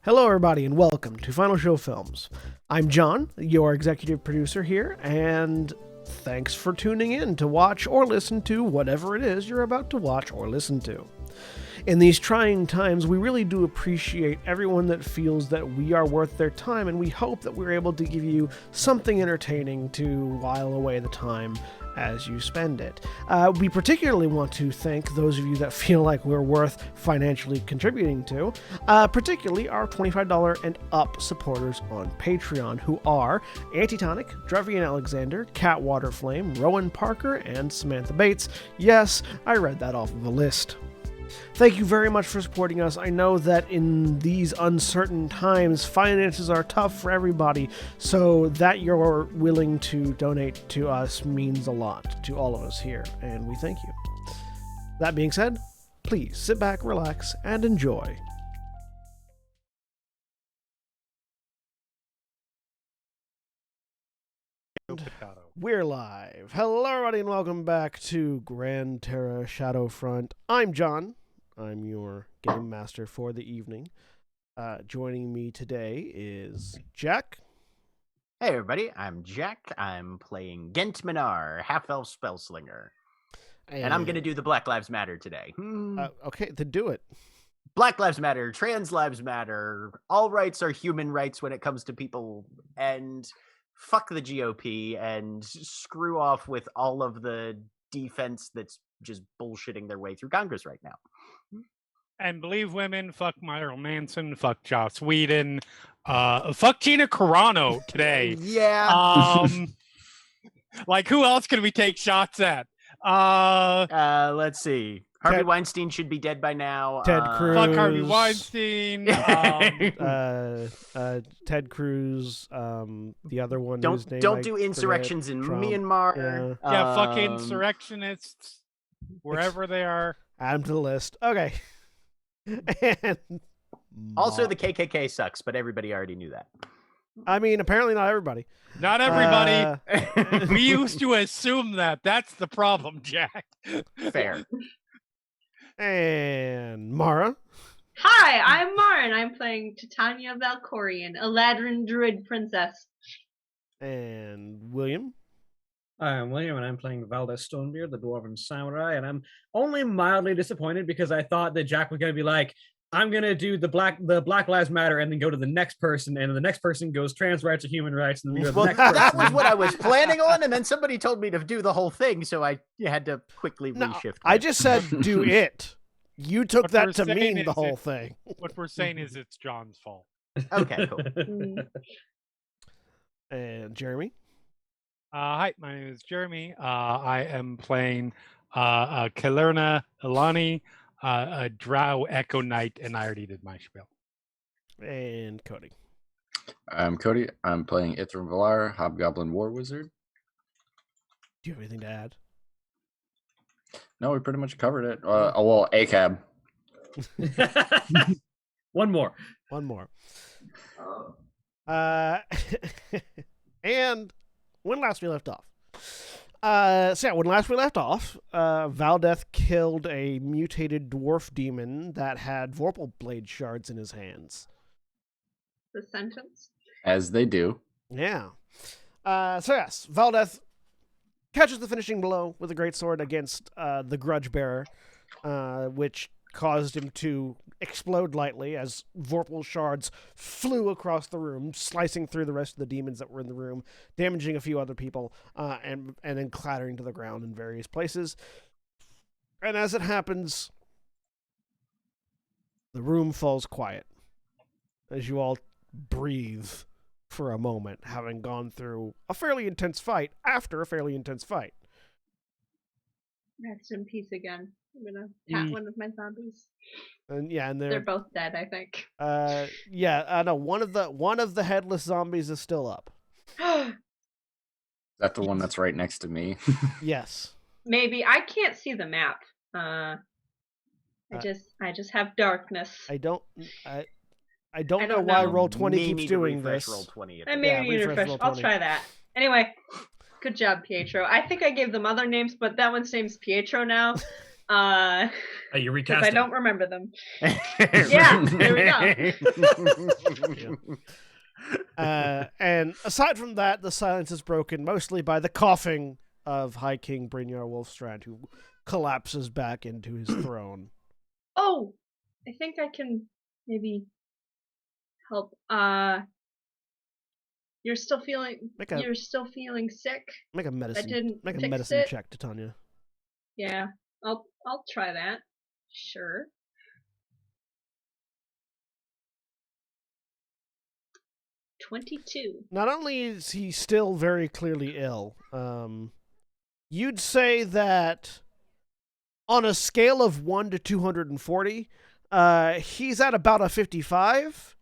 Hello, everybody, and welcome to Final Show Films. I'm John, your executive producer here, and thanks for tuning in to watch or listen to whatever it is you're about to watch or listen to. In these trying times, we really do appreciate everyone that feels that we are worth their time, and we hope that we're able to give you something entertaining to while away the time as you spend it. We particularly want to thank those of you that feel like we're worth financially contributing to, particularly our $25 and up supporters on Patreon, who are Antitonic, Drevian Alexander, Cat Waterflame, Rowan Parker, and Samantha Bates. Yes, I read that off of a list. Thank you very much for supporting us. I know that in these uncertain times, finances are tough for everybody, so that you're willing to donate to us means a lot to all of us here, and we thank you. That being said, please sit back, relax, and enjoy. We're live. Hello, everybody, and welcome back to Gran, Terra, Shadowfront. I'm John. I'm your game master for the evening. Joining me today is Jack. Hey, everybody. I'm Jack. I'm playing Gent Minar, half-elf spellslinger. And I'm going to do the Black Lives Matter today. Okay, then do it. Black Lives Matter, trans lives matter, all rights are human rights when it comes to people, and fuck the GOP and screw off with all of the defense that's just bullshitting their way through Congress right now. And believe women, fuck Marilyn Manson, fuck Joss Whedon, fuck Gina Carano today. Yeah. Like, who else can we take shots at? Let's see. Harvey Weinstein should be dead by now. Ted Cruz. Fuck Harvey Weinstein. Ted Cruz. The other one. Don't do insurrections in Myanmar. Yeah, fuck insurrectionists wherever they are. Add them to the list. Okay. And also, the KKK sucks, but everybody already knew that. I mean, apparently not everybody. Not everybody. We used to assume that. That's the problem, Jack. Fair. And Mara. Hi, I'm Mara, and I'm playing Titania Valkorian, a Ladrin druid princess. And William. Hi, I'm William, and I'm playing Valdez Stonebeard, the Dwarven Samurai, and I'm only mildly disappointed because I thought that Jack was going to be like, I'm going to do the Black Lives Matter and then go to the next person, and the next person goes trans rights or human rights, and then we go to the next person. That was what I was planning on, and then somebody told me to do the whole thing, so I had to quickly reshift. I just said do it. You took that to mean the whole thing. What we're saying is it's John's fault. Okay, cool. And Jeremy. Hi, my name is Jeremy. I am playing Kalerna Ilani, a Drow Echo Knight, and I already did my spiel. And Cody. I'm Cody. I'm playing Ithram Valar, Hobgoblin War Wizard. Do you have anything to add? No, we pretty much covered it. Well, ACAB. One more. And when last we left off. When last we left off, Valdeth killed a mutated dwarf demon that had Vorpal blade shards in his hands. The sentence? As they do. Yeah. Yes, Valdeth catches the finishing blow with a great sword against the grudge bearer, which caused him to explode lightly as Vorpal shards flew across the room, slicing through the rest of the demons that were in the room, damaging a few other people, and then clattering to the ground in various places. And as it happens, the room falls quiet as you all breathe for a moment, having gone through a fairly intense fight after a fairly intense fight. Rest in peace again. I'm gonna tap one of my zombies. And they're both dead, I think. No, one of the headless zombies is still up. That's the one that's right next to me. Yes. Maybe I can't see the map. I just have darkness. I don't know why Roll20 keeps doing this. Roll20 I maybe need to refresh. I'll try that. Anyway, good job, Pietro. I think I gave them other names, but that one's name's Pietro now. I Oh, you Because recast I it. don't remember them. Yeah, there we go. And aside from that, the silence is broken mostly by the coughing of High King Brynjar Wolfstrand, who collapses back into his throne. Oh, I think I can maybe help. You're still feeling sick. Make a medicine. didn't Make a fix medicine it. check, Titania. Yeah, I'll try that. Sure. 22. Not only is he still very clearly ill, you'd say that on a scale of 1 to 240, he's at about a 55.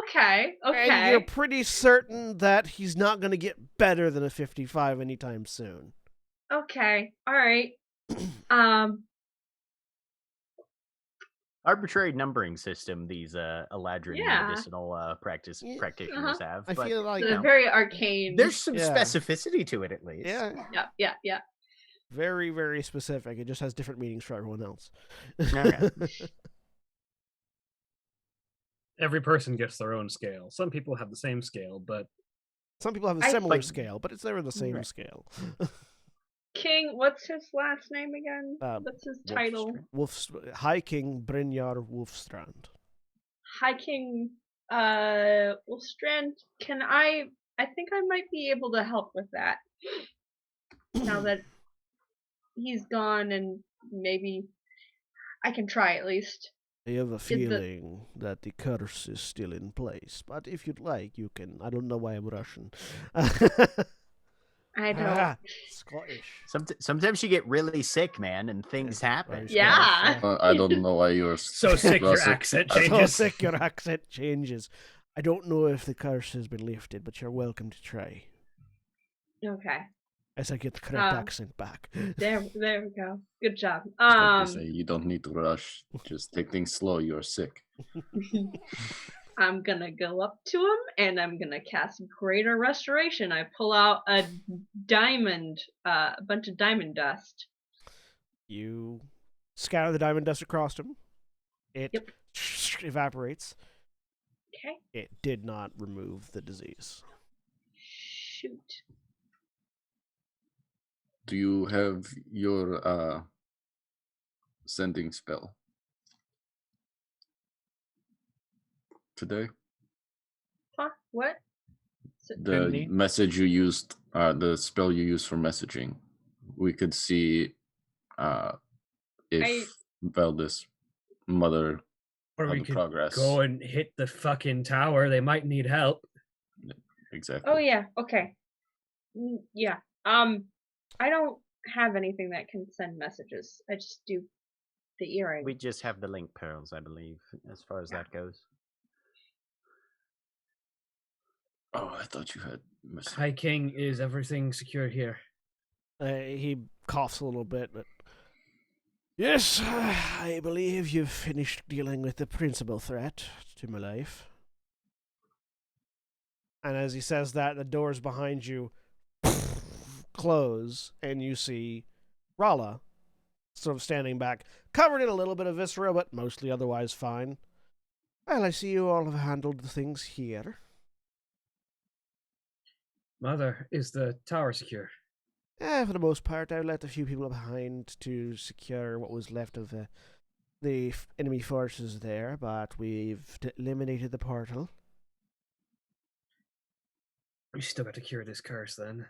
Okay. And you're pretty certain that he's not going to get better than a 55 anytime soon. Okay. All right. Arbitrary numbering system these Eladrin medicinal practitioners have. I feel like It's very arcane. there's some specificity to it at least. Yeah. Very, very specific. It just has different meanings for everyone else. Okay. Every person gets their own scale. Some people have the same scale, but Some people have a similar scale, but it's never the same scale. King, what's his last name again? What's his title? High King Brynjar Wolfstrand. High King Wolfstrand. Can I think I might be able to help with that. Now that he's gone, and maybe I can try at least. I have a feeling that the curse is still in place, but if you'd like, you can. I don't know why I'm Russian. I don't. Scottish. Sometimes you get really sick, man, and things happen. Yeah. I don't know why you're so sick your accent changes. So sick your accent changes. I don't know if the curse has been lifted, but you're welcome to try. Okay. As I get the correct accent back. There we go. Good job. Like they say, you don't need to rush. Just take things slow. You're sick. I'm gonna go up to him and I'm gonna cast Greater Restoration. I pull out a diamond, a bunch of diamond dust. You scatter the diamond dust across him. It evaporates. Okay. It did not remove the disease. Shoot. Do you have your sending spell today? Huh? What? The message you used, the spell you used for messaging. We could see if Velda's mother or we had could progress. Go and hit the fucking tower. They might need help. Exactly. Oh yeah. Okay. Yeah. I don't have anything that can send messages. I just do the earring. We just have the link pearls, I believe, as far as that goes. Oh, I thought you had message. High King, is everything secure here? He coughs a little bit, but yes, I believe you've finished dealing with the principal threat to my life. And as he says that, the doors behind you close, and you see Rala sort of standing back, covered in a little bit of viscera, but mostly otherwise fine. Well, I see you all have handled the things here. Mother, is the tower secure? For the most part, I left a few people behind to secure what was left of the enemy forces there, but we've eliminated the portal. We still got to cure this curse, then.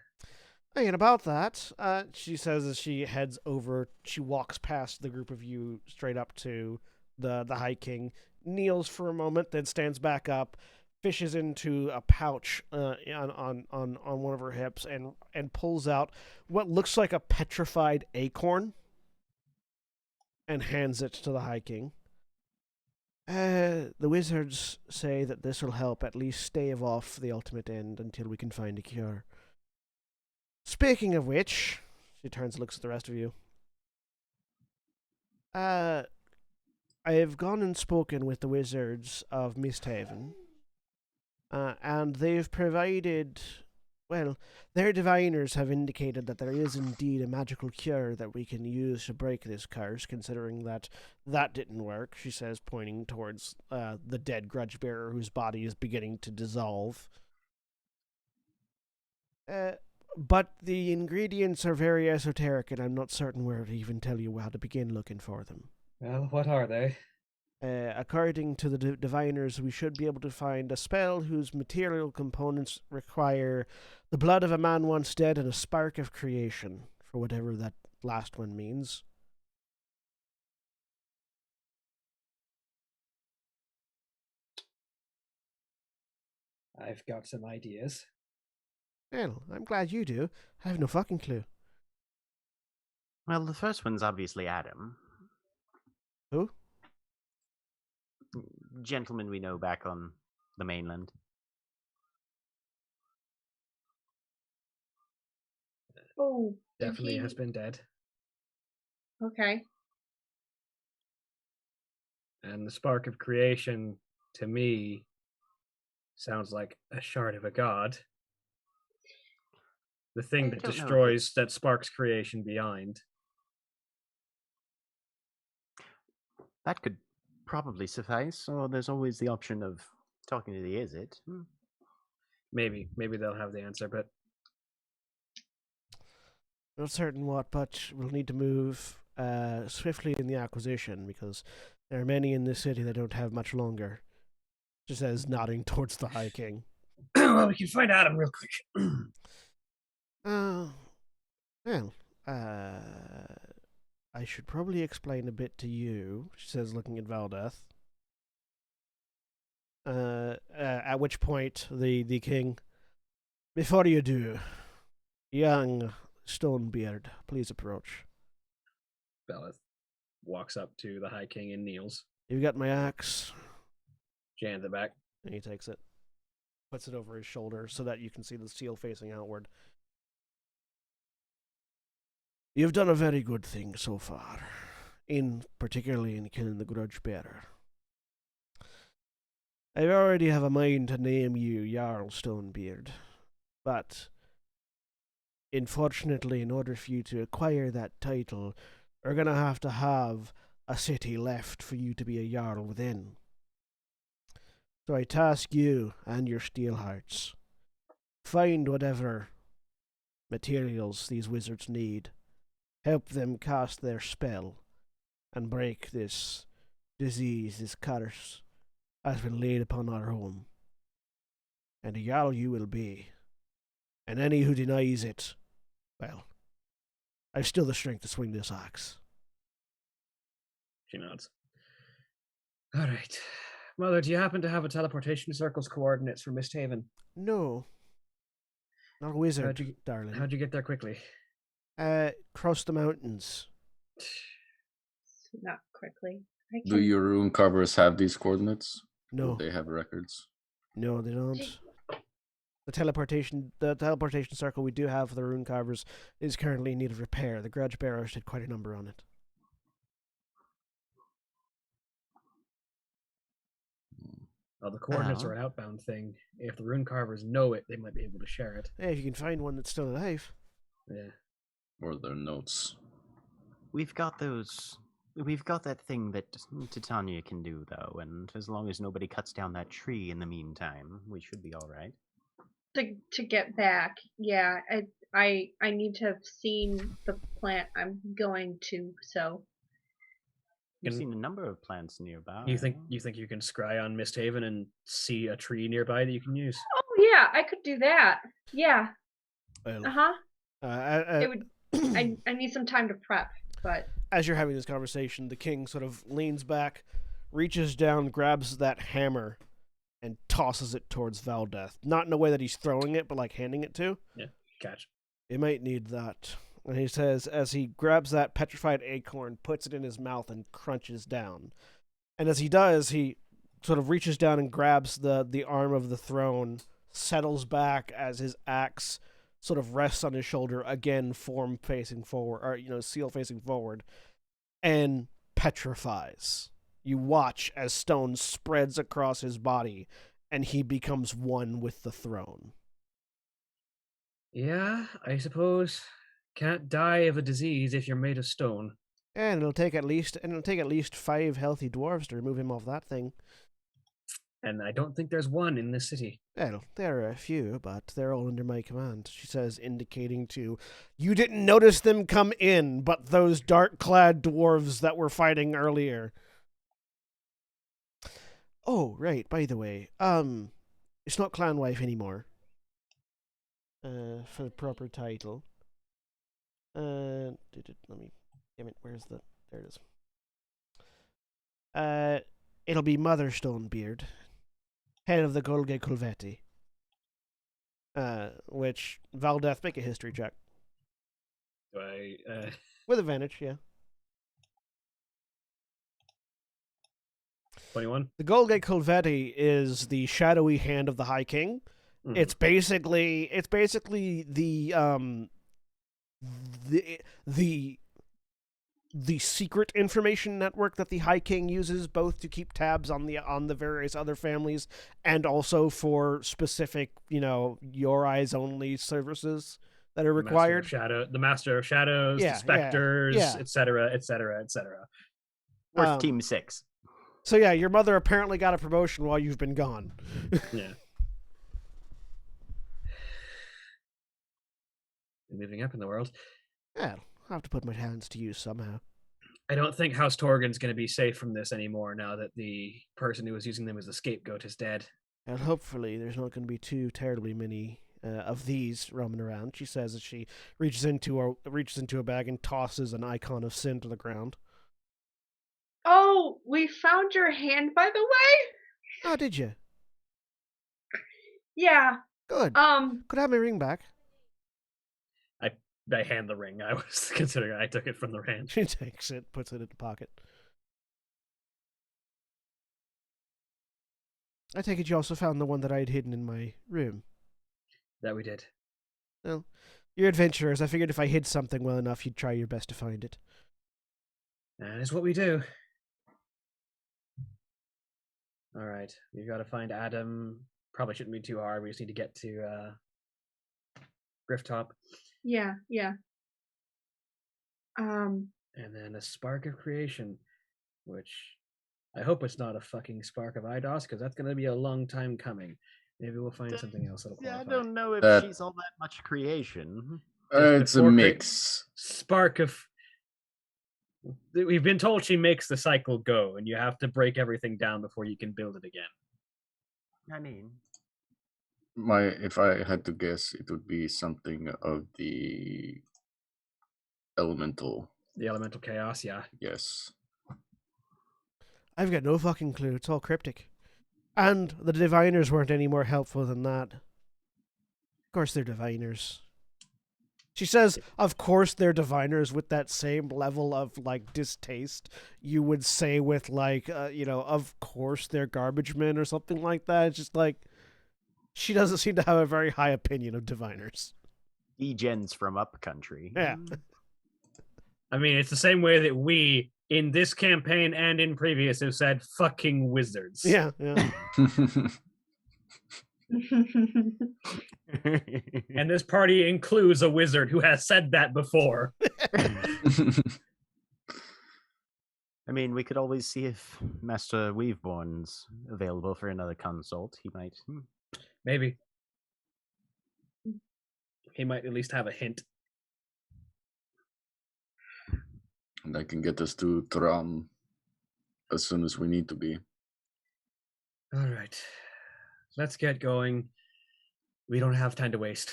And about that, she says as she heads over, she walks past the group of you straight up to the High King, kneels for a moment, then stands back up, fishes into a pouch on one of her hips, and pulls out what looks like a petrified acorn, and hands it to the High King. The wizards say that this will help at least stave off the ultimate end until we can find a cure. Speaking of which, she turns and looks at the rest of you. I have gone and spoken with the wizards of Misthaven, and they've provided Well, their diviners have indicated that there is indeed a magical cure that we can use to break this curse, considering that didn't work, she says, pointing towards the dead grudge bearer whose body is beginning to dissolve. But the ingredients are very esoteric, and I'm not certain where to even tell you how to begin looking for them. Well, what are they? According to the diviners, we should be able to find a spell whose material components require the blood of a man once dead and a spark of creation, for whatever that last one means. I've got some ideas. Well, I'm glad you do. I have no fucking clue. Well, the first one's obviously Adam. Who? Gentleman we know back on the mainland. Oh, Definitely has been dead. Okay. And the spark of creation, to me, sounds like a shard of a god. The thing that destroys, that sparks creation behind. That could probably suffice, or there's always the option of talking to the Izzet. Maybe they'll have the answer, but Not certain what, but we'll need to move swiftly in the acquisition, because there are many in this city that don't have much longer. Just as nodding towards the High King. well, we can find Adam real quick. Well, I should probably explain a bit to you, she says, looking at Valdeth. At which point, the king, before you do, young Stonebeard, please approach. Belith walks up to the High King and kneels. You've got my axe. She hands it back. And he takes it, puts it over his shoulder so that you can see the steel facing outward. You've done a very good thing so far, particularly in killing the grudge bearer. I already have a mind to name you Jarl Stonebeard, but unfortunately, in order for you to acquire that title, we're going to have a city left for you to be a Jarl within. So I task you and your Steelhearts, find whatever materials these wizards need, help them cast their spell, and break this disease, this curse, has been laid upon our home. And a Jarl you will be. And any who denies it, well, I've still the strength to swing this axe. She nods. All right. Mother, do you happen to have a teleportation circle's coordinates for Misthaven? No. Not a wizard, darling. How'd you get there quickly? Cross the mountains. Not quickly. Do your rune carvers have these coordinates? No. Do they have records? No, they don't. The teleportation circle we do have for the rune carvers is currently in need of repair. The grudge bearers did quite a number on it. Oh, the coordinates are an outbound thing. If the rune carvers know it, they might be able to share it. Hey, if you can find one that's still alive. Yeah. Or their notes. We've got that thing that Titania can do, though, and as long as nobody cuts down that tree in the meantime, we should be all right. To get back, yeah, I need to have seen the plant I'm going to, so. You've seen a number of plants nearby. You think you can scry on Misthaven and see a tree nearby that you can use? Oh yeah, I could do that. Yeah. Well, it would. I need some time to prep, but as you're having this conversation, the king sort of leans back, reaches down, grabs that hammer, and tosses it towards Valdeth. Not in a way that he's throwing it, but like handing it to. Yeah, catch. You might need that. And he says, as he grabs that petrified acorn, puts it in his mouth, and crunches down. And as he does, he sort of reaches down and grabs the arm of the throne, settles back as his axe sort of rests on his shoulder, again, form facing forward, or, seal facing forward, and petrifies. You watch as stone spreads across his body, and he becomes one with the throne. Yeah, I suppose. Can't die of a disease if you're made of stone. And it'll take at least 5 healthy dwarves to remove him off that thing. And I don't think there's one in this city. Well, there are a few, but they're all under my command, she says, indicating to, you didn't notice them come in, but those dark-clad dwarves that were fighting earlier. Oh, right, by the way, it's not Clan Wife anymore. For the proper title. Let me, damn it, where's the, there it is. It'll be Mother Stonebeard, head of the Golge Kulveti. Which, Valdeth, make a history check. Do I, With advantage, yeah. 21? The Golge Kulveti is the shadowy hand of the High King. Mhm. It's basically the secret information network that the High King uses, both to keep tabs on the various other families and also for specific, your eyes only services that are required. The Master of Shadows, the Specters, etc., etc., etc. Worth Team 6. So yeah, your mother apparently got a promotion while you've been gone. Yeah. Moving up in the world. Yeah, I'll have to put my hands to use somehow. I don't think House Torgan's going to be safe from this anymore now that the person who was using them as the scapegoat is dead. And hopefully there's not going to be too terribly many of these roaming around, she says as she reaches into a bag and tosses an icon of sin to the ground. Oh, we found your hand, by the way. Oh, did you? Yeah. Good. Could I have my ring back? I hand the ring. I was considering I took it from the hand. She takes it, puts it in the pocket. I take it you also found the one that I had hidden in my room. That we did. Well, you're adventurers. I figured if I hid something well enough, you'd try your best to find it. That is what we do. All right. We've got to find Adam. Probably shouldn't be too hard. We just need to get to Grifftop. Yeah. And then a spark of creation, which I hope it's not a fucking spark of IDOS, because that's going to be a long time coming. Maybe we'll find something else that'll qualify. I don't know if she's all that much creation. It's a mix. Spark of... We've been told she makes the cycle go, and you have to break everything down before you can build it again. I mean... If I had to guess, it would be something of the elemental. The elemental chaos, yeah. Yes. I've got no fucking clue. It's all cryptic. And the diviners weren't any more helpful than that. Of course they're diviners. She says, of course they're diviners, with that same level of, distaste you would say with, of course they're garbage men or something like that. It's just she doesn't seem to have a very high opinion of diviners. E-gens from upcountry. Yeah. I mean, it's the same way that we, in this campaign and in previous, have said fucking wizards. Yeah. And this party includes a wizard who has said that before. I mean, we could always see if Master Weaveborn's available for another consult. He might... Maybe. He might at least have a hint. And I can get us to Tram as soon as we need to be. All right. Let's get going. We don't have time to waste.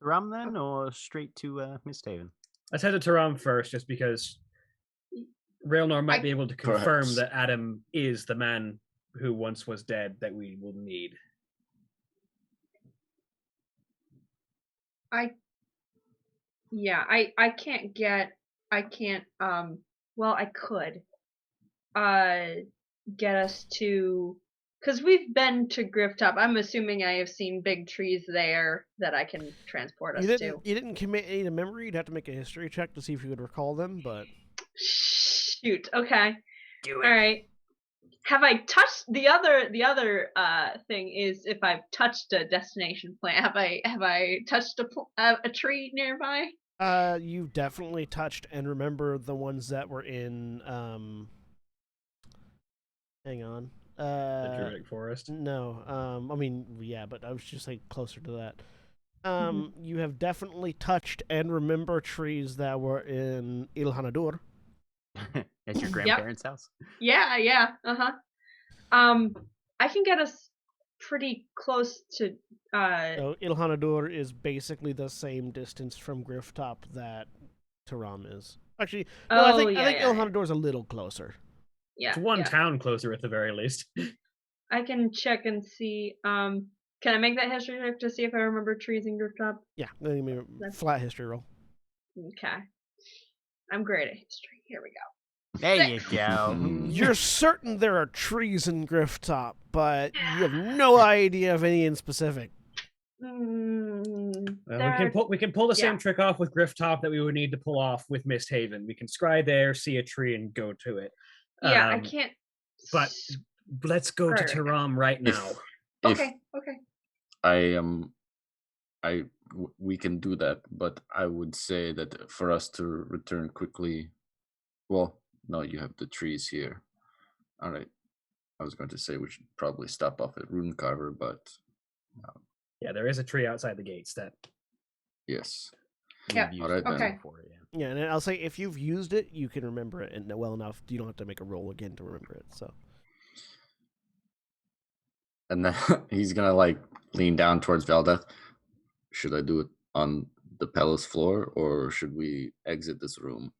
Ram then, or straight to Misthaven? Let's head to Taram first, just because Railnor might be able to confirm Perhaps. that Adam is the man who once was dead that we will need. I could get us to, because we've been to Grifftop. I'm assuming I have seen big trees there that I can transport us to. You didn't commit any to memory. You'd have to make a history check to see if you could recall them, but... Shoot, okay. Do it. All right. Have I touched the other thing is if I've touched a destination plant? Have I touched a tree nearby? You've definitely touched and remember the ones that were in hang on. The Druidic Forest. No. I mean, yeah, but I was just like closer to that. You have definitely touched and remember trees that were in Il Hanadur. At your grandparents' house? Yeah. I can get us pretty close to So Il Hanadur is basically the same distance from Grifftop that Taram is. Actually, no, I think Il Hanadur is a little closer. Yeah. It's one town closer at the very least. I can check and see. Can I make that history check to see if I remember trees in Grifftop? Yeah, give me a flat history roll. Okay. I'm great at history. Here we go. There you go. You're certain there are trees in Grifftop, but you have no idea of any in specific. We can pull the same trick off with Grifftop that we would need to pull off with Misthaven. We can scry there, see a tree, and go to it. Yeah, I can't. But let's go to Taram right now. Okay. We can do that, but I would say that for us to return quickly, well, no, you have the trees here. All right. I was going to say we should probably stop off at Runecarver, but yeah, there is a tree outside the gates. That yes. Yeah. All right. Okay. Yeah, and I'll say if you've used it, you can remember it and well enough. You don't have to make a roll again to remember it. So. And then he's gonna like lean down towards Valdeth. Should I do it on the palace floor, or should we exit this room?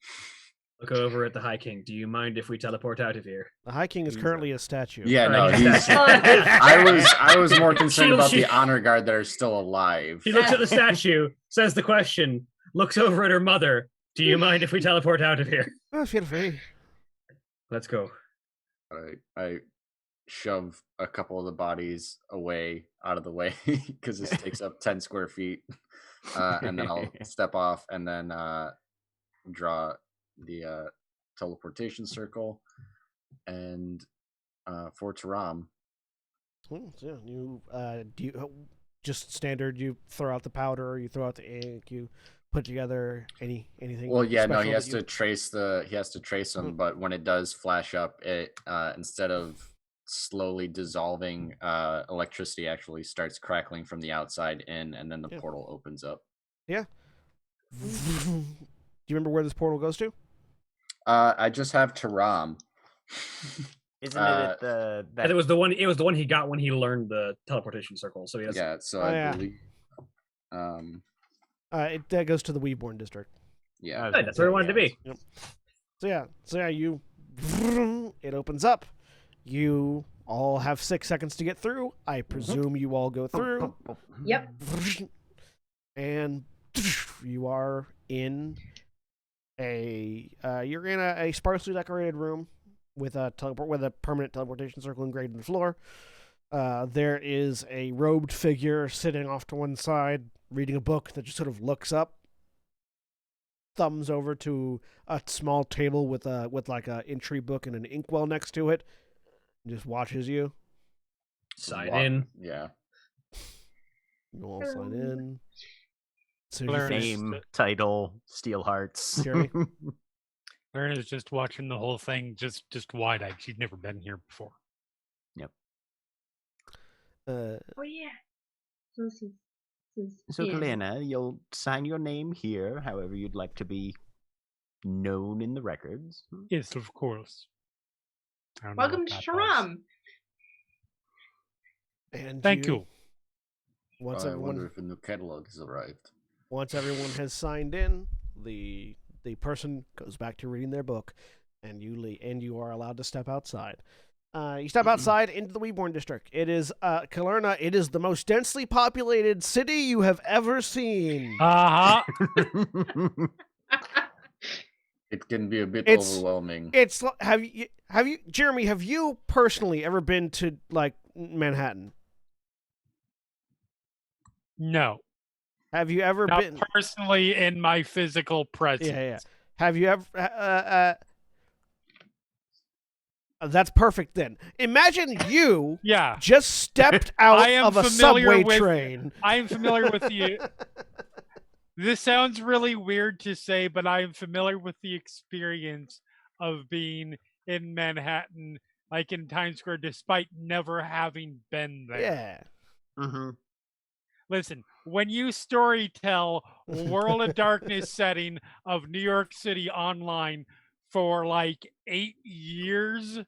Look over at the High King. Do you mind if we teleport out of here? The High King is currently a statue. Yeah, no, he's. I was more concerned about the honor guard that are still alive. He looks at the statue, says the question, looks over at her mother. Do you mind if we teleport out of here? Oh, feel free. Let's go. All right, I shove a couple of the bodies away out of the way because this takes up 10 square feet, and then I'll step off and then draw the teleportation circle and for Taram. So yeah, you do you just standard? You throw out the powder, you throw out the ink, you put together anything. Well, yeah, no, he has to trace them, but when it does flash up, it instead of slowly dissolving, electricity actually starts crackling from the outside in, and then the portal opens up. Yeah. Do you remember where this portal goes to? I just have Taram. Isn't it at the? It was the one. It was the one he got when he learned the teleportation circle. So he has. Yeah. So I believe. That goes to the Weeborn district. Yeah, that's where I wanted to be. Yep. So yeah, you. It opens up. You all have 6 seconds to get through. I presume you all go through. Yep. And you are in a sparsely decorated room with a permanent teleportation circle engraved in the floor. There is a robed figure sitting off to one side, reading a book that just sort of looks up, thumbs over to a small table with like a entry book and an inkwell next to it, and just watches you. Sign in. Yeah. You all sign in. So name, title, Steel Hearts. Jeremy? Lerna's just watching the whole thing, just wide-eyed. She'd never been here before. Yep. Oh yeah. So, Kalena, you'll sign your name here, however you'd like to be known in the records. Yes, of course. Welcome to Taram. And thank you. I wonder if a new catalog has arrived. Once everyone has signed in, the person goes back to reading their book, and you are allowed to step outside. You step outside into the Weeborn district. It is Kalerna. It is the most densely populated city you have ever seen. It can be a bit overwhelming. Have you Jeremy? Have you personally ever been to like Manhattan? No. Have you ever Not been personally in my physical presence? Yeah. Have you ever? That's perfect then. Imagine you Yeah. just stepped out I am of a familiar subway with- train. I am familiar with the. This sounds really weird to say, but I am familiar with the experience of being in Manhattan, like in Times Square, despite never having been there. Yeah. Mm-hmm. Listen, when you storytell World of Darkness setting of New York City online for like 8 years,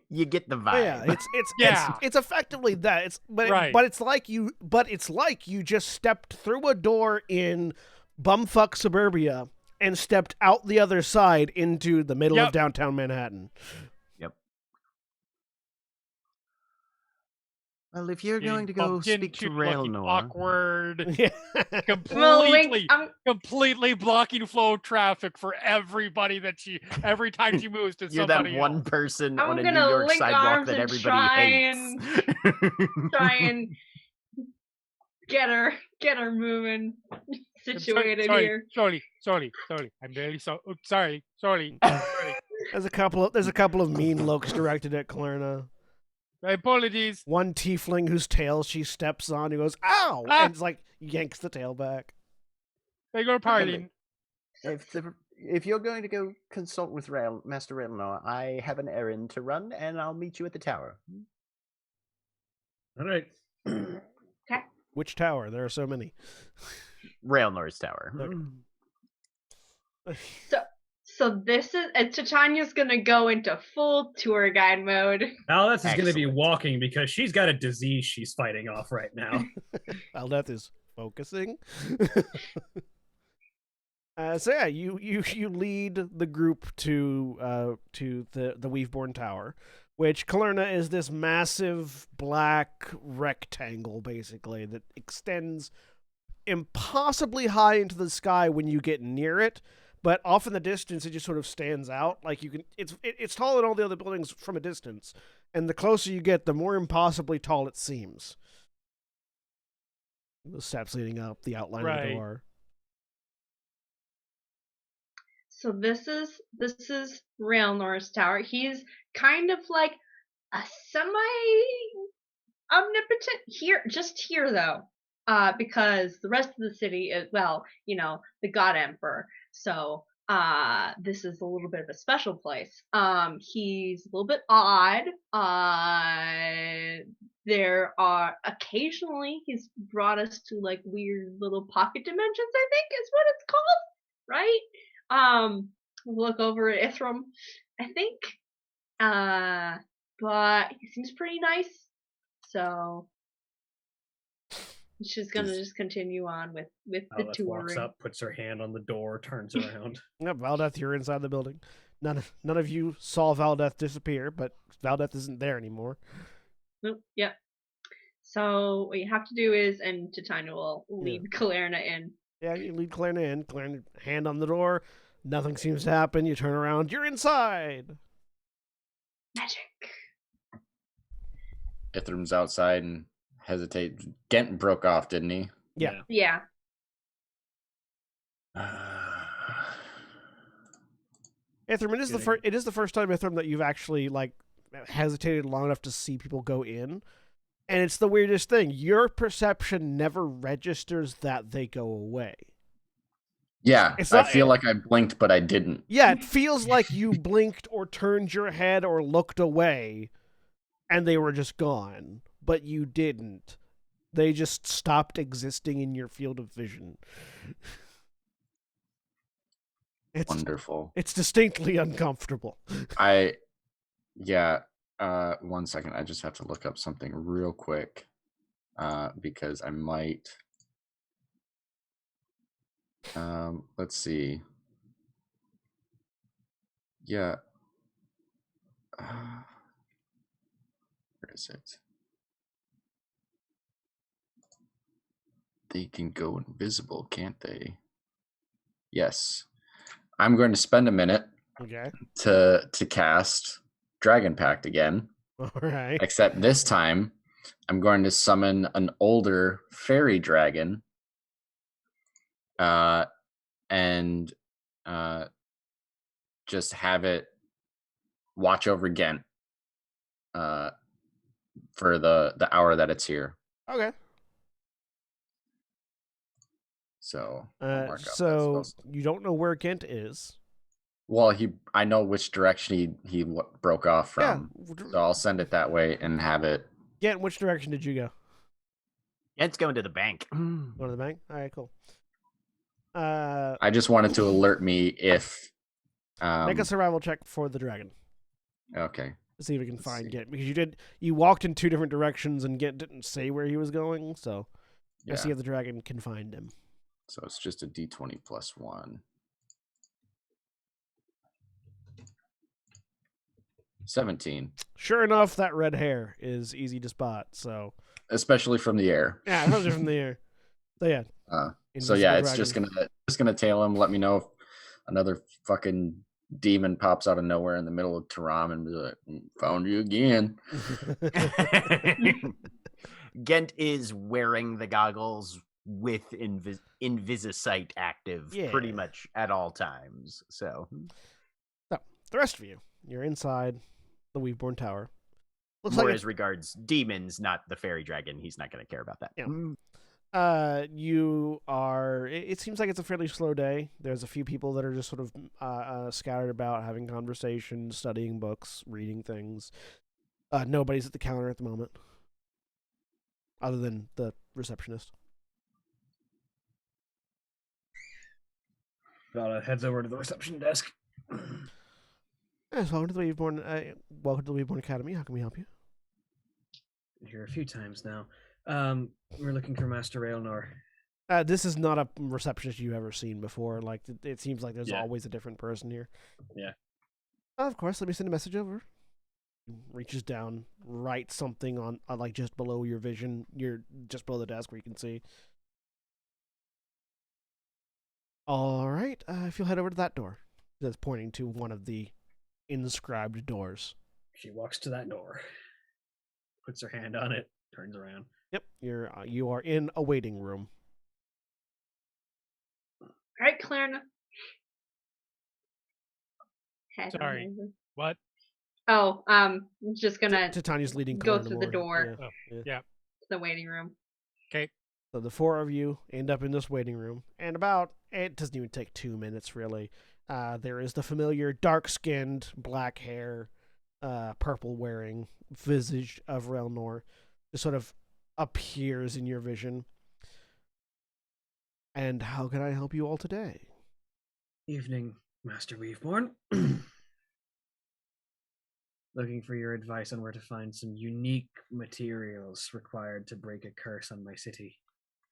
You get the vibe. Oh, yeah, it's effectively that. Right. But it's like you just stepped through a door in bumfuck suburbia and stepped out the other side into the middle of Yep. downtown Manhattan. Well, if you're getting going to go bumped speak to into, looking Railnor, awkward, Yeah. completely blocking flow of traffic for everybody every time she moves to you're that somebody one else. person I'm on a New gonna York link sidewalk arms that and everybody try hates. try and get her moving, situated here. Sorry. I'm really sorry. Sorry. There's a couple of mean looks directed at Klerna. My apologies. One tiefling whose tail she steps on, who goes, "Ow!" Ah! and it's like yanks the tail back. They go partying. If you're going to go consult with Master Railnor, I have an errand to run, and I'll meet you at the tower. All right. Which tower? There are so many. Railnor's tower. Okay. So this is Titania's gonna go into full tour guide mode. Valdeth is going to be Excellent. walking because she's got a disease she's fighting off right now. Valdeth is focusing. So yeah, you lead the group to the Weaveborn Tower, which Klerna is this massive black rectangle basically that extends impossibly high into the sky when you get near it, but off in the distance it just sort of stands out. Like you can, it's taller than all the other buildings from a distance, and the closer you get, the more impossibly tall it seems. The steps leading up, the outline of the door. So this is Railnor's tower. He's kind of like a semi-omnipotent here though, because the rest of the city is, well, the God Emperor. So this is a little bit of a special place. He's a little bit odd. There are occasionally he's brought us to like weird little pocket dimensions, I think is what it's called, right? Look over at Ithram, I think. But he seems pretty nice. So she's gonna just continue on with the touring. Walks up, puts her hand on the door, turns around. Yep, Valdeth, you're inside the building. None of you saw Valdeth disappear, but Valdeth isn't there anymore. Nope. Yep. So what you have to do is, and Titania will lead Klerna in. Yeah, you lead Klerna in. Klerna, hand on the door. Nothing seems to happen. You turn around. You're inside. Magic. Ithram's outside and hesitates. Gent broke off, didn't he? Yeah. Yeah. Ithram, it is the first time, Ithram, that you've actually like hesitated long enough to see people go in. And it's the weirdest thing. Your perception never registers that they go away. Yeah, I feel like I blinked, but I didn't. Yeah, it feels like you blinked or turned your head or looked away, and they were just gone. But you didn't. They just stopped existing in your field of vision. It's wonderful. It's distinctly uncomfortable. 1 second. I just have to look up something real quick because I might. Let's see. Yeah. Where is it? They can go invisible, can't they? Yes. I'm going to spend a minute to cast Dragon Pact again. All right. Except this time, I'm going to summon an older fairy dragon. And just have it watch over Ghent for the hour that it's here. Okay. So I'll mark out that So spell. you don't know where Ghent is. Well, I know which direction he broke off from, Yeah. so I'll send it that way and have it. Ghent, which direction did you go? It's going to the bank. Go to the bank? All right, cool. I just wanted to alert me if. Make a survival check for the dragon. Okay. To see if we can Let's find see. Ghent. Because you walked in two different directions and Ghent didn't say where he was going, so Yeah. see if the dragon can find him. So it's just a d20 plus 1. 17. Sure enough, that red hair is easy to spot, so Especially from the air. yeah, those are from the air. So yeah. So yeah, invisible it's just gonna tail him. Let me know if another fucking demon pops out of nowhere in the middle of Taram and be like, "Found you again." Ghent is wearing the goggles with Invisisight active pretty Yeah. much at all times. So So the rest of you, you're inside the Weaveborn Tower. Looks more like as regards demons, not the fairy dragon. He's not going to care about that. Yeah. You are. It seems like it's a fairly slow day. There's a few people that are just sort of scattered about, having conversations, studying books, reading things. Nobody's at the counter at the moment, other than the receptionist. Vala heads over to the reception desk. Yes, welcome to the Weaveborn. Welcome to the Weaveborn Academy. How can we help you? Been here a few times now. We're looking for Master Raelnor. This is not a receptionist you've ever seen before. Like it seems like there's Yeah. always a different person here. Yeah. Of course, let me send a message over. Reaches down, writes something on like just below your vision. You're just below the desk where you can see. All right, if you'll head over to that door, that's pointing to one of the inscribed doors. She walks to that door, puts her hand on it, turns around. Yep, you are in a waiting room. All right, Clarna. Head Sorry. over. What? Oh, I'm just gonna Titania's leading go Clarna through the more. door. Yeah, Oh, yeah. yeah. to the waiting room. Okay. So the four of you end up in this waiting room, and it doesn't even take 2 minutes, really. There is the familiar dark-skinned, black hair, purple-wearing visage of Raelnor. Just sort of appears in your vision. And how can I help you all today? Evening, Master Weaveborn. Looking for your advice on where to find some unique materials required to break a curse on my city.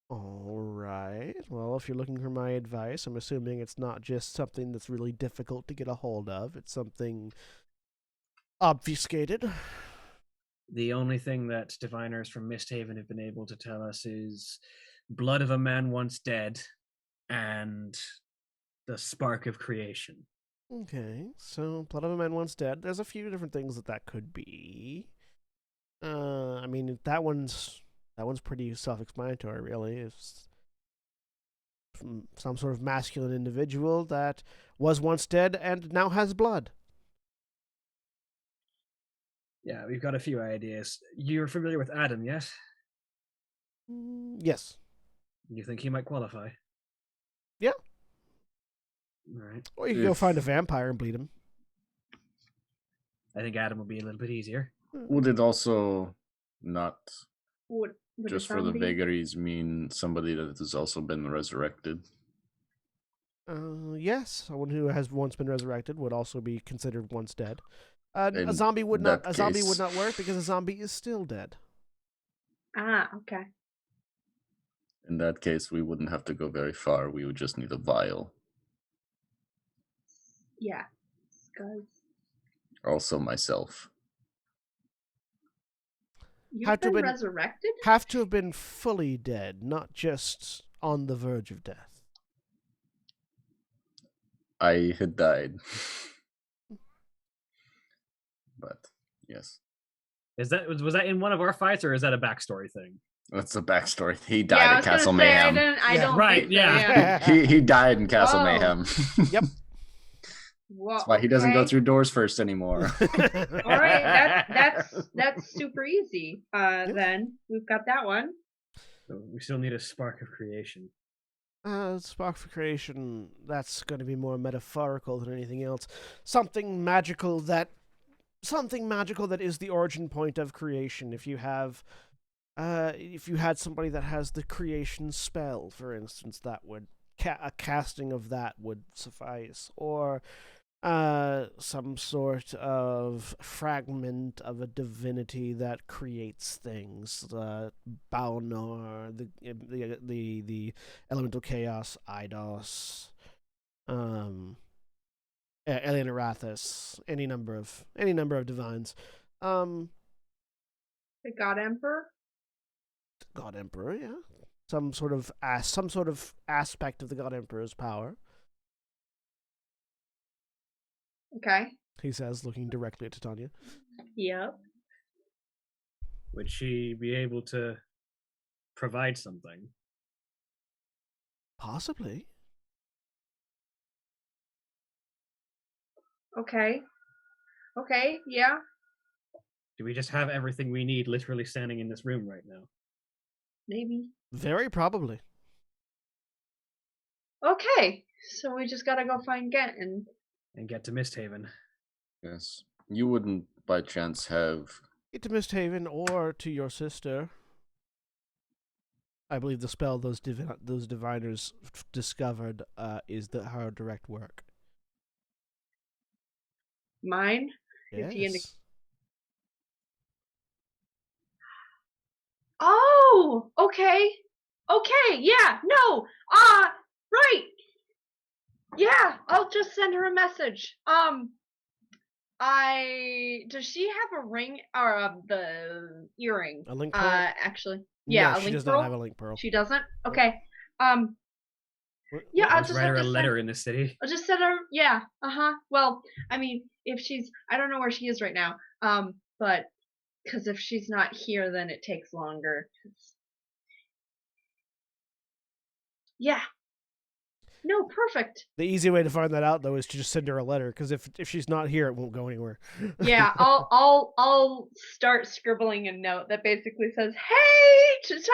All right. Well, if you're looking for my advice, I'm assuming it's not just something that's really difficult to get a hold of. It's something obfuscated. The only thing that diviners from Misthaven have been able to tell us is blood of a man once dead and the spark of creation. Okay, so blood of a man once dead. There's a few different things that could be. I mean, that one's pretty self-explanatory, really. It's from some sort of masculine individual that was once dead and now has blood. Yeah, we've got a few ideas. You're familiar with Adam, yes? Yes. You think he might qualify? Yeah. All right. Or you can go find a vampire and bleed him. I think Adam will be a little bit easier. Would it also not Would just a for the zombie- vagaries mean somebody that has also been resurrected? Yes, someone who has once been resurrected would also be considered once dead. A In zombie would not. that A zombie would case- not work because a zombie is still dead. Ah, okay. In that case, we wouldn't have to go very far. We would just need a vial. Yeah. Scuzz. Also myself. You've Had to been been- resurrected? Have to have been fully dead, not just on the verge of death. I had died. But yes, Was that in one of our fights, or is that a backstory thing? that's the backstory. He Yeah, died I at was gonna Castle say, Mayhem. I Yeah. don't Right, think so, yeah. He died in Castle Whoa. Mayhem. Yep. Well, That's why he doesn't go okay. through doors first anymore. All right, that's super easy. Then we've got that one. So we still need a spark of creation. Spark for creation, that's going to be more metaphorical than anything else. Something magical that is the origin point of creation. If you had somebody that has the creation spell, for instance, that would a casting of that would suffice, or some sort of fragment of a divinity that creates things. Balnor, the elemental chaos, Eidos, Alien Arathis, any number of divines. The God Emperor. God Emperor, yeah. Some sort of aspect of the God Emperor's power. Okay. He says, looking directly at Titania. Yep. Would she be able to provide something? Possibly. Okay. Okay. Yeah. Do we just have everything we need literally standing in this room right now? Maybe. Very probably. Okay. So we just gotta go find Gent and get to Misthaven. Yes. You wouldn't by chance have... Get to Misthaven or to your sister. I believe the spell those diviners discovered is her direct work. mine. Yes. Oh, okay. Okay, yeah, no. Right. Yeah, I'll just send her a message. Does she have a ring or the earring? A link pearl? Actually. Yeah, no, a she link does pearl. not have a link pearl. She doesn't? Okay. Yeah, What- I'll Let's just write have her a to letter in the city. I'll just send her. Yeah. Well, I mean, if I don't know where she is right now. But because if she's not here, then it takes longer. Yeah. No, perfect. The easy way to find that out, though, is to just send her a letter, because if she's not here, it won't go anywhere. Yeah, I'll start scribbling a note that basically says, "Hey, Titania,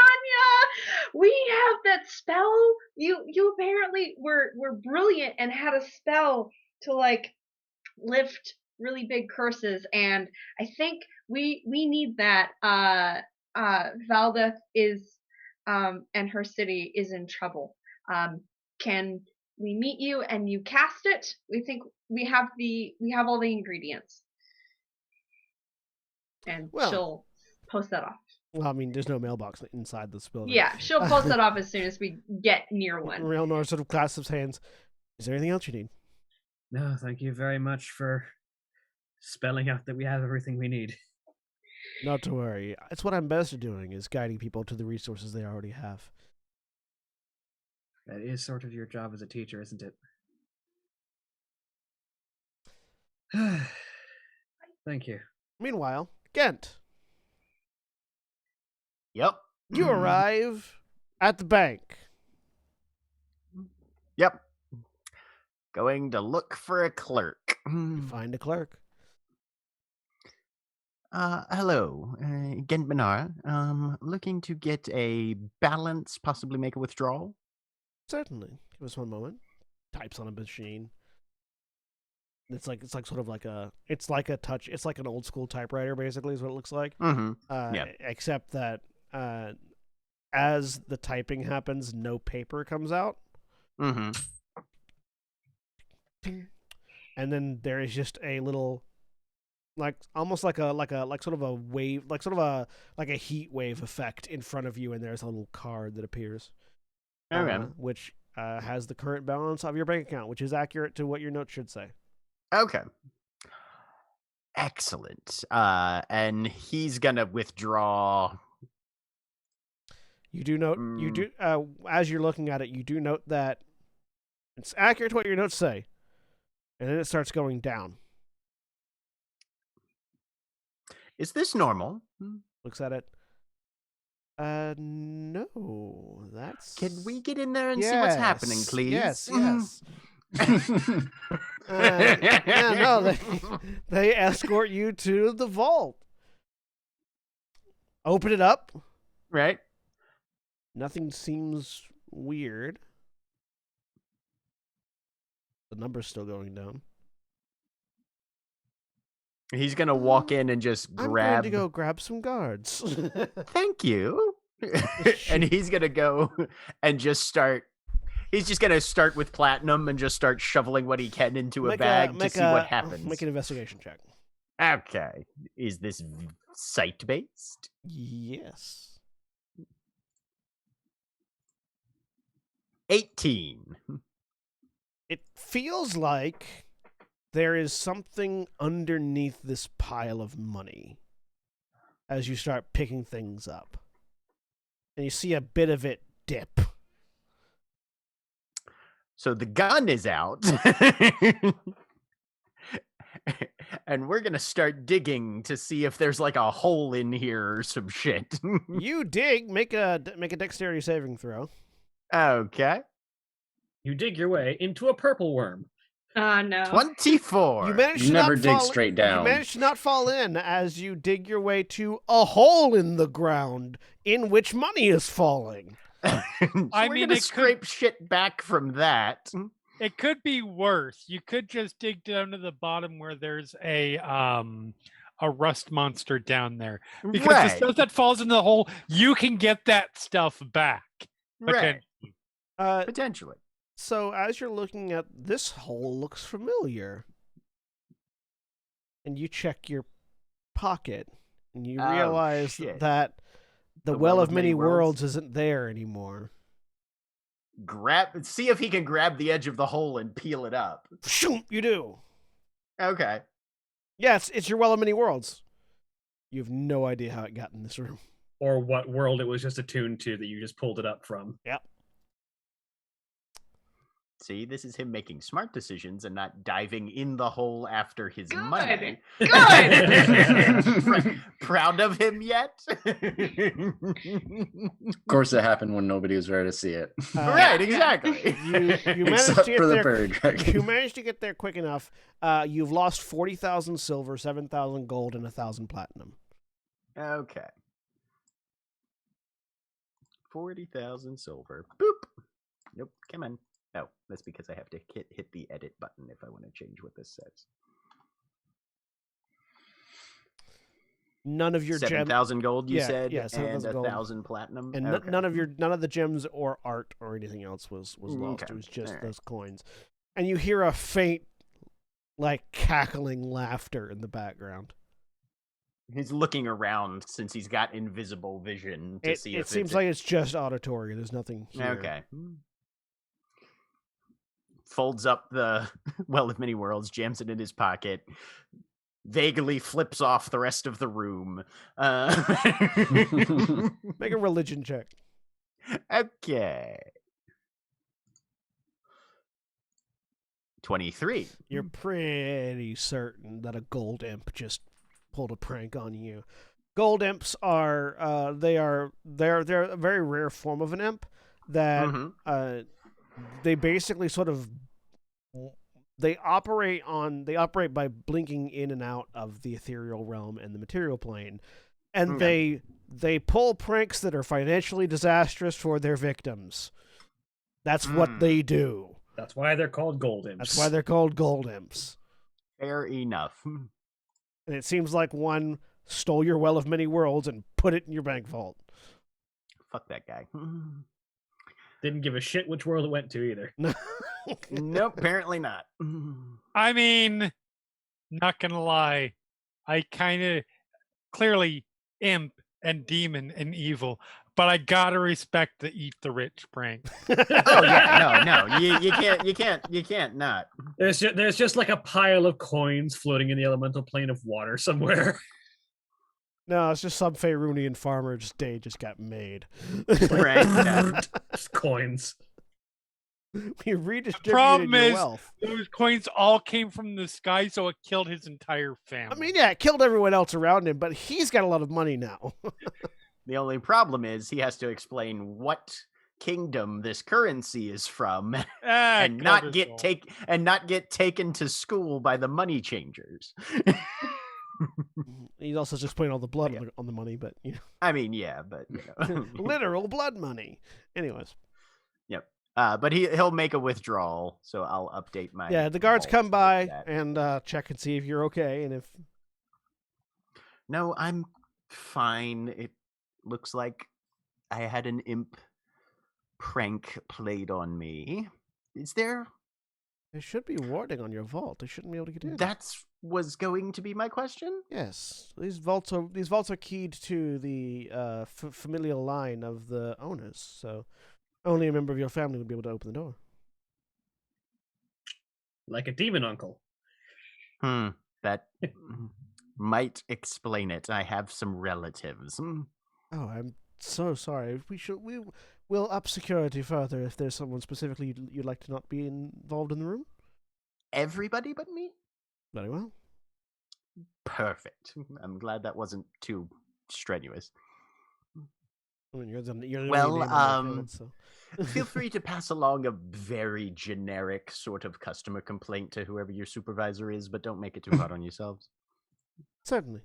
we have that spell. You apparently were brilliant and had a spell to like lift really big curses, and I think we need that. Valdeth is and her city is in trouble. Can we meet you and you cast it? We think we have all the ingredients." And she'll post that off. Well, I mean, there's no mailbox inside this building. Yeah, she'll post that off as soon as we get near one. Railnor sort of clasps hands. Is there anything else you need? No, thank you very much for spelling out that we have everything we need. Not to worry. It's what I'm best at doing, is guiding people to the resources they already have. That is sort of your job as a teacher, isn't it? Thank you. Meanwhile, Gent. Yep. You arrive at the bank. Yep. Going to look for a clerk. You find a clerk. Hello, Gent Minar. Looking to get a balance, possibly make a withdrawal. Certainly. Give us one moment. Types on a machine. It's like sort of like a touch. It's like an old school typewriter, basically, is what it looks like. Mm-hmm. Except that as the typing happens, no paper comes out. Mm-hmm. And then there is just a little, almost like a wave, like a heat wave effect in front of you, and there's a little card that appears. Okay. Which has the current balance of your bank account, which is accurate to what your note should say. Okay. Excellent. And he's gonna withdraw. You do note, as you're looking at it, you do note that it's accurate to what your notes say, and then it starts going down. Is this normal? Looks at it. No, that's... Can we get in there and see what's happening, please? Yes. Yeah, no, they escort you to the vault. Open it up. Right? Nothing seems weird. The number's still going down. He's gonna walk in and just I'm grab. going to go grab some guards. Thank you. And he's gonna go and just start. He's just gonna start with platinum and just start shoveling what he can into a bag to see what happens. Make an investigation check. Okay. Is this site based? Yes. 18. It feels like there is something underneath this pile of money as you start picking things up. And you see a bit of it dip. So the gun is out. And we're going to start digging to see if there's like a hole in here or some shit. You dig, make a dexterity saving throw. Okay. You dig your way into a purple worm. No. 24. You managed You to never not dig fall, straight down. You managed to not fall in as you dig your way to a hole in the ground in which money is falling. So I we're mean, gonna it could- scrape shit back from that. It could be worse. You could just dig down to the bottom where there's a rust monster down there. Because the Right. stuff that falls in the hole, you can get that stuff back. Right. Potentially. So as you're looking at this hole, looks familiar, and you check your pocket, and you Oh, realize shit. that the Well of Many Worlds isn't there anymore. See if he can grab the edge of the hole and peel it up. Shoom, you do. Okay. Yes, it's your Well of Many Worlds. You have no idea how it got in this room. Or what world it was just attuned to that you just pulled it up from. Yep. See, this is him making smart decisions and not diving in the hole after his Good. money. Good. Proud of him yet? Of course, it happened when nobody was there to see it. Right, exactly. You managed Except to get for the there. bird dragon. You managed to get there quick enough. You've lost 40,000 silver, 7,000 gold, and 1,000 platinum. Okay. 40,000 silver. Boop. Nope, come on. Oh, that's because I have to hit the edit button if I want to change what this says. None of your gems, 7,000 gold, you Yeah, said, yeah, and 7,000 gold. 1,000 platinum. and Okay. none of the gems or art or anything else was lost. Okay, It was just alright. those coins. And you hear a faint, like cackling laughter in the background. He's looking around since he's got invisible vision to see if It seems like it's just auditory. There's nothing here. Okay. Folds up the Well of Many Worlds, jams it in his pocket, vaguely flips off the rest of the room. Make a religion check. Okay. 23. You're pretty certain that a gold imp just pulled a prank on you. Gold imps are they're a very rare form of an imp that Mhm. They basically sort of they operate by blinking in and out of the ethereal realm and the material plane, and Okay. they pull pranks that are financially disastrous for their victims. That's what they do. That's why they're called gold imps. That's why they're called gold imps. Fair enough. And it seems like one stole your Well of Many Worlds and put it in your bank vault. Fuck that guy. Didn't give a shit which world it went to either. Nope, apparently not. I mean, not gonna lie, I kind of clearly imp and demon and evil, but I gotta respect the eat the rich prank. Oh yeah, no, you can't not. There's just like a pile of coins floating in the elemental plane of water somewhere. No, it's just some Faerunian farmer's day just got made. Right. Yeah. Just coins. We redistributed Problem your is- wealth. Those coins all came from the sky, so it killed his entire family. I mean, yeah, it killed everyone else around him, but he's got a lot of money now. The only problem is he has to explain what kingdom this currency is from, Ah, and not Cobblestone. get taken to school by the money changers. He's also just putting all the blood Yeah. on the money, but you know, I mean, yeah, but literal blood money. Anyways, yep. But he'll make a withdrawal, so I'll update my. yeah, the guards vault come with by that. and check and see if you're okay, and if No, I'm fine. It looks like I had an imp prank played on me. Is there? there should be warding on your vault, they shouldn't be able to get in. That was going to be my question. Yes, these vaults are keyed to the familial line of the owners, so only a member of your family would be able to open the door. Like a demon uncle. That might explain it. I have some relatives. Oh, I'm so sorry. We will up security further if there's someone specifically you'd like to not be involved in the room. Everybody but me? Very well. Perfect. I'm glad that wasn't too strenuous. I mean, you're the only Well, name in my field, so. Feel free to pass along a very generic sort of customer complaint to whoever your supervisor is, but don't make it too hard on yourselves. Certainly.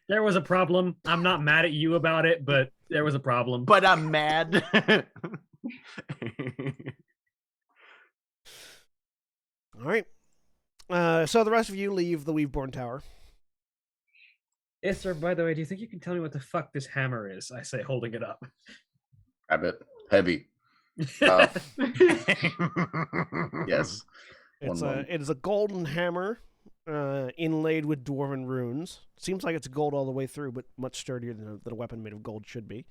There was a problem. I'm not mad at you about it, but there was a problem. But I'm mad. All right. So the rest of you leave the Weaveborn Tower. Yes, sir, by the way, do you think you can tell me what the fuck this hammer is? I say, holding it up. Grab it. Heavy. Tough. Yes. It is a golden hammer, inlaid with dwarven runes. Seems like it's gold all the way through, but much sturdier than a weapon made of gold should be.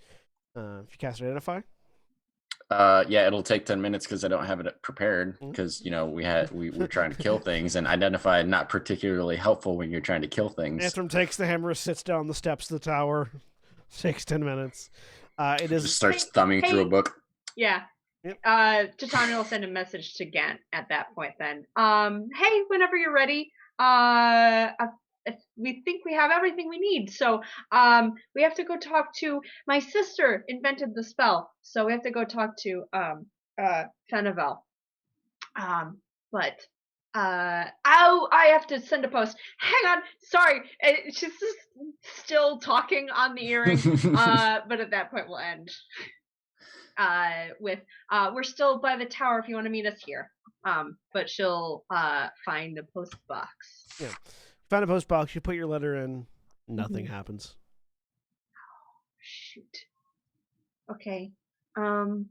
If you cast Identify. Yeah, it'll take 10 minutes because I don't have it prepared because we were trying to kill things, and Identify not particularly helpful when you're trying to kill things. Ephraim takes the hammer, sits down the steps of the tower. Takes 10 minutes. It is Just starts thumbing through a book. Yeah. Yep. Titania will send a message to Gant at that point then. Hey, whenever you're ready, we think we have everything we need. So, we have to go talk to my sister invented the spell. So we have to go talk to, Fenivel. I have to send a post. Hang on. Sorry. She's just still talking on the earring. But at that point we'll end. We're still by the tower if you want to meet us here. But she'll find the post box. Yeah. Find a post box, you put your letter in, nothing happens. Shoot. Okay. Do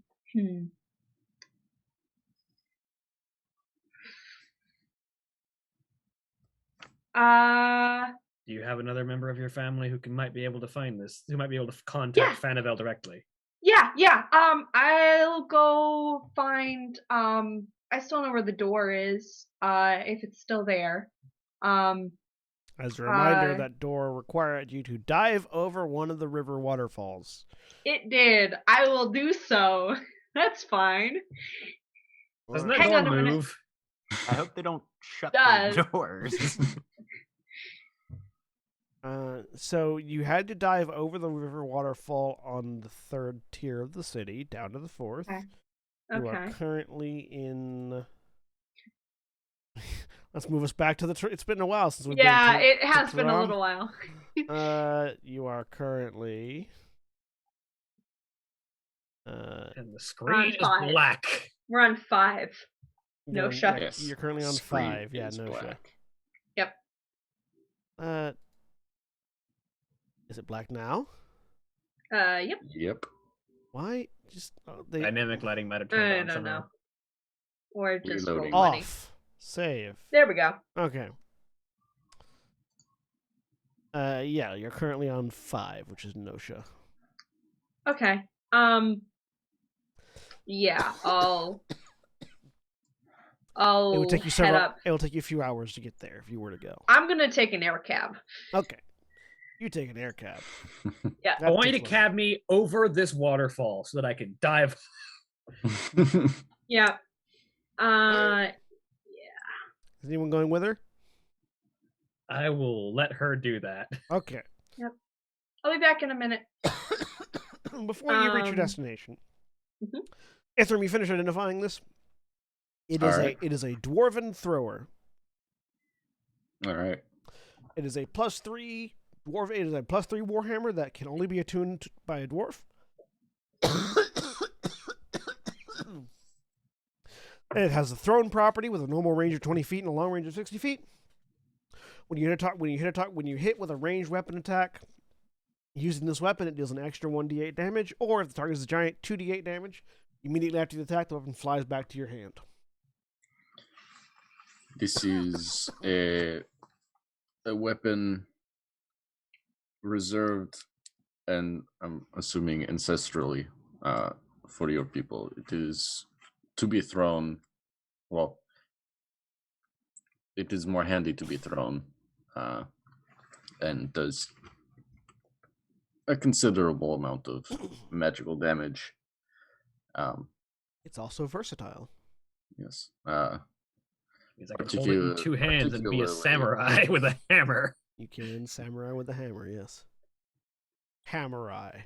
you have another member of your family who might be able to find this? Who might be able to contact Fanivel directly? Yeah. I'll go find. I still know where the door is. If it's still there. As a reminder, that door required you to dive over one of the river waterfalls. It did. I will do so. That's fine. Doesn't that Hang on door a minute. move? I hope they don't shut Does. the doors. So you had to dive over the river waterfall on the 3rd tier of the city, down to the 4th. Okay. You are currently in... Let's move us back to the... It's been a while since we've been to it has been a Throm. little while. You are currently... And the screen is five. black. We're on 5. No shut. Yes. You're currently on Screen 5. Yeah, is no shut. black. Yep. Is it black now? Yep. Yep. Why? Just they Dynamic lighting might have I turned on don't somehow. know. Or just roll Reloading. money. off. Save. There we go. Okay. Yeah, you're currently on 5, which is no-show. Okay. Yeah, I'll It would take you head up. It will take you a few hours to get there if you were to go. I'm gonna take an air cab. Okay. You take an air cab. Yeah. That I want you to takes long. cab me over this waterfall so that I can dive. Yeah. Is anyone going with her? I will let her do that. Okay. I'll be back in a minute. Before you reach your destination, mhm. Ithram, you finish identifying this? It is Alright. it is a dwarven thrower. All right. It is a +3 dwarf. It is a +3 warhammer that can only be attuned by a dwarf. It has a thrown property with a normal range of 20 feet and a long range of 60 feet. When you hit with a ranged weapon attack using this weapon, it deals an extra 1d8 damage, or if the target is a giant, 2d8 damage. Immediately after the attack, the weapon flies back to your hand. This is a weapon reserved, and I'm assuming ancestrally, for your people. It is to be thrown. Well, it is more handy to be thrown, and does a considerable amount of magical damage. It's also versatile. Yes. He's like, hold it in two hands and be a samurai with a hammer. You can samurai with a hammer, yes. Hammerai.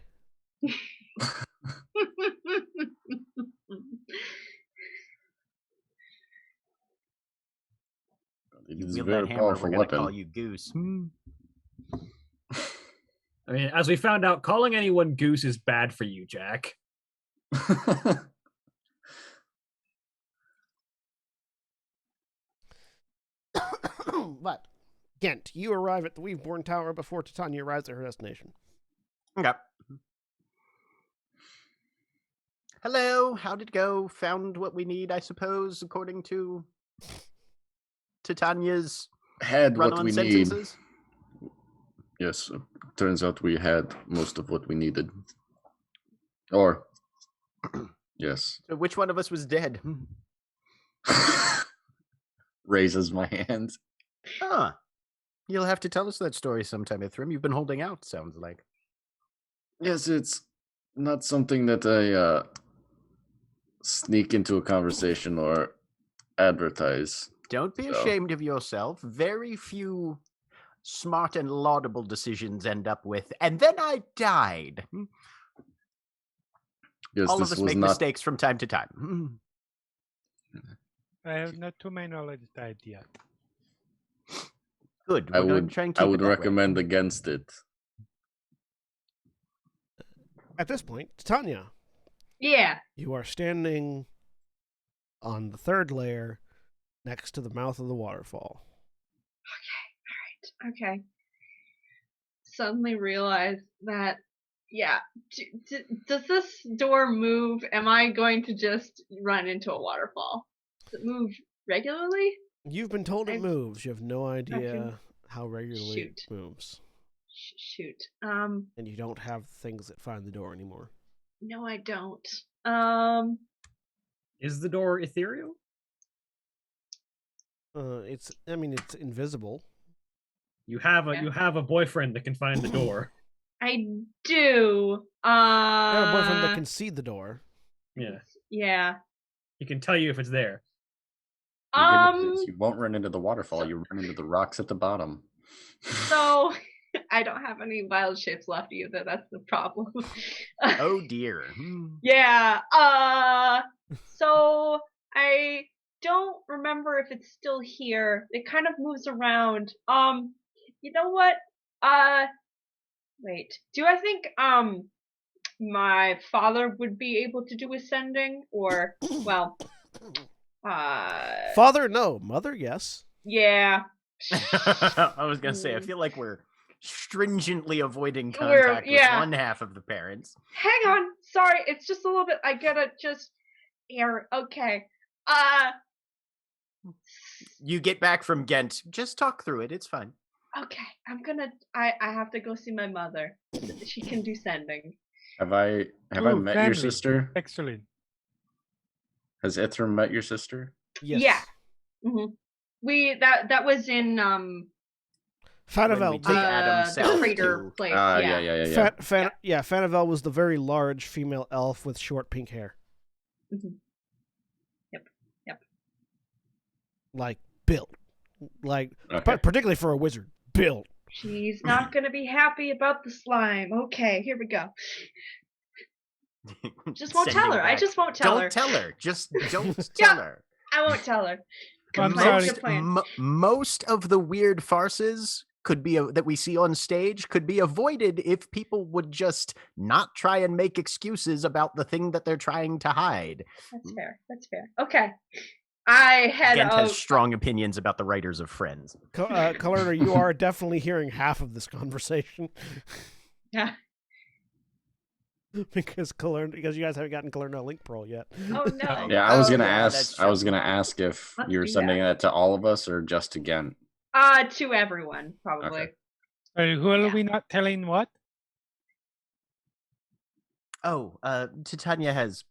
It You is a wield very that hammer, we're powerful gonna weapon. call you Goose. I mean, as we found out, calling anyone goose is bad for you, Jack. But, Ghent, you arrive at the Weaveborn Tower before Titania arrives at her destination. Okay. Hello, how'd it go? Found what we need, I suppose, according to Titania's Had what run-on we sentences? need. Yes, turns out we had most of what we needed. Or, yes. So which one of us was dead? Raises my hand. Huh. You'll have to tell us that story sometime, Ithram. You've been holding out, sounds like. Yes, it's not something that I sneak into a conversation or advertise. Don't be So. ashamed of yourself. Very few smart and laudable decisions end up with, and then I died. Yes, All of this us was make not. mistakes from time to time. I have not, to my knowledge, died yet. Good. I We're going would. to try and I keep would it that way. recommend against it. At this point, Titania, Yeah. you are standing on the third layer next to the mouth of the waterfall. Okay. Suddenly realize that, yeah. Does this door move? Am I going to just run into a waterfall? Does it move regularly? You've been told it I've- moves. You have no idea can- how regularly it Shoot. moves. Shoot. And you don't have things that find the door anymore. No, I don't. Is the door ethereal? It's invisible. You have a Yeah. you have a boyfriend that can find the door. I do. You have a boyfriend that can see the door. Yeah, Yeah. he can tell you if it's there. The good news is you won't run into the waterfall. You run into the rocks at the bottom. So I don't have any wild shapes left either. That's the problem. Oh dear. Yeah. So I don't remember if it's still here. It kind of moves around. You know what? Wait. Do I think my father would be able to do ascending, or well, Father, no. Mother, yes. yeah. I was gonna say, I feel like we're stringently avoiding contact with one half of the parents. Hang on. Sorry, it's just a little bit. I gotta just air. Okay. You get back from Ghent, just talk through it. It's fine. Okay. I have to go see my mother. She can do sending. Have I Ooh, met family. your sister? Excellent. Has Ithram met your sister? Yes. Yeah. That was in When Fanavel. we take Adam the south crater to- place. Yeah. Fanavel was the very large female elf with short pink hair. Mhm. Yep. Like, built. Like, Okay. particularly for a wizard. Built. She's not gonna be happy about the slime. Okay, here we go. Just won't tell her. I back, just won't tell her. Don't tell her. Just don't Yeah. tell her. I won't tell her. I'm Good plan, sorry. good plan. Most of the weird farces could be that we see on stage could be avoided if people would just not try and make excuses about the thing that they're trying to hide. That's fair. That's fair. Okay. I head Gent out. has strong opinions about the writers of Friends. Kalerna, you are definitely hearing half of this conversation. Yeah. because you guys haven't gotten Kalerna a link pearl yet. Oh no. Yeah, I was Oh, gonna yeah, ask. that's I was true. gonna ask if Let's you were do sending that. that to all of us or just to Gent. To everyone, probably. Okay. Who are Yeah. we not telling what? Oh, Titania has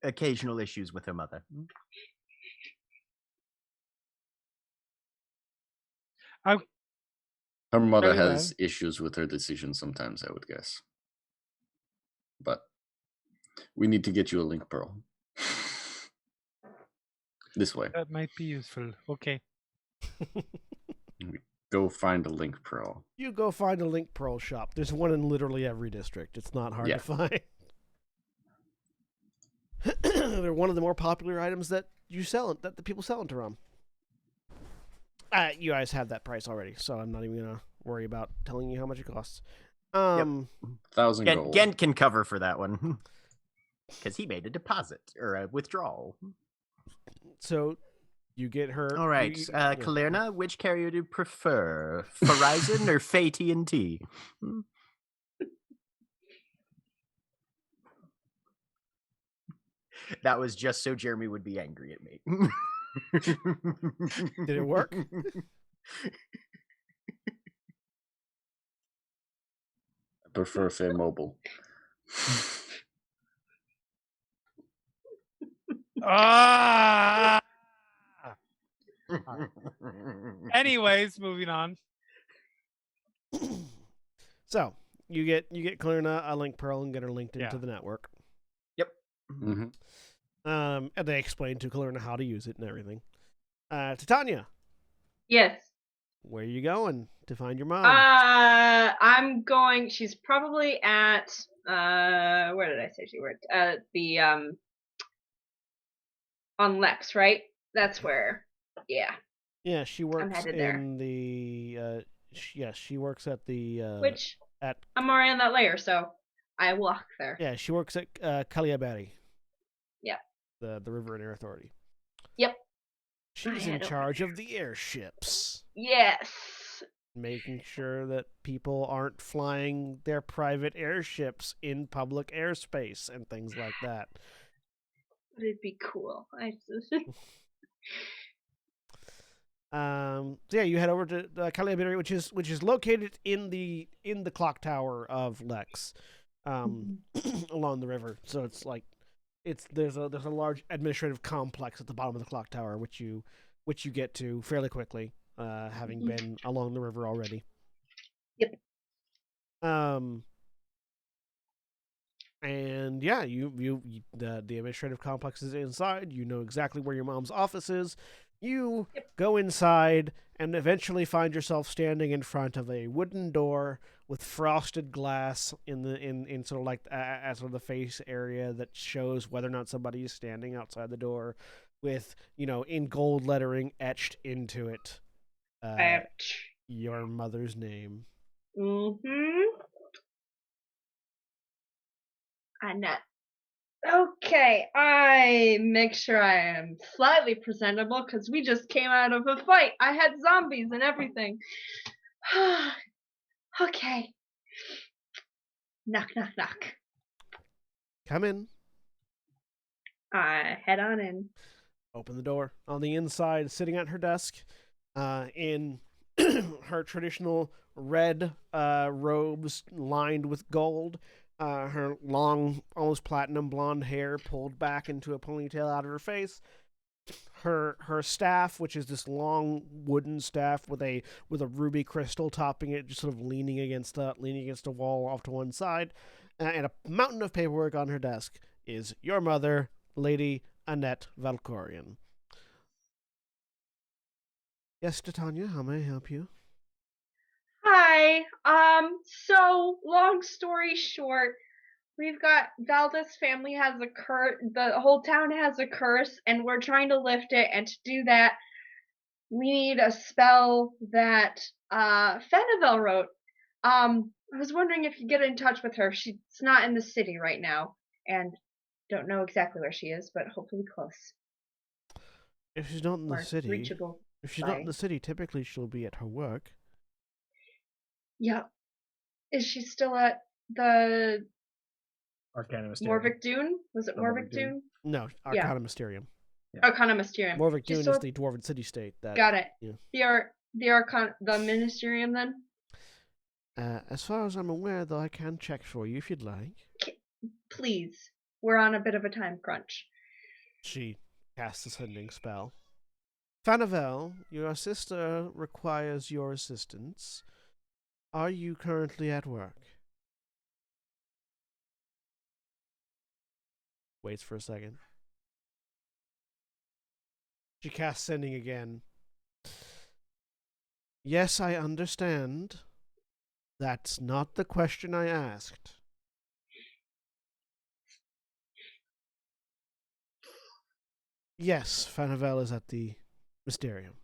occasional issues with her mother. Her mother Very has issues with her decisions sometimes, I would guess. But we need to get you a link pearl. This way. That might be useful. Okay. Go find a link pearl. You go find a link pearl shop. There's one in literally every district. It's not hard Yeah. to find. They're one of the more popular items that the people sell in Tehran. You guys have that price already, so I'm not even gonna worry about telling you how much it costs. 1,000 gold. Gent can cover for that one because he made a deposit or a withdrawal. So you get her. All right, Kalerna, which carrier do you prefer, Verizon or AT&T? That was just so Jeremy would be angry at me. Did it work? I prefer Fay Mobile. Ah! Anyways, moving on. So you get Kalerna a link pearl and get her linked into Yeah. the network. Mm-hmm. And they explain to Kalerna how to use it and everything. Titania, Yes. where are you going to find your mom? I'm going. She's probably at. Where did I say she worked? The on Lex, right? That's where. Yeah. Yeah, she works headed there. in the. She works at the. Which at I'm already on that layer, so I walk there. yeah, she works at Kaliabari. Yep. The River and Air Authority. Yep. She's I in had charge of the airships, Yes. making sure that people aren't flying their private airships in public airspace and things like that. It'd be cool. So yeah, you head over to Kaliabari, which is located in the clock tower of Lex, along the river. So it's like there's a large administrative complex at the bottom of the clock tower, which you get to fairly quickly, having been along the river already. Yep. And yeah, the administrative complex is inside. You know exactly where your mom's office is. You go inside and eventually find yourself standing in front of a wooden door with frosted glass in sort of like as sort of the face area that shows whether or not somebody is standing outside the door, with in gold lettering etched into it, your mother's name. Annette. Okay, I make sure I am slightly presentable because we just came out of a fight. I had zombies and everything. Okay. Knock, knock, knock. Come in. I head on in. Open the door. On the inside, sitting at her desk, in her traditional red robes lined with gold, her long, almost platinum blonde hair pulled back into a ponytail out of her face. Her staff, which is this long wooden staff with a ruby crystal topping it, just sort of leaning against a wall off to one side, and a mountain of paperwork on her desk, is your mother, Lady Annette Valkorian. Yes, Titania, how may I help you? Hi. So long story short, we've got Valdez family has a curse. The whole town has a curse, and we're trying to lift it. And to do that, we need a spell that Fenivel wrote. I was wondering if you get in touch with her. She's not in the city right now, and don't know exactly where she is, but hopefully close. If she's not in the Or city, reachable. typically she'll be at her work. Yeah. Is she still at the Arcana Mysterium. Morvic Dune? Was it Morvic Dune? No, Yeah. Arcana Mysterium. Arcana Mysterium. Morvic She's Dune still- is the dwarven city-state. Got it. Yeah. The Ministerium then? As far as I'm aware, though, I can check for you if you'd like. Please. We're on a bit of a time crunch. She casts a sending spell. Fanivel, your sister requires your assistance. Are you currently at work? Waits for a second. She casts sending again. Yes, I understand. That's not the question I asked. Yes, Fanivel is at the Mysterium.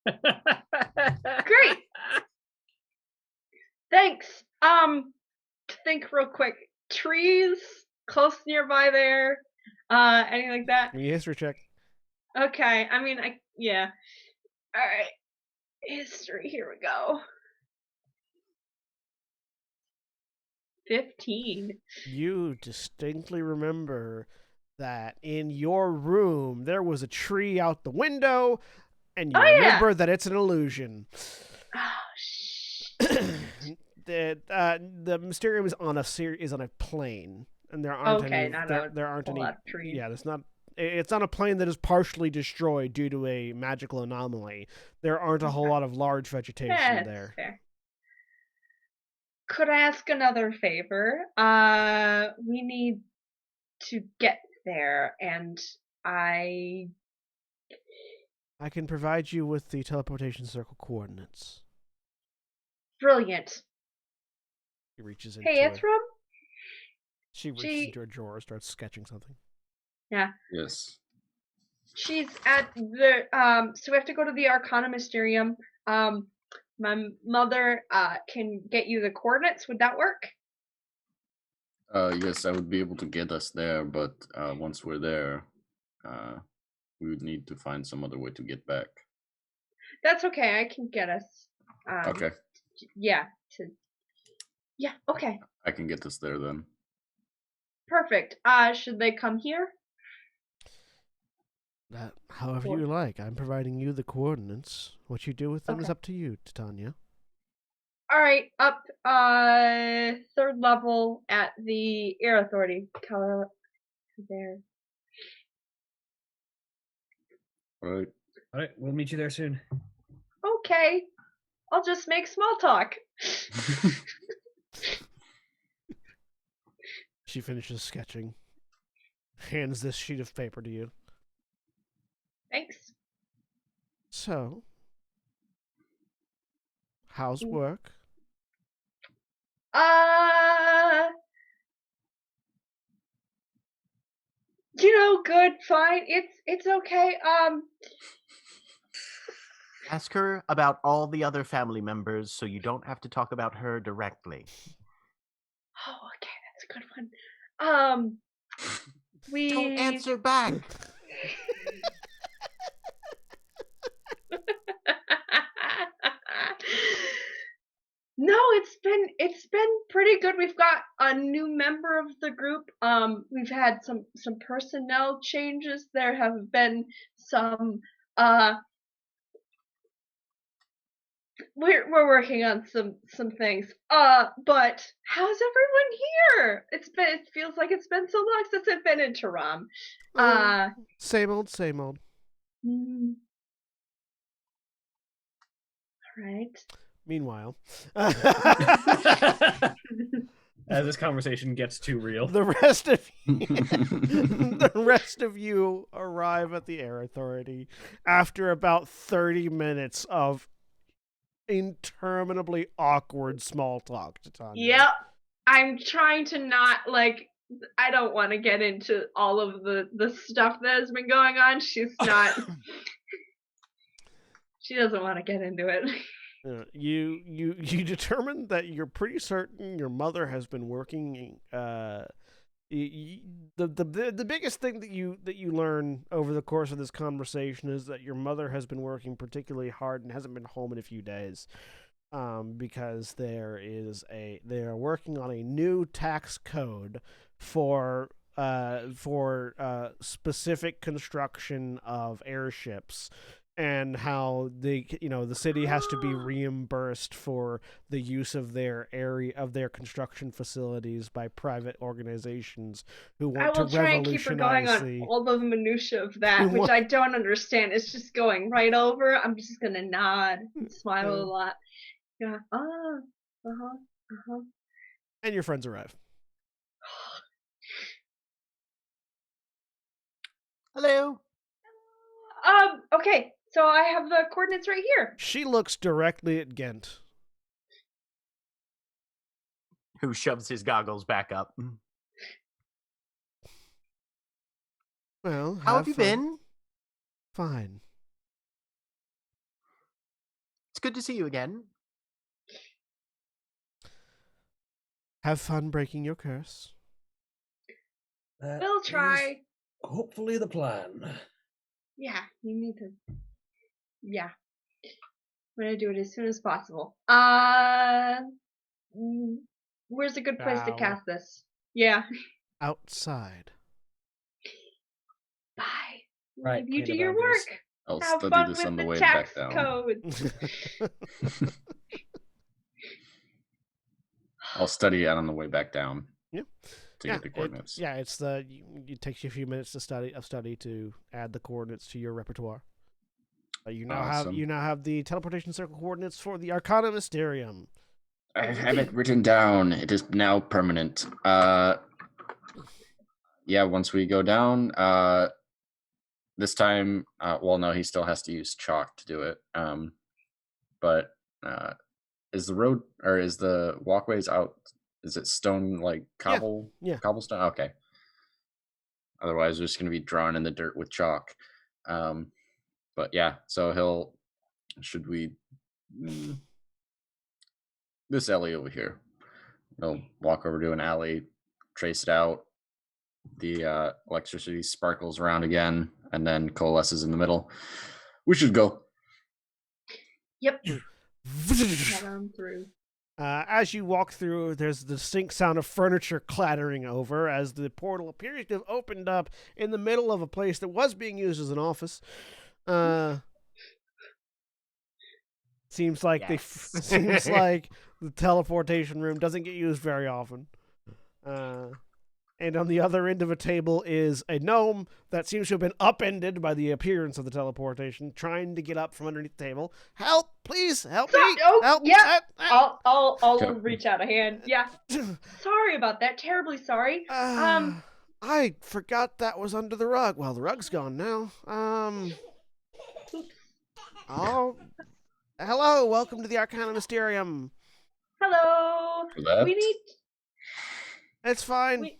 Great. Thanks. Think real quick. Trees close nearby there. Anything like that? Give me a history check. Okay. I mean, yeah. All right. History. Here we go. 15. You distinctly remember that in your room there was a tree out the window, and you remember that it's an illusion. Oh, The Mysterium is on a plane, and there aren't any. There aren't any. Trees. Yeah, there's not. It's on a plane that is partially destroyed due to a magical anomaly. There aren't a whole lot of large vegetation there. Fair. Could I ask another favor? We need to get there, and I can provide you with the teleportation circle coordinates. Brilliant. He reaches into. Hey, Ithram? She reaches into her drawer, starts sketching something. Yeah. Yes. She's at the so we have to go to the Arcana Mysterium. My mother can get you the coordinates. Would that work? Yes, I would be able to get us there, but once we're there, we would need to find some other way to get back. That's okay. I can get us. Okay. Yeah. Okay. I can get us there then. Perfect. Should they come here? However you like. I'm providing you the coordinates. What you do with them is up to you, Titania. All right, up 3rd level at the Air Authority. Color there. All right, we'll meet you there soon. Okay, I'll just make small talk. She finishes sketching, hands this sheet of paper to you. Thanks. So, how's work? Good, fine. It's okay. Ask her about all the other family members so you don't have to talk about her directly. Oh, okay, that's a good one. We don't answer back. No, it's been pretty good. We've got a new member of the group. We've had some personnel changes. There have been some we're working on some things. But how's everyone here? It feels like it's been so long since I've been in Taram. Same old. All right. Meanwhile, as this conversation gets too real, the rest of you arrive at the Air Authority after about 30 minutes of interminably awkward small talk to Tanya. Yep. I'm trying to not like. I don't want to get into all of the stuff that has been going on. She's not. She doesn't want to get into it. You determined that you're pretty certain your mother has been working. The biggest thing that you learn over the course of this conversation is that your mother has been working particularly hard and hasn't been home in a few days. Because they are working on a new tax code for specific construction of airships, and how the city has to be reimbursed for the use of their construction facilities by private organizations who I want will to try and keep her going revolutionize on all the minutia of that, which I don't understand. It's just going right over. I'm just gonna nod and smile a lot. Yeah. And your friends arrive. Hello. Okay. So I have the coordinates right here. She looks directly at Gent. Who shoves his goggles back up. Well, how have you been? Fine. It's good to see you again. Have fun breaking your curse. We'll try. Hopefully the plan. Yeah, you need to. Yeah. I'm gonna do it as soon as possible. Where's a good place to cast this? Yeah. Outside. Bye. Right. You do your work. I'll Have study fun this with on the the way tax back down. codes. I'll study it on the way back down. Yeah. To get the coordinates. It's it takes you a few minutes to study to add the coordinates to your repertoire. You now have the teleportation circle coordinates for the Arcana Mysterium. I have it written down. It is now permanent. Once we go down, this time, no, he still has to use chalk to do it. But is the road or is the walkways out? Is it stone like cobble? Yeah. Cobblestone? Okay. Otherwise, we're just going to be drawn in the dirt with chalk. But yeah, so should we, this alley over here, he'll walk over to an alley, trace it out. The electricity sparkles around again and then coalesces in the middle. We should go. Yep. Head on through. As you walk through, there's the distinct sound of furniture clattering over as the portal appears to have opened up in the middle of a place that was being used as an office. Seems like the teleportation room doesn't get used very often. And on the other end of a table is a gnome that seems to have been upended by the appearance of the teleportation, trying to get up from underneath the table. Help! Please help me! Help! Yeah, I'll reach out a hand. Yeah, sorry about that. Terribly sorry. I forgot that was under the rug. Well, the rug's gone now. Oh, hello! Welcome to the Arcana Mysterium. Hello. It's fine.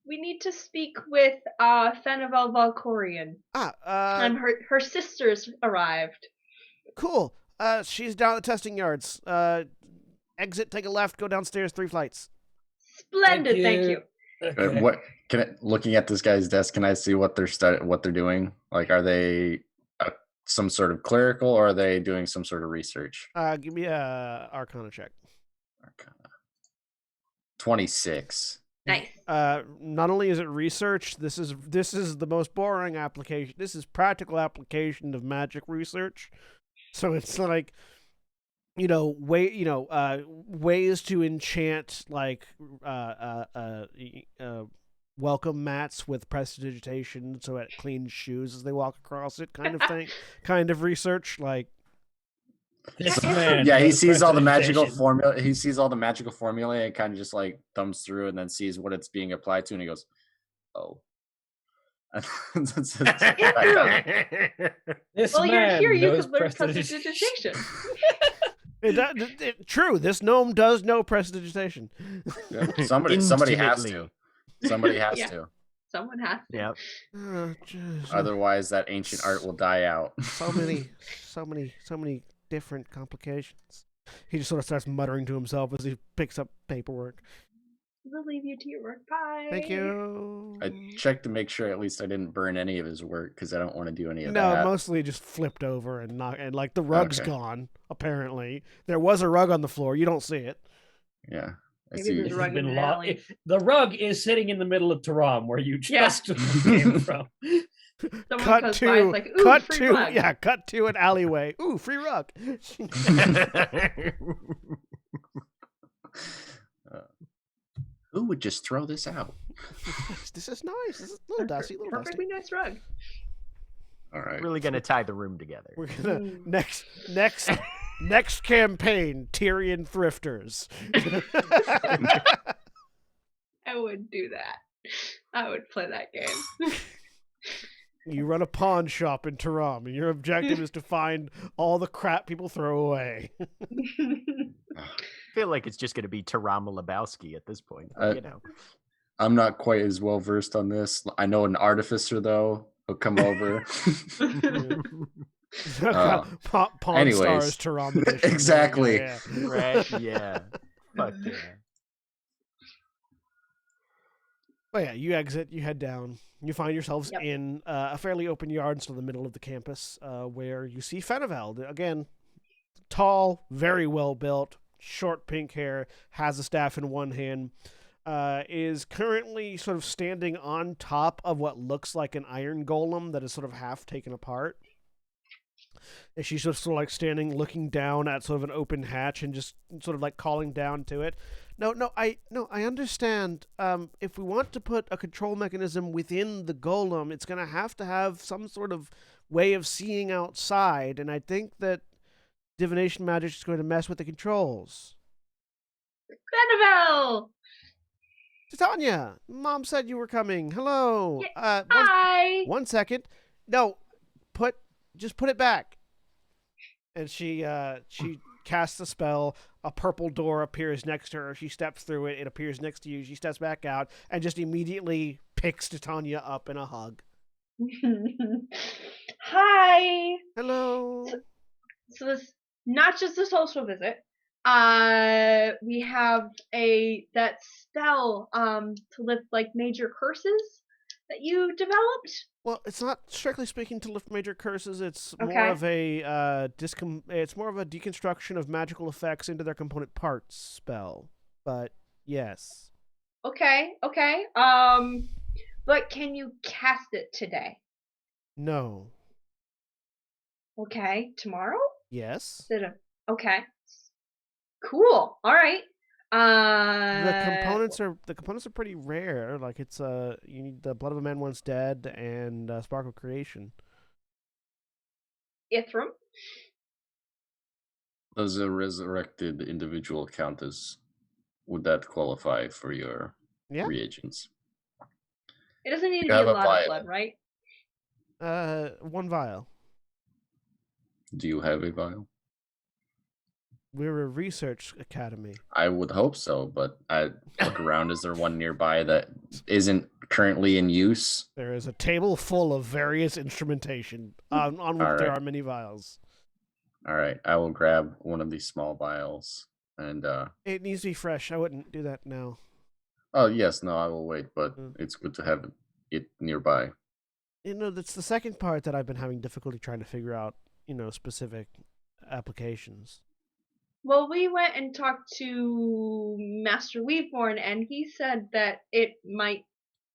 We need to speak with Fenivel Valkorian. Her sister's arrived. Cool. She's down at the testing yards. Exit, take a left, go downstairs 3 flights. Splendid, thank you. Okay. Looking at this guy's desk, can I see what they're doing? Like, are they some sort of clerical, or are they doing some sort of research? Give me a Arcana check. Arcana. 26. Nice. Not only is it research, this is the most boring application. This is practical application of magic research. So it's like, ways to enchant like welcome mats with prestidigitation so it cleans shoes as they walk across it, kind of thing. Kind of research, like. He sees all the magical formula. He sees all the magical formula and kind of just like thumbs through and then sees what it's being applied to, and he goes, "Oh." You're here. You could learn prestidigitation. True, this gnome does know prestidigitation. Yeah, somebody has to. Intimately. Somebody has Yeah. to. Someone has to. Yep. Otherwise, that ancient art will die out. so many different complications. He just sort of starts muttering to himself as he picks up paperwork. We'll leave you to your work. Bye. Thank you. I checked to make sure at least I didn't burn any of his work because I don't want to do any of No, that. mostly just flipped over and like the rug's Okay. gone. Apparently, there was a rug on the floor. You don't see it. Yeah. I Maybe see. there's a rug in the alley. The rug is sitting in the middle of Taram, where you just came from. Someone Cut goes by, it's to like, ooh, cut free to rug. yeah, cut to an alleyway. Ooh, free rug. Who would just throw this out? This is nice. This is a little dusty, little dusty. Perfectly nice rug. All right. Really gonna tie the room together. We're gonna Mm. next campaign, Tyrion Thrifters. I would do that. I would play that game. You run a pawn shop in Taram, and your objective is to find all the crap people throw away. I feel like it's just gonna be Taram Lebowski at this point. You know. I'm not quite as well versed on this. I know an artificer though. He'll come over. Pawn anyways. Stars Taram edition. Exactly. Yeah. Right? Yeah. Fuck yeah. But yeah, you exit, you head down. You find yourselves Yep. in a fairly open yard in the middle of the campus, where you see Feneveld. Again, tall, very well built, short pink hair, has a staff in one hand, is currently sort of standing on top of what looks like an iron golem that is sort of half taken apart. And she's just sort of like standing, looking down at sort of an open hatch and just sort of like calling down to it. I understand. If we want to put a control mechanism within the golem, it's going to have some sort of way of seeing outside, and I think that divination magic is going to mess with the controls. Benevel! Titania, Mom said you were coming. Hello. Hi! One second. No, just put it back. And she casts a spell. A purple door appears next to her. She steps through it. It appears next to you. She steps back out and just immediately picks Titania up in a hug. Hi! Hello. So this not just a social visit. We have that spell to lift like major curses that you developed. Well, it's not strictly speaking to lift major curses. It's more Okay. of a it's more of a deconstruction of magical effects into their component parts spell. But yes. Okay. But can you cast it today? No. Okay. Tomorrow? Yes. Okay. Cool. All right. The components are pretty rare. Like it's you need the blood of a man once dead and spark of creation. Ithram. Does a resurrected individual count as? Would that qualify for your reagents? It doesn't need to You be a have a lot vial. of blood, right? One vial. Do you have a vial? We're a research academy. I would hope so, but I look around. Is there one nearby that isn't currently in use? There is a table full of various instrumentation on which there are many vials. All right, I will grab one of these small vials and. It needs to be fresh. I wouldn't do that now. Oh yes, no, I will wait, but it's good to have it nearby. That's the second part that I've been having difficulty trying to figure out. Specific applications. Well, we went and talked to Master Weaveborn, and he said that it might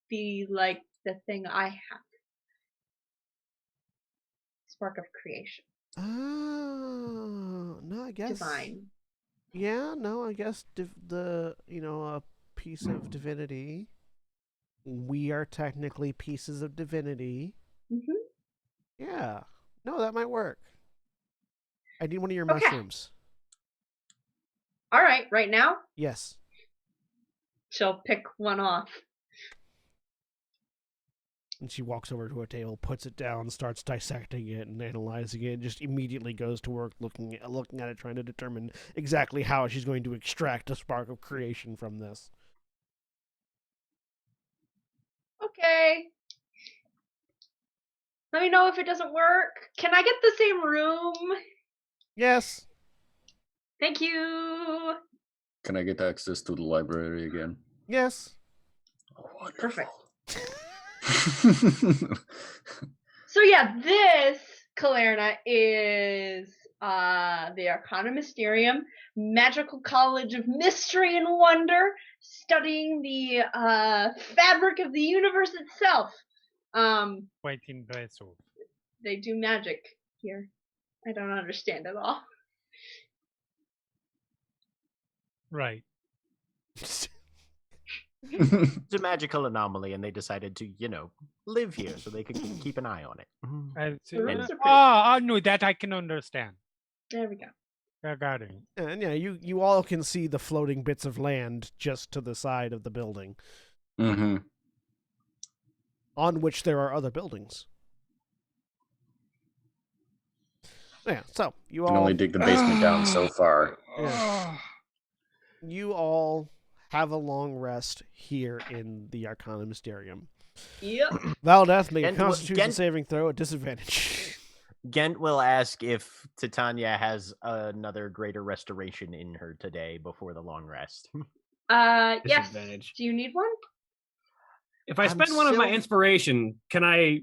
be like the thing I have. Spark of creation. Oh, no, I guess. Divine. Yeah, no, I guess a piece of divinity. We are technically pieces of divinity. Mm-hmm. Yeah. No, that might work. I need one of your Okay. mushrooms. All right, right now? Yes. She'll pick one off. And she walks over to a table, puts it down, starts dissecting it and analyzing it, and just immediately goes to work looking at it, trying to determine exactly how she's going to extract a spark of creation from this. Okay. Let me know if it doesn't work. Can I get the same room? Yes. Thank you. Can I get access to the library again? Yes. Oh, wonderful. Perfect. So yeah, this Kalerna is the Arcana Mysterium, Magical College of Mystery and Wonder, studying the fabric of the universe itself. Waiting vessel. They do magic here. I don't understand at all. Right. It's a magical anomaly, and they decided to, live here so they could keep an eye on it. The rooms are pretty. I knew that. I can understand. There we go. I got it. And yeah, you all can see the floating bits of land just to the side of the building, Mm-hmm. on which there are other buildings. Yeah, so you Can all only dig the basement down so far. Yeah. You all have a long rest here in the Arcana Mysterium. Yep. Valdeth, make a And Constitution saving throw at disadvantage. Gent will ask if Titania has another greater restoration in her today before the long rest. Yes. Disadvantage. Do you need one? If I I'm spend one of my still- inspiration, can I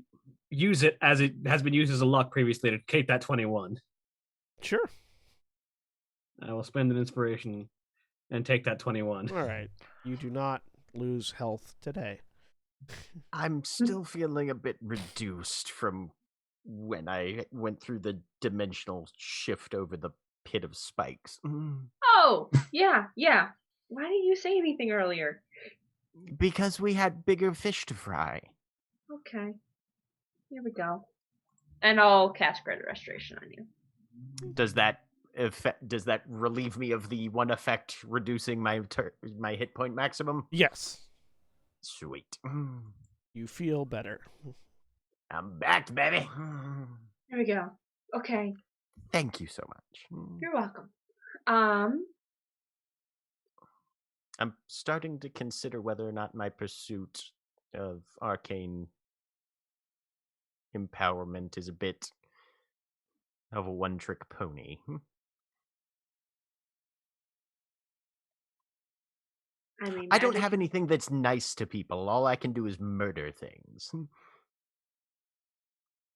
use it as it has been used as a luck previously to keep that 21? Sure. I will spend an inspiration and take that 21. All right. You do not lose health today. I'm still feeling a bit reduced from when I went through the dimensional shift over the pit of spikes. Oh, yeah. Why didn't you say anything earlier? Because we had bigger fish to fry. Okay. Here we go. And I'll cast Greater Restoration on you. Does that relieve me of the one effect reducing my hit point maximum? Yes. Sweet. You feel better. I'm back, baby. There we go. Okay. Thank you so much. You're welcome. I'm starting to consider whether or not my pursuit of arcane empowerment is a bit of a one-trick pony. I mean, I don't magic- have anything that's nice to people. All I can do is murder things.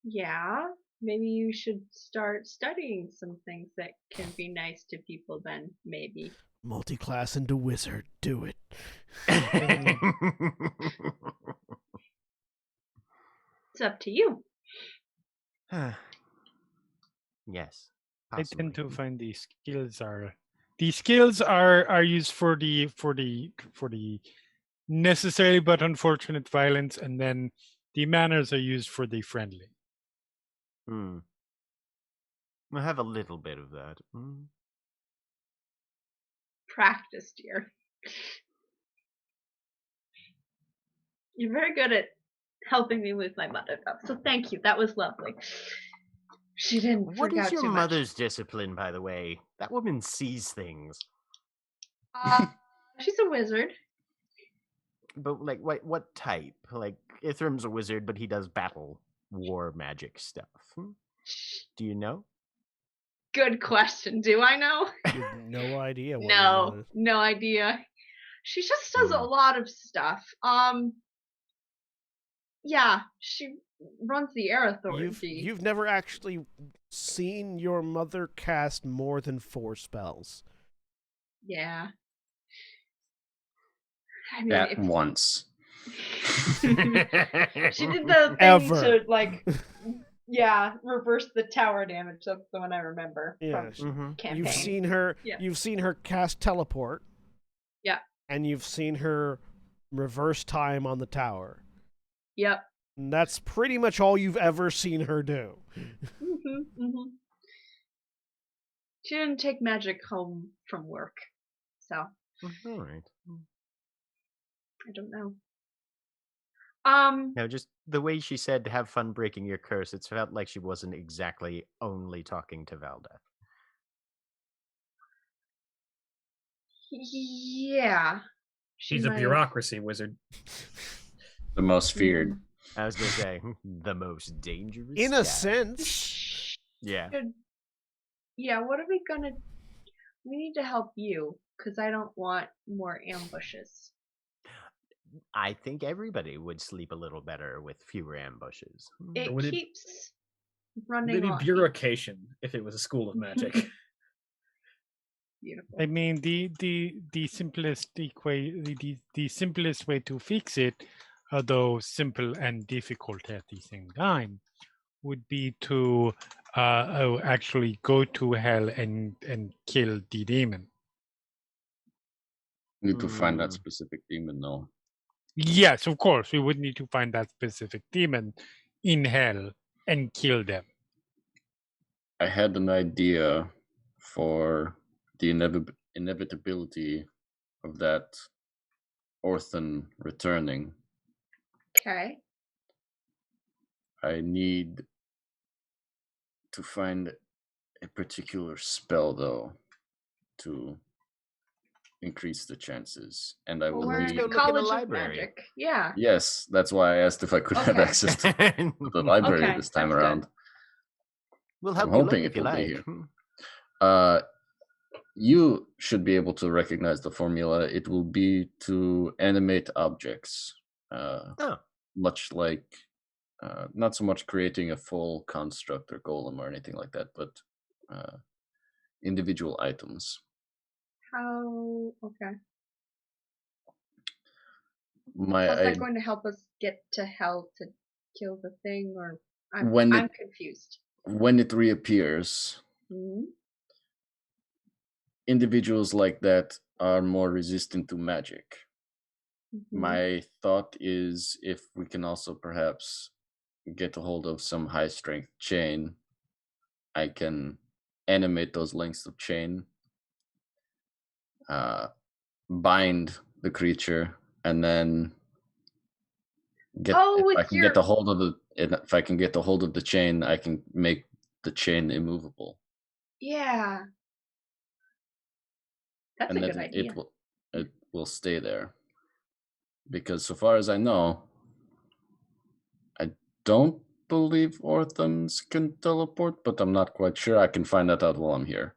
Yeah. Maybe you should start studying some things that can be nice to people then, maybe. Multi-class into wizard. Do it. It's up to you. Yes. I tend to possibly. find these skills are used for the necessary but unfortunate violence, and then the manners are used for the friendly. I have a little bit of that. Practice, dear. You're very good at helping me with my mother, though. So thank you. That was lovely. She didn't What freak is out your too much. mother's discipline, by the way? That woman sees things. She's a wizard. But like, what type? Like, Ithram's a wizard, but he does battle war magic stuff. Do you know? Good question. Do I know? You have no idea what No, no idea. She just does a lot of stuff. Yeah, she runs the air authority. You've never actually seen your mother cast more than 4 spells. Yeah. I mean, At once. she did the thing Ever. to reverse the tower damage. That's the one I remember Yeah, from campaign. You've seen her. Yeah. You've seen her cast teleport. Yeah. And you've seen her reverse time on the tower. Yep. And that's pretty much all you've ever seen her do. She didn't take magic home from work, so All right. I don't know. No, just the way she said "have fun breaking your curse." It felt like she wasn't exactly only talking to Valdeth. Yeah. She He's a might have- bureaucracy wizard. The most feared. I was gonna say the most dangerous. In a guy. sense. Yeah. Yeah, what are we gonna... We need to help you, because I don't want more ambushes. I think everybody would sleep a little better with fewer ambushes. It would it- keeps running Maybe on. bureaucation if it was a school of magic. Beautiful. I mean, the simplest the simplest way to fix it, although simple and difficult at the same time, would be to actually go to hell and kill the demon. Need to find that Mm. specific demon, though. Yes, of course, we would need to find that specific demon in hell and kill them. I had an idea for the inevitability of that Orphan returning. Okay. I need to find a particular spell, though, to increase the chances. And I Well, will we're let's in need... go the look in the College of library. Magic. Yeah. Yes, that's why I asked if I could have Okay. access to the library Okay, this time that's good. around. We'll I'm help you look hoping if it you will be like. here. You should be able to recognize the formula. It will be to animate objects. Oh. Much like, not so much creating a full construct or golem or anything like that, but individual items. How... Okay. My How's that I- going to help us get to hell to kill the thing? Or When I'm it- confused. when it reappears, Mhm. individuals like that are more resistant to magic. Mhm. My thought is if we can also perhaps get a hold of some high strength chain, I can animate those lengths of chain, bind the creature, and then get if I can get the hold of the chain, I can make the chain immovable. Yeah. That's And a good then idea. it will stay there. Because so far as I know, I don't believe orphans can teleport, but I'm not quite sure. I can find that out while I'm here.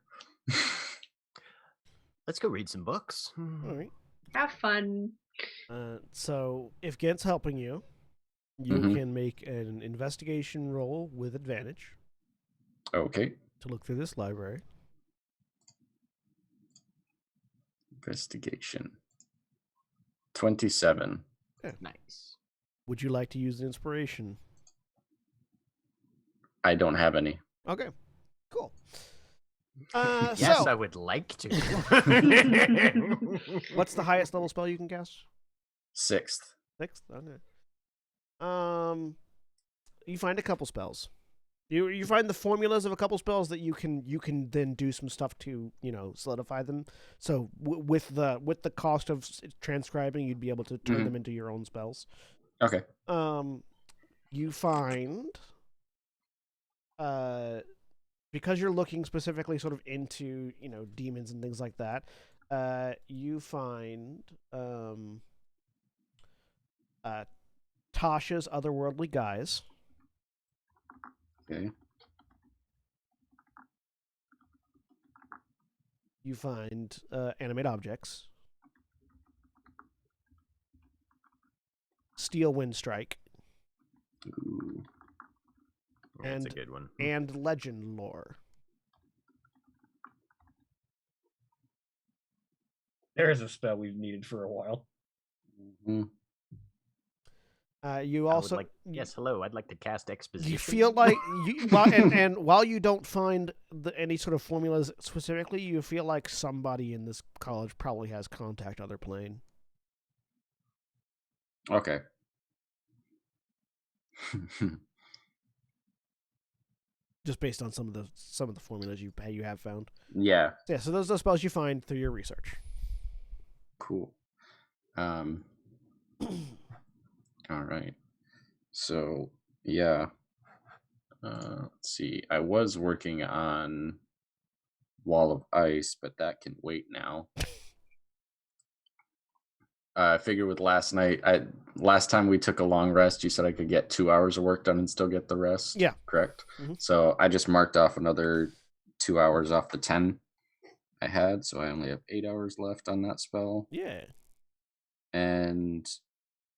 Let's go read some books. All right. Have fun. So if Gent's helping you, you Mhm. can make an investigation roll with advantage Okay. to look through this library. Investigation. 27. Nice. Would you like to use the inspiration? I don't have any. Okay, cool. Yes, so I would like to. what's the highest level spell you can cast? 6th. 6th. Okay. You find a couple spells. You find the formulas of a couple spells that you can then do some stuff to solidify them. So with the cost of transcribing, you'd be able to turn them into your own spells. Okay. You find because you're looking specifically sort of into demons and things like that. You find Tasha's otherworldly guise. Okay. You find animate objects. Steel Wind Strike. Ooh. That's a good one. And legend lore. There is a spell we've needed for a while. Mm-hmm. You I would also yes, hello. I'd like to cast exposition. you feel like and while you don't find any sort of formulas specifically, you feel like somebody in this college probably has contact other plane. Okay. Just based on some of the formulas you have found. Yeah. Yeah, so those are the spells you find through your research. Cool. All right. So yeah. Let's see. I was working on Wall of Ice, but that can wait now. I figured with last time we took a long rest, you said I could get 2 hours of work done and still get the rest. Yeah. Correct. Mhm. So I just marked off another 2 hours off the 10 I had, so I only have 8 hours left on that spell. Yeah. And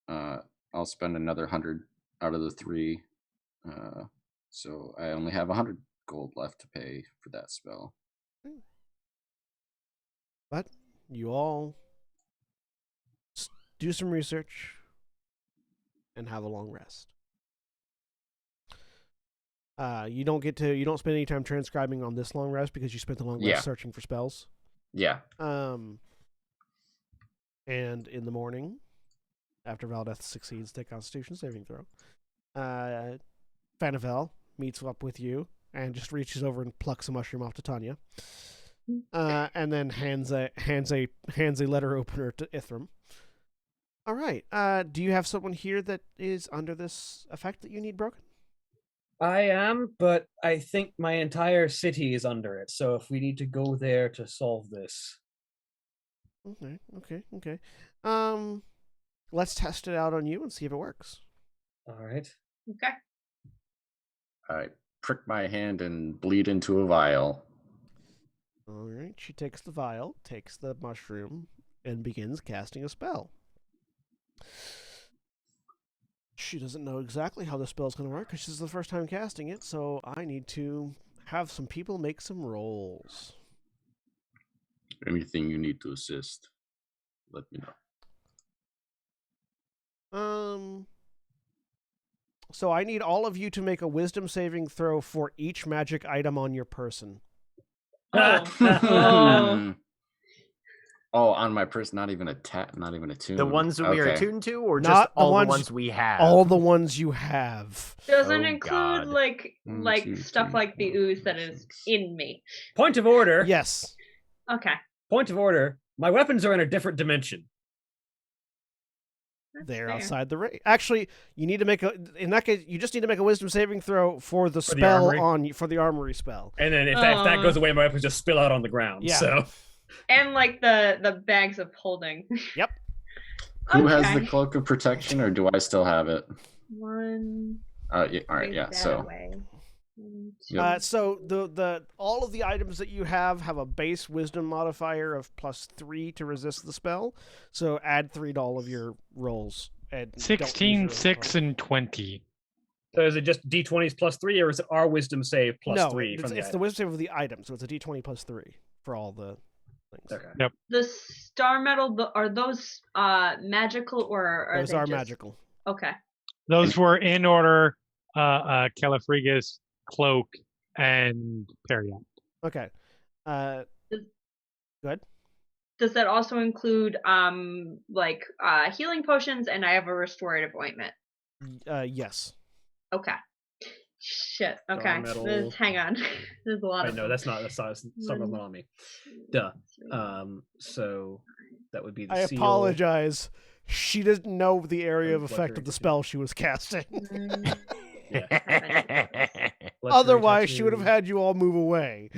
I'll spend another 100 out of the 3. So I only have 100 gold left to pay for that spell. But you all do some research and have a long rest. You don't spend any time transcribing on this long rest because you spent the long rest searching for spells. Yeah. And in the morning, after Valdeth succeeds the Constitution saving throw, Fanavel meets up with you and just reaches over and plucks a mushroom off to Tanya, and then hands a letter opener to Ithram. All right. Do you have someone here that is under this effect that you need broken? I am, but I think my entire city is under it. So if we need to go there to solve this. Okay. Let's test it out on you and see if it works. All right. Okay. I prick my hand and bleed into a vial. All right. She takes the vial, takes the mushroom, and begins casting a spell. She doesn't know exactly how the spell's going to work because this is the first time casting it, so I need to have some people make some rolls. Anything you need to assist, let me know. So I need all of you to make a wisdom saving throw for each magic item on your person. Oh, on my person, not even a tune. The ones that we are attuned to, or Not just the all ones- the ones we have? All the ones you have. Doesn't Oh, include God. like 1, 2, stuff 3, like the 4, ooze that 5, is 6. in me. Point of order. Yes. Okay. Point of order. My weapons are in a different dimension. They're fair. outside the range. Actually, you need to make in that case, you just need to make a wisdom saving throw for the For the spell armory? for the armory spell. And then if that goes away, my weapons just spill out on the ground. Yeah. So And like the bags of holding. Yep. Who has the cloak of protection, or do I still have it? One. Yeah, all right, Take yeah. that So away. Yep. So the all of the items that you have a base wisdom modifier of +3 to resist the spell. So add 3 to all of your rolls. And don't use 16, your 6, and 20. So is it just d20s +3, or is it our wisdom save no, +3 from it's the wisdom save of the item, so it's a d20 +3 for all the things. Okay. The star metal, are those magical or are Those they are just... magical. Okay. Those were in order: Califregus, Cloak, and Periapt. Okay. Go ahead. Does that also include healing potions, and I have a restorative ointment? Yes. Okay. Shit. Star Okay. metal. Hang on. There's a lot Wait, of no, them. that's not Summer's not on me. Duh. So that would be the I seal. apologize. She didn't know the area of Blood effect of the tattoo. spell she was casting. Blood Otherwise, tattoo. she would have had you all move away.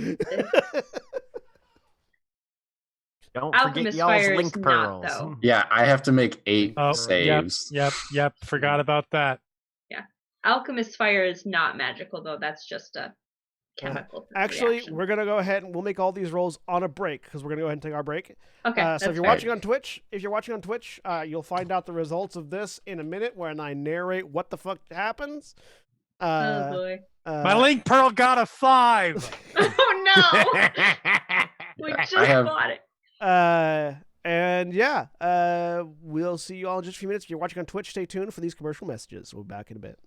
Don't forget Alchemist y'all's Fire is link not, pearls. though. yeah, I have to make 8 Oh, saves. Yep. Forgot about that. Alchemist Fire is not magical, though. That's just a chemical Actually, reaction. we're gonna go ahead and we'll make all these rolls on a break because we're gonna go ahead and take our break. Okay. So if you're fair. watching on Twitch, you'll find out the results of this in a minute when I narrate what the fuck happens. Oh boy. My link pearl got a 5. Oh no! We just bought it. And yeah, we'll see you all in just a few minutes. If you're watching on Twitch, stay tuned for these commercial messages. We'll be back in a bit.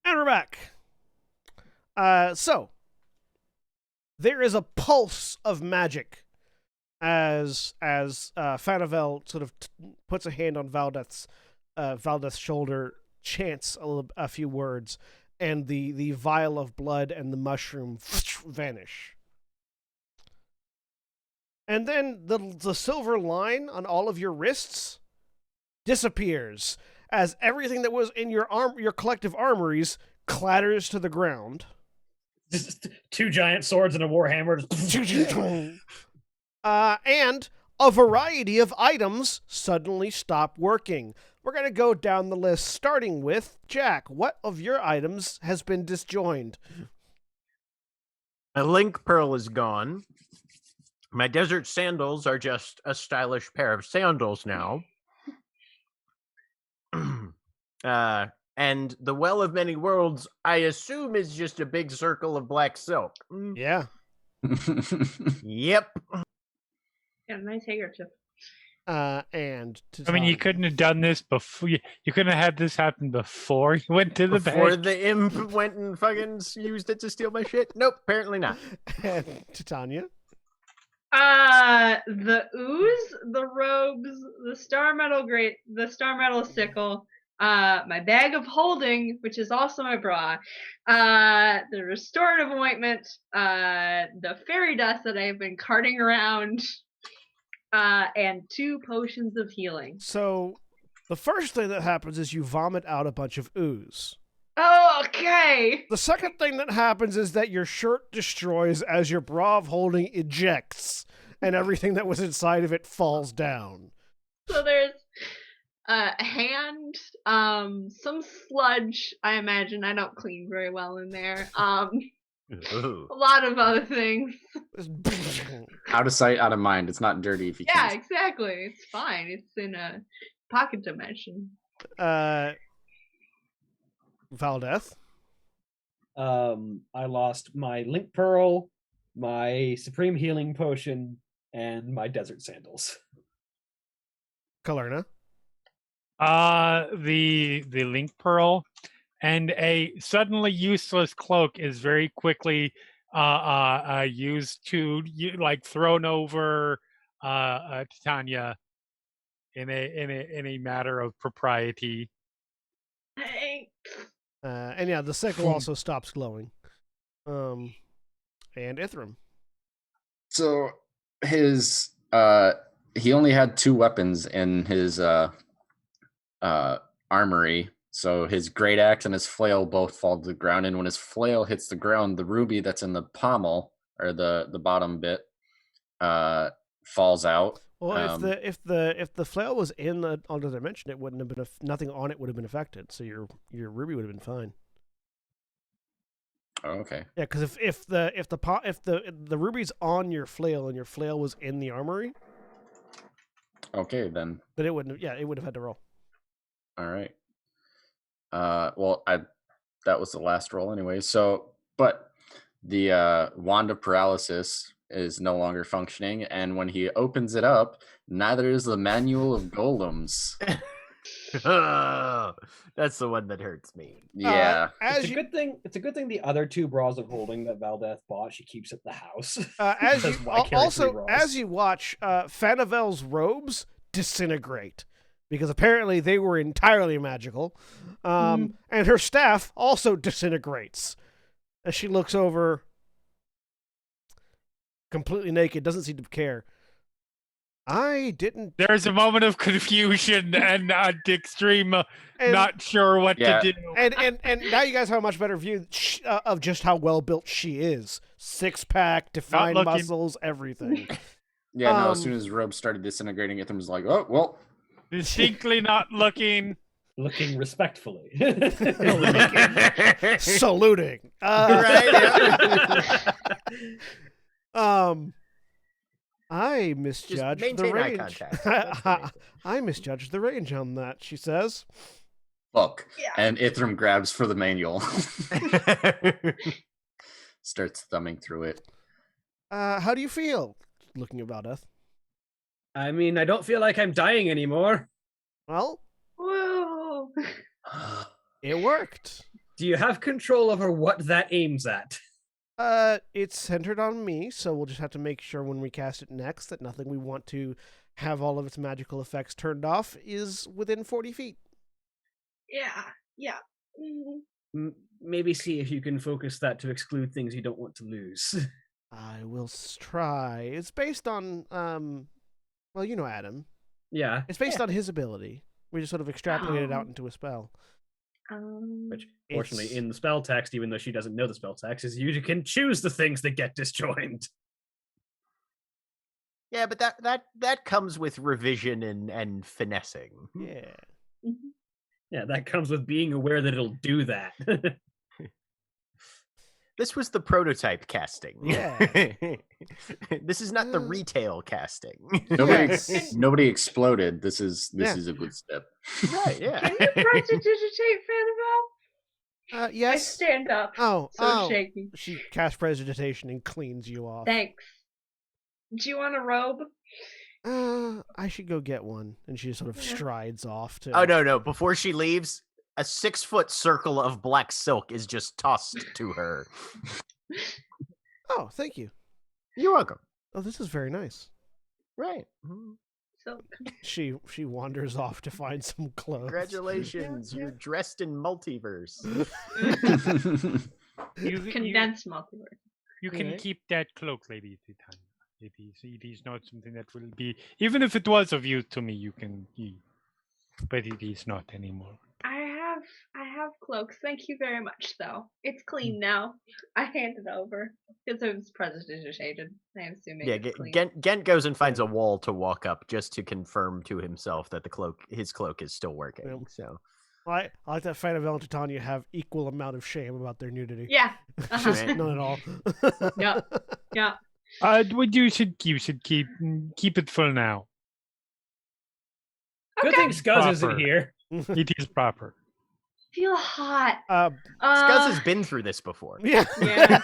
And we're back. So there is a pulse of magic as Fanavel sort of puts a hand on Valdeth's shoulder, chants a few words, and the vial of blood and the mushroom vanish. And then the silver line on all of your wrists disappears as everything that was in your collective armories clatters to the ground. Just 2 giant swords and a warhammer. And a variety of items suddenly stop working. We're going to go down the list, starting with Jack. What of your items has been disjoined? My link pearl is gone. My desert sandals are just a stylish pair of sandals now. And the Well of Many Worlds, I assume, is just a big circle of black silk. Yeah. Yep. Yeah, nice handkerchief. And I mean, you Titania. couldn't have done this before. You couldn't have had this happen before you went to the Before bank. the imp went and fucking used it to steal my shit? Nope, apparently not. And Titania. The ooze, the robes, the star metal sickle, my bag of holding, which is also my bra, the restorative ointment, the fairy dust that I've been carting around, and 2 potions of healing. So the first thing that happens is you vomit out a bunch of ooze. Oh, okay. The second thing that happens is that your shirt destroys as your bra of holding ejects, and everything that was inside of it falls down. So there's a hand, some sludge, I imagine. I don't clean very well in there. Ooh. A lot of other things. Out of sight, out of mind. It's not dirty if you Yeah, can't. exactly. It's fine. It's in a pocket dimension. Valdeth. I lost my link pearl, my supreme healing potion, and my desert sandals. Kalerna. The link pearl and a suddenly useless cloak is very quickly used to thrown over Titania in a matter of propriety. Hey. And yeah, the sickle also stops glowing. And Ithram. So his he only had 2 weapons in his armory. So his great axe and his flail both fall to the ground, and when his flail hits the ground, the ruby that's in the pommel or the bottom bit falls out. Well, if the flail was in the other dimension, it wouldn't have been nothing on it would have been affected. So your ruby would have been fine. Oh, okay. Yeah, because if the ruby's on your flail and your flail was in the armory, Okay, then. then it wouldn't. Yeah, it would have had to roll. All right. Well, that was the last roll anyway. So, but the wand of paralysis is no longer functioning, and when he opens it up, neither is the manual of golems. That's the one that hurts me. Yeah. It's a good thing the other 2 bras of holding that Valdeth bought, she keeps at the house. As you Because why carry 3 bras? as you watch, Fanavel's robes disintegrate because apparently they were entirely magical, and her staff also disintegrates as she looks over, completely naked, doesn't seem to care. I didn't. There's a moment of confusion and extreme, And- not sure what Yeah. to do. And now you guys have a much better view of just how well built she is. 6-pack, defined looking. muscles, everything. Yeah, no, as soon as robes started disintegrating, Ithram's like, oh, well. Distinctly not looking. Looking respectfully. Saluting. Right, I misjudged the maintain eye range. contact. That's the main thing. I misjudged the range on that, she says. Look. Yeah. And Ithram grabs for the manual. Starts thumbing through it. How do you feel? Looking at Valdeth. I mean, I don't feel like I'm dying anymore. Well, Whoa. it worked. Do you have control over what that aims at? It's centered on me, so we'll just have to make sure when we cast it next that nothing we want to have all of its magical effects turned off is within 40 feet. Yeah. Maybe see if you can focus that to exclude things you don't want to lose. I will try. It's based on, well, you know Adam. Yeah. It's based on his ability. We just sort of extrapolated it out Oh. into a spell. Which, fortunately, It's- in the spell text, even though she doesn't know the spell text, is you can choose the things that get disjoined. Yeah, but that comes with revision and finessing. Yeah. Yeah, that comes with being aware that it'll do that. This was the prototype casting. Yeah. This is not the retail casting. Yes. Nobody exploded. This is Yeah. a good step. Right, yeah. Can you prestidigitate, Fanabelle? I Yes. stand up. Oh, So shaky. She casts prestidigitation and cleans you off. Thanks. Do you want a robe? I should go get one. And she just sort of Yeah. strides off to. Oh no! Before she leaves, a 6-foot circle of black silk is just tossed to her. Oh, thank you. You're welcome. Oh, this is very nice. Right. So She wanders off to find some clothes. Congratulations, you're dressed in multiverse. condensed multiverse. You can Right. keep that cloak, Lady Titania. It is not something that will be, even if it was of use to me, you can keep, but it is not anymore. I have cloaks. Thank you very much, though. It's clean now. I hand it over because it was prestidigitated. I'm assuming Yeah, it's clean. Gent goes and finds a wall to walk up just to confirm to himself that his cloak is still working. Yep. So I like that Fanabelle and Titania have equal amount of shame about their nudity. Yeah. It's just Right. none at all. Yeah. What you should keep it full now. Good Okay. thing Scuzz isn't Proper. here. It is proper. Feel hot. Scuzz has been through this before. Yeah. Yeah.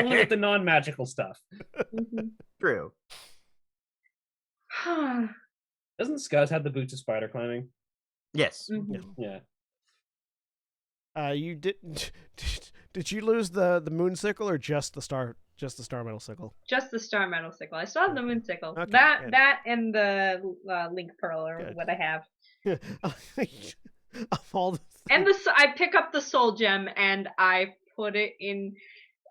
only with the non-magical stuff. Mhm. True. Doesn't Scuzz have the boots of spider climbing? Yes. Mhm. Yeah. You did you lose the moon sickle or just the star metal sickle? Just the star metal sickle. I still have the moon sickle. Okay, that good. that and the link pearl or Good. what I have. Of all the And I pick up the soul gem and I put it in.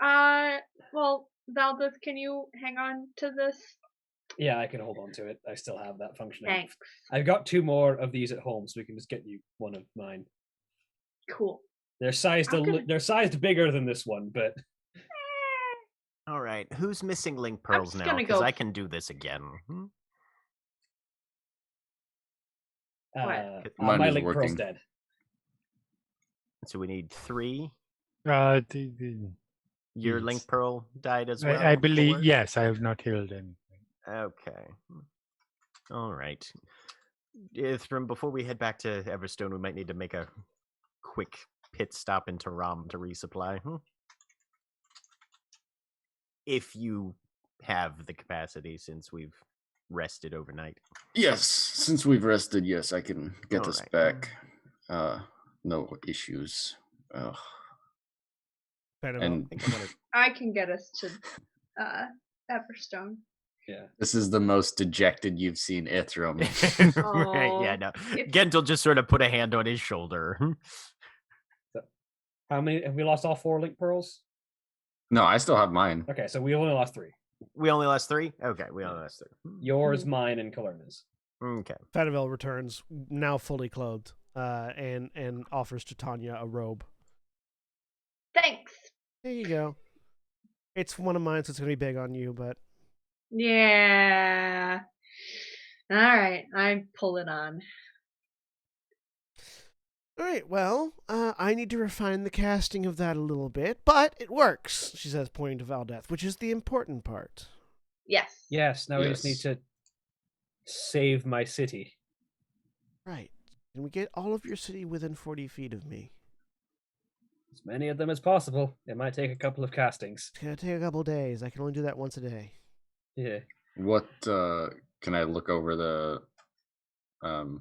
Well, Valdez, can you hang on to this? Yeah, I can hold on to it. I still have that functioning. Thanks. I've got 2 more of these at home, so we can just get you one of mine. Cool. They're sized I'm gonna- they're sized bigger than this one, but All right. Who's missing link pearls just now? gonna Because go- I can do this again. What? Mine my is link pearl's working. dead. So we need 3. Your Yes. link pearl died as well. I believe 4? yes. I have not healed anything. Okay. All right. From before we head back to Everstone, we might need to make a quick pit stop into Rom to resupply. If you have the capacity, since we've rested overnight. Yes, since we've rested, yes, I can get us Alright. back. No issues. Ugh. Fanabelle. And I think I'm gonna I can get us to Everstone. Yeah. this is the most dejected you've seen Ithram. right, yeah, no. It's- Gent will just sort of put a hand on his shoulder. How many have we lost? All 4 link pearls? No, I still have mine. Okay, so we only lost 3. We only lost 3? Okay, we only lost 3. Yours, mine, and Kalerna's. Okay. Fanabelle returns, now fully clothed, and offers to Tanya a robe. Thanks. There you go. It's one of mine, so it's gonna be big on you, but Yeah. All right, I pull it on. all right. Well, I need to refine the casting of that a little bit, but it works. She says, pointing to Valdeth, which is the important part. Yes. Yes, now we just need Yes. to save my city. Right. Can we get all of your city within 40 feet of me? As many of them as possible. It might take a couple of castings. It's gonna take a couple days. I can only do that once a day. Yeah. What can I look over the and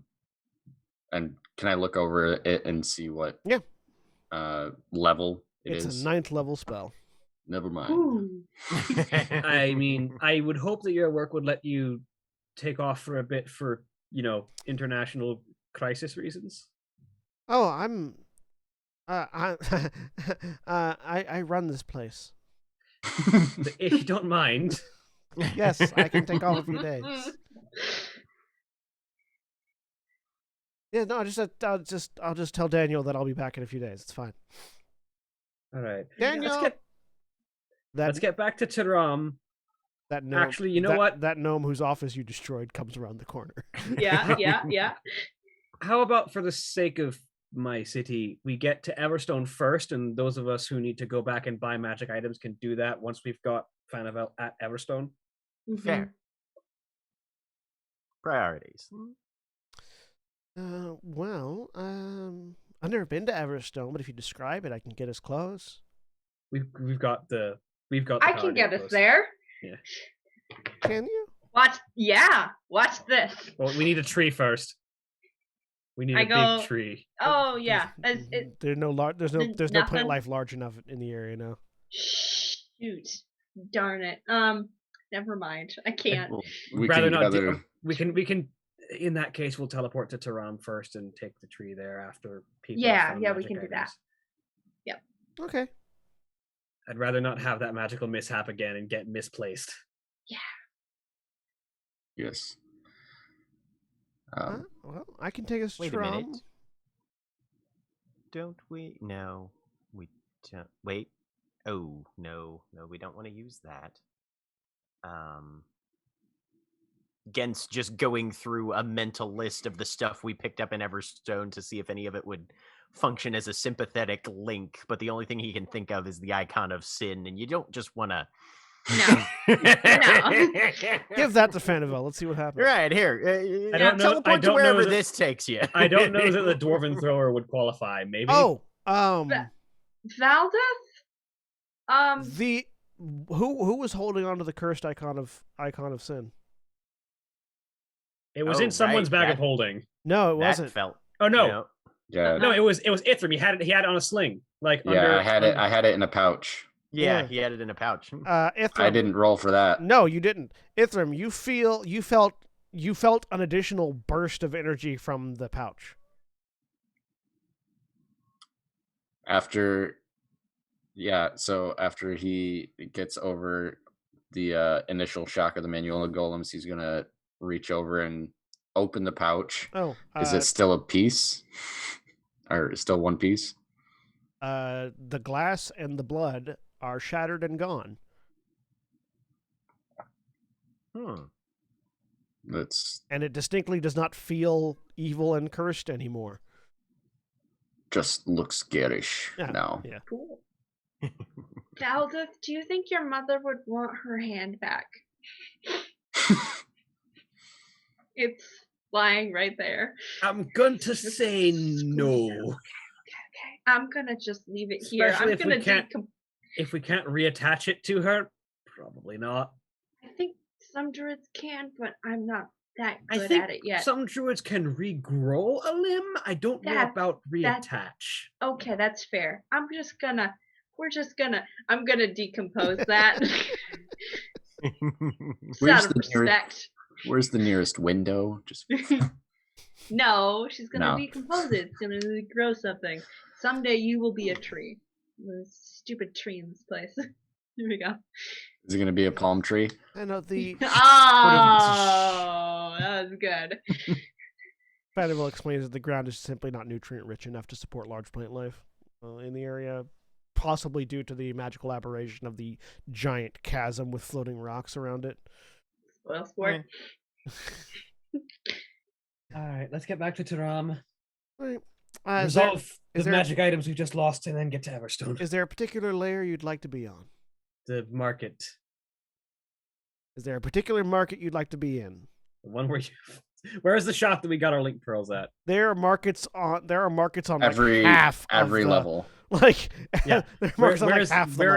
can I look over it and see what Yeah. level it It's is? a 9th level spell. Never mind. Ooh. I mean, I would hope that your work would let you take off for a bit for, international crisis reasons. Oh, I run this place. If you don't mind. Yes, I can take off a few days. Yeah, no, I'll just tell Daniel that I'll be back in a few days. It's fine. All right. Daniel, Let's get back to Tiram. that gnome. Actually, you know what? That gnome whose office you destroyed comes around the corner. Yeah. How about, for the sake of my city, we get to Everstone first, and those of us who need to go back and buy magic items can do that once we've got Fanavel at Everstone? Fair. Priorities. Well, I've never been to Everstone, but if you describe it, I can get us close. We've got the I can get us there. Yeah. Can you? Watch this. Well, we need a tree first. We need big tree. Oh yeah. There's no nothing? plant life large enough in the area now. Shoot. Darn it. Never mind. I can't. Well, We'd rather not. We can. In that case, we'll teleport to Tiram first and take the tree there after people. Yeah, we can do that. Yep. Okay. I'd rather not have that magical mishap again and get misplaced. Yeah. Yes. Well, I can take us to Wait a minute. Don't we? No, we don't. Wait. Oh, no, we don't want to use that. Against just going through a mental list of the stuff we picked up in Everstone to see if any of it would function as a sympathetic link, but the only thing he can think of is the icon of sin, and you don't just want to... No. Give that to Fanavel. Let's see what happens. Right, here. Teleport to wherever this takes you. I don't know that the Dwarven Thrower would qualify. Maybe. Oh, Valdeth? the who was holding onto the cursed icon of sin? It was in someone's bag of holding. No, it wasn't. Oh no. Yeah. No, it was Ithram. He had it on a sling. I had it in a pouch. Yeah, he had it in a pouch. Ithram, I didn't roll for that. No, you didn't. Ithram, you felt an additional burst of energy from the pouch. After he gets over the initial shock of the manual golems, he's gonna reach over and open the pouch. Oh, is it still a piece, or still one piece? The glass and the blood are shattered and gone. And it distinctly does not feel evil and cursed anymore. Just looks garish now. Yeah. Cool. Valdeth, do you think your mother would want her hand back? It's lying right there. I'm going to say no. Okay. I'm gonna just leave it here. Especially if we can't reattach it to her, probably not. I think some druids can, but I'm not that good at it yet. Some druids can regrow a limb. I don't know about reattach. Okay, that's fair. I'm gonna decompose that. Where's the nearest window? Just No, she's gonna decompose it. It's gonna grow something. Someday you will be a tree. There's a stupid tree in this place. Here we go. Is it gonna be a palm tree? I know the. Oh, that was good. Fanavel explains that the ground is simply not nutrient rich enough to support large plant life in the area, possibly due to the magical aberration of the giant chasm with floating rocks around it. Spoil sport. All right, let's get back to Tiram. Right. Resolve the magic items we just lost, and then get to Everstone. Is there a particular layer you'd like to be on? The market. Is there a particular market you'd like to be in? The one where where's the shop that we got our link pearls at? There are markets on every half every level. Like where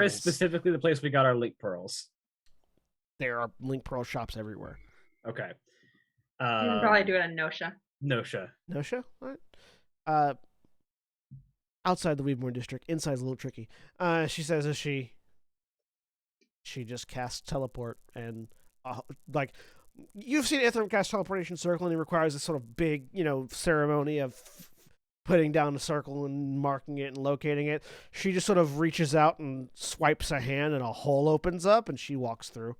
is specifically the place we got our link pearls? There are link pearl shops everywhere. Okay. You can probably do it in Nosha. Nosha. What? outside the Weedmore district. Inside's a little tricky. She says as she just casts teleport and like you've seen Ithram cast teleportation circle, and it requires this sort of big, ceremony of putting down a circle and marking it and locating it. She just sort of reaches out and swipes a hand, and a hole opens up, and she walks through.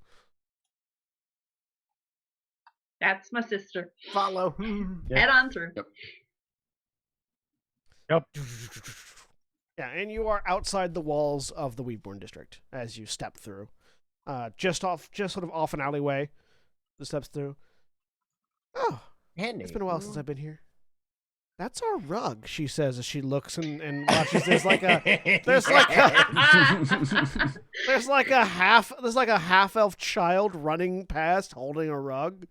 That's my sister. Follow. Head on through. Yep. Yeah, and you are outside the walls of the Weedborn district as you step through. Just sort of off an alleyway. The steps through. Oh, Handy. it's been a while since I've been here. That's our rug, she says as she looks and watches. There's like a half elf child running past holding a rug.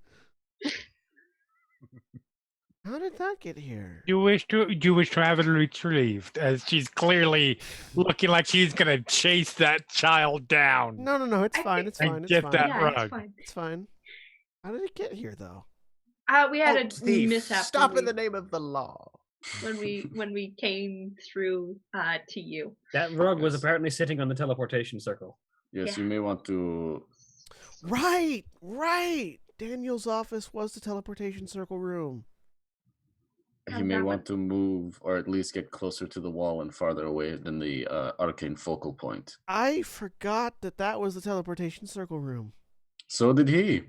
How did that get here? Jewish travelers relieved, as she's clearly looking like she's gonna chase that child down. No, it's fine. It's And fine. It's get fine. that Yeah, rug. it's fine. It's fine. How did it get here, though? We had a Thief, mishap. stop when in the name of the law. when we came through to you. That rug was apparently sitting on the teleportation circle. Yes, Yeah. you may want to. Right. Daniel's office was the teleportation circle room. You may want to move, or at least get closer to the wall and farther away than the arcane focal point. I forgot that was the teleportation circle room. So did he.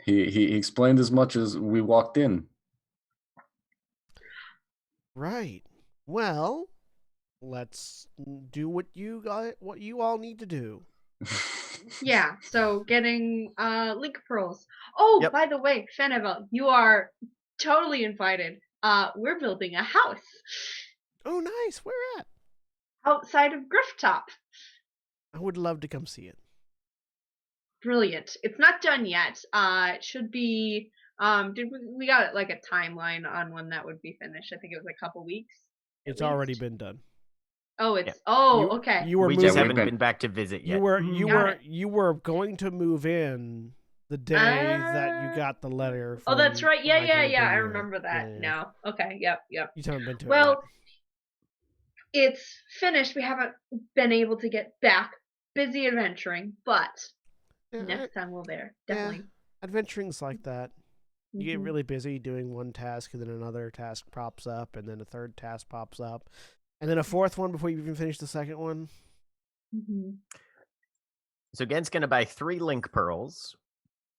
He explained as much as we walked in. Right. Well, let's do what you all need to do. Yeah, so getting link pearls. Oh, Yep. by the way, Fenivel, you are totally invited. We're building a house Oh, nice. Where at? outside of Grifftop. I would love to come see it. Brilliant. It's not done yet. It should be. We got like a timeline on when that would be finished? I think it was a couple weeks. It's least. already been done. Oh, it's. Yeah. Oh, okay. You were We moving. just haven't been- been back to visit yet. You were going to move in the day that you got the letter. Oh, that's from right. Yeah. Michael I Burnett. remember that Yeah. now. Okay. Yep. You haven't been to it Well, it's finished. We haven't been able to get back. Busy adventuring, but yet. next time we'll there. Yeah. Definitely. Adventuring's like that. You get Mhm. really busy doing one task, and then another task pops up, and then a third task pops up, and then a fourth one before you even finish the second one. Mhm. So Gen's gonna buy 3 link pearls.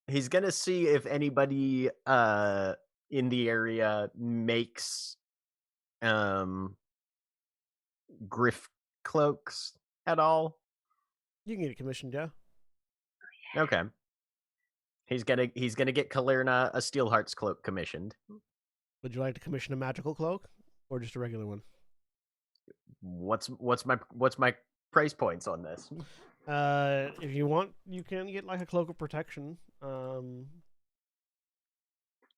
He's gonna see if anybody in the area makes griff cloaks at all. You can get it commissioned, yeah. Okay. He's gonna get Kalerna a Steelheart's cloak commissioned. Would you like to commission a magical cloak, or just a regular one? What's my price points on this? If you want, you can get like a cloak of protection,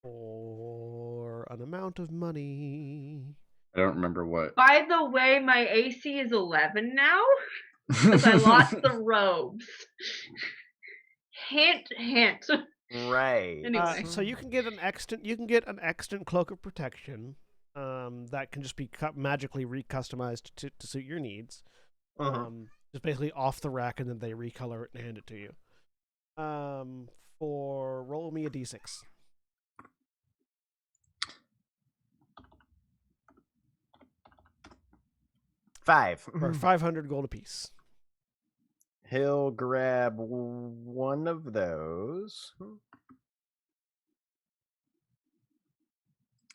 for an amount of money. I don't remember what. By the way, my AC is 11 now because I lost the robes. Hint. Right. Anyway. So you can get an extant cloak of protection, that can just be magically recustomized to suit your needs. Just basically off the rack, and then they recolor it and hand it to you. For roll me a d6 5. for 500 gold apiece. He'll grab one of those.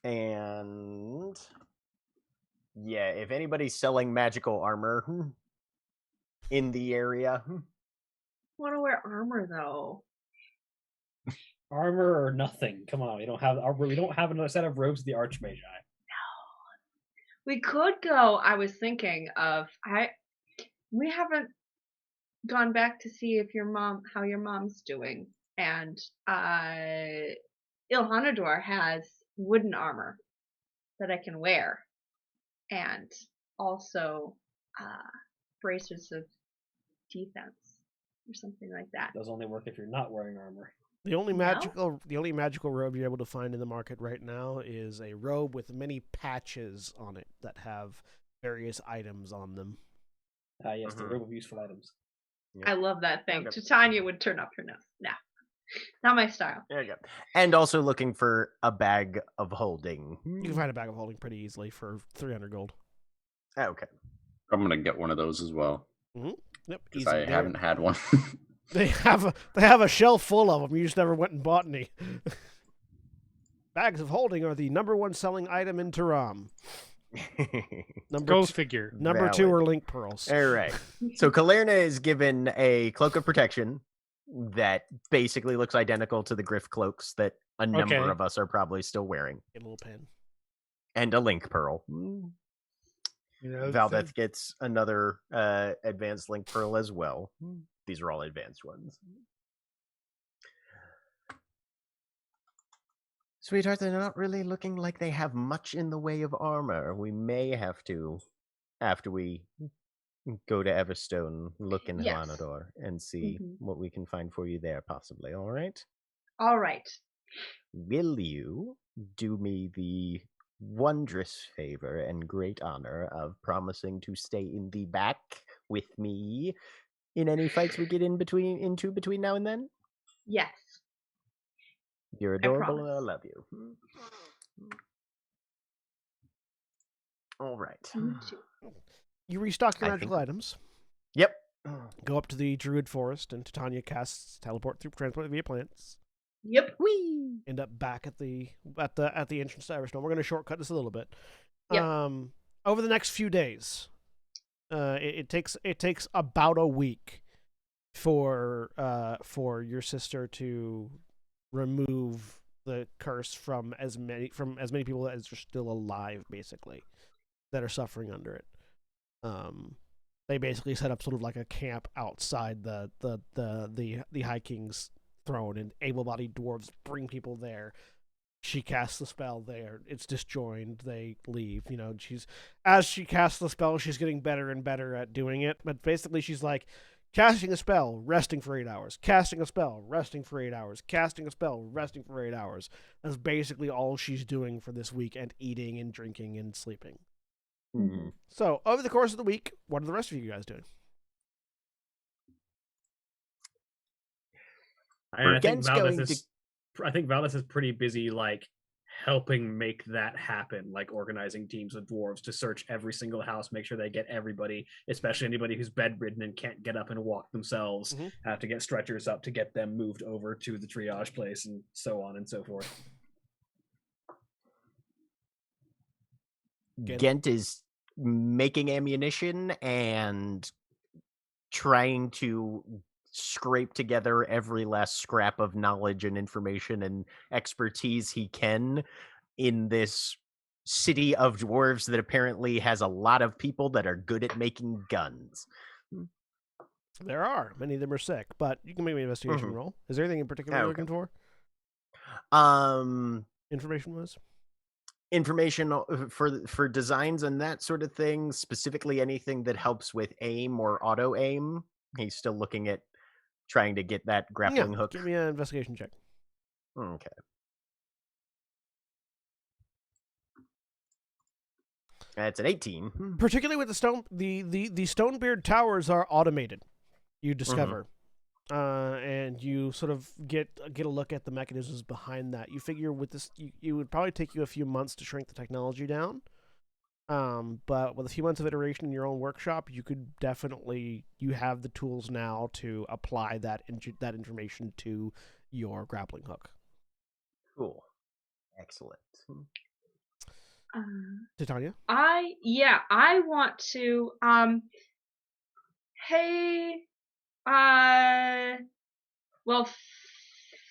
And yeah, if anybody's selling magical armor in the area, I want to wear armor though. Armor or nothing. Come on, we don't have another set of robes of the Archmagi. We could go. I was thinking of we haven't gone back to see if how your mom's doing, and Ilhanador has wooden armor that I can wear, and also braces of defense or something like that. It does only work if you're not wearing armor. The only No? magical robe you're able to find in the market right now is a robe with many patches on it that have various items on them. Yes, the robe of useful items. Yep. I love that thing. Okay. Titania would turn up her nose. Nah. Not my style. There you go. And also looking for a bag of holding. You can find a bag of holding pretty easily for 300 gold. Okay. I'm gonna get one of those as well Yep, because easy. I haven't had one. They have a shelf full of them. You just never went and bought any. Bags of holding are the number one selling item in Taram. Go figure. Number two are link pearls. All right. So Kalerna is given a cloak of protection that basically looks identical to the Griff cloaks that a number Okay. of us are probably still wearing. Get a little pen. And a link pearl. You know, Valdeth gets another advanced link pearl as well. These are all advanced ones. Sweetheart, they're not really looking like they have much in the way of armor. We may have to, after we go to Everstone, look in Yes. Hlanador and see what we can find for you there, possibly. All right? All right. Will you do me the wondrous favor and great honor of promising to stay in the back with me in any fights we get into between now and then? Yes. You're adorable and I promise. love you. All right. You too. You restock your I magical items. Yep. Go up to the Druid Forest, and Titania casts teleport through transport via plants. Yep. Whee! End up back at the entrance to Everstone. We're going to shortcut this a little bit. Yep. Over the next few days, it takes about a week for your sister to remove the curse from as many people as are still alive, basically, that are suffering under it. They basically set up sort of like a camp outside the High King's throne, and able-bodied dwarves bring people there. She casts the spell there. It's disjoined. They leave. As she casts the spell, she's getting better and better at doing it. But basically, she's like casting a spell, resting for 8 hours. Casting a spell, resting for 8 hours. Casting a spell, resting for 8 hours. That's basically all she's doing for this week, and eating and drinking and sleeping. Mm-hmm. So, over the course of the week, what are the rest of you guys doing? I think Gen's going Valdeth is pretty busy, like helping make that happen, like organizing teams of dwarves to search every single house, make sure they get everybody, especially anybody who's bedridden and can't get up and walk themselves, have to get stretchers up to get them moved over to the triage place, and so on and so forth. Gent is making ammunition and trying to scrape together every last scrap of knowledge and information and expertise he can in this city of dwarves that apparently has a lot of people that are good at making guns. There are. Many of them are sick, but you can make an investigation roll. Is there anything in particular you're looking for? Information-wise? Information for designs and that sort of thing, specifically anything that helps with aim or auto aim. He's still looking at trying to get that grappling hook. Give me an investigation check. Okay. That's an 18. Particularly with the Stonebeard towers are automated. You discover, and you sort of get a look at the mechanisms behind that. You figure with this, you would probably take you a few months to shrink the technology down. But with a few months of iteration in your own workshop, you have the tools now to apply that information to your grappling hook. Cool. Excellent. Titania? I want to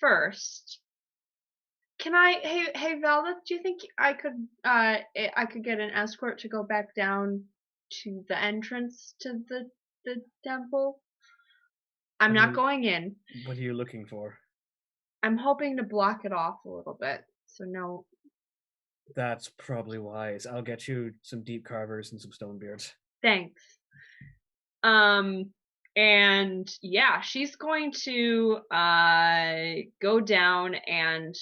first, can I hey Valdeth, do you think I could get an escort to go back down to the entrance to the temple? I'm not going in. What are you looking for? I'm hoping to block it off a little bit. So no. That's probably wise. I'll get you some deep carvers and some stone beards. Thanks. And yeah, she's going to go down and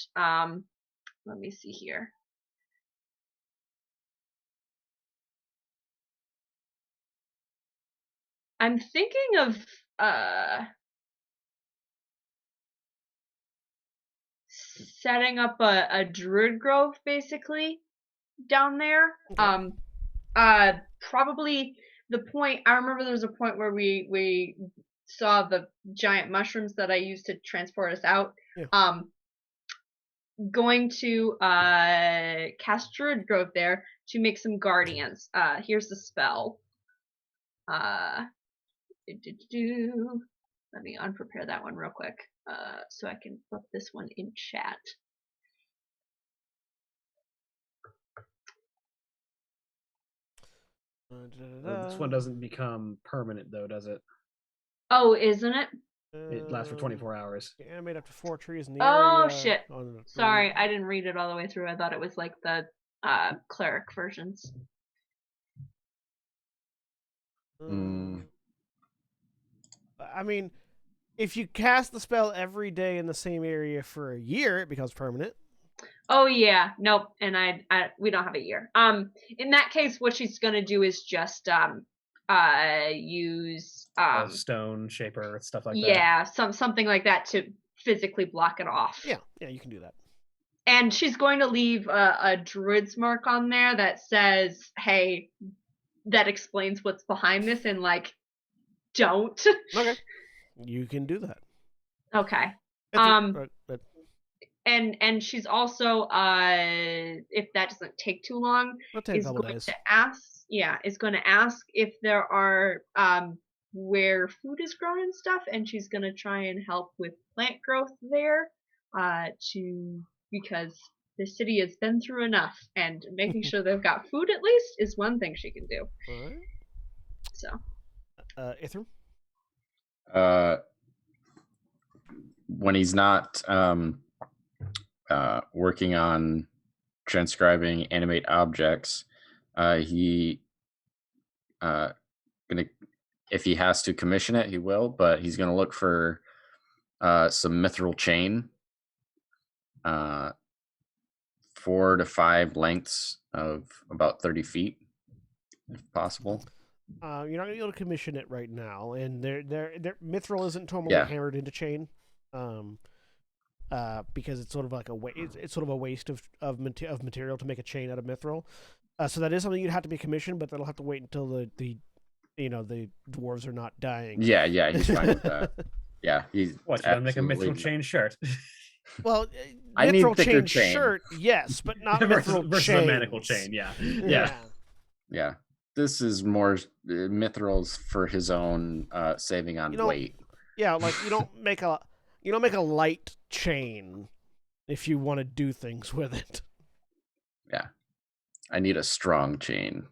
let me see here. I'm thinking of setting up a druid grove basically down there. Okay. Probably the point, I remember there was a point where we saw the giant mushrooms that I used to transport us out. Yeah. Going to cast druid grove there to make some guardians. Here's the spell. Let me unprepare that one real quick, so I can put this one in chat. This one doesn't become permanent though, does it? Oh, isn't it? It lasts for 24 hours. Animate up to 4 trees in the Oh area. shit! No. Sorry, I didn't read it all the way through. I thought it was like the cleric versions. I mean, if you cast the spell every day in the same area for a year, it becomes permanent. Oh yeah, nope. And we don't have a year. In that case, what she's gonna do is just use stone, shaper, stuff like that. Yeah, something like that to physically block it off. Yeah, you can do that. And she's going to leave a druid's mark on there that says, "Hey, that explains what's behind this," and like, don't. Okay, you can do that. Okay. And she's also, if that doesn't take too long, is going to ask if there are where food is grown and stuff, and she's going to try and help with plant growth there, because the city has been through enough, and making sure they've got food at least is one thing she can do. All right. So. Ithram? When he's not working on transcribing animate objects, he gonna, if he has to commission it, he will, but he's gonna look for some mithril chain, 4 to 5 lengths of about 30 feet, if possible. You're not gonna be able to commission it right now, and their mithril isn't normally hammered into chain, because it's sort of like it's sort of a waste of material to make a chain out of mithril. So that is something you'd have to be commissioned, but that'll have to wait until the dwarves are not dying. Yeah, he's fine with that. Yeah, he's gonna make a mithril chain shirt. Well, I need mithril thicker chain shirt, yes, but not mithril versus a manacle chain. Yeah. This is more mithril's for his own saving on weight. Yeah, like you don't make a light chain if you want to do things with it. Yeah, I need a strong chain.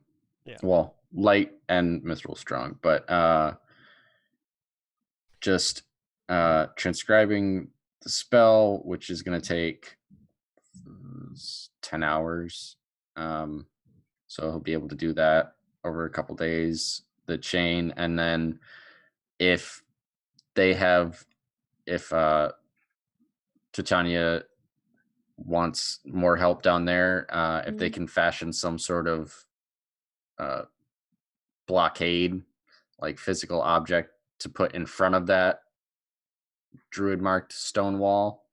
Yeah. Well, light and mithril strong, but just transcribing the spell, which is going to take 10 hours. So he'll be able to do that over a couple days, the chain. And then if Titania wants more help down there, if they can fashion some sort of blockade, like physical object to put in front of that druid marked stone wall,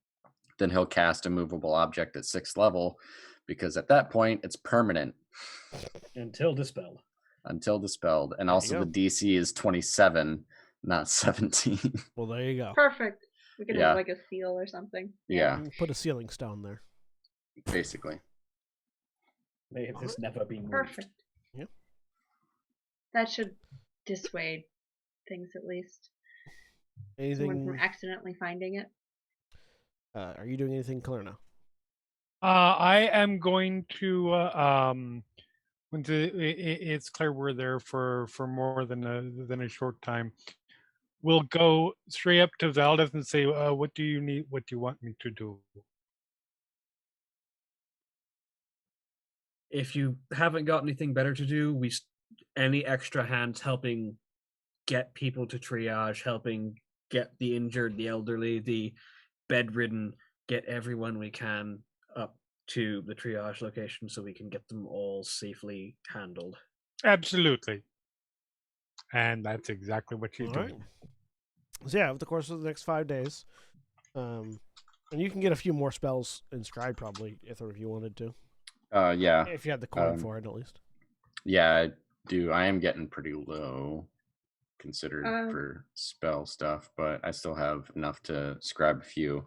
then he'll cast a movable object at 6th level, because at that point it's permanent until dispelled. And also the DC is 27, not 17. Well, there you go. Perfect. We could have like a seal or something. Yeah. Put a ceiling stone there. Basically. May this never be moved. Perfect. Yeah. That should dissuade things at least. Someone from accidentally finding it. Are you doing anything, Kalerna? I am going to when it's clear we're there for more than a short time, we'll go straight up to Valdez and say, what do you need? What do you want me to do? If you haven't got anything better to do, any extra hands helping get people to triage, helping get the injured, the elderly, the bedridden, get everyone we can up to the triage location so we can get them all safely handled. Absolutely. And that's exactly what she's All doing. right. So yeah, over the course of the next 5 days, and you can get a few more spells inscribed probably if you wanted to. Yeah. If you had the coin for it, at least. Yeah, I do. I am getting pretty low considered for spell stuff, but I still have enough to scribe a few.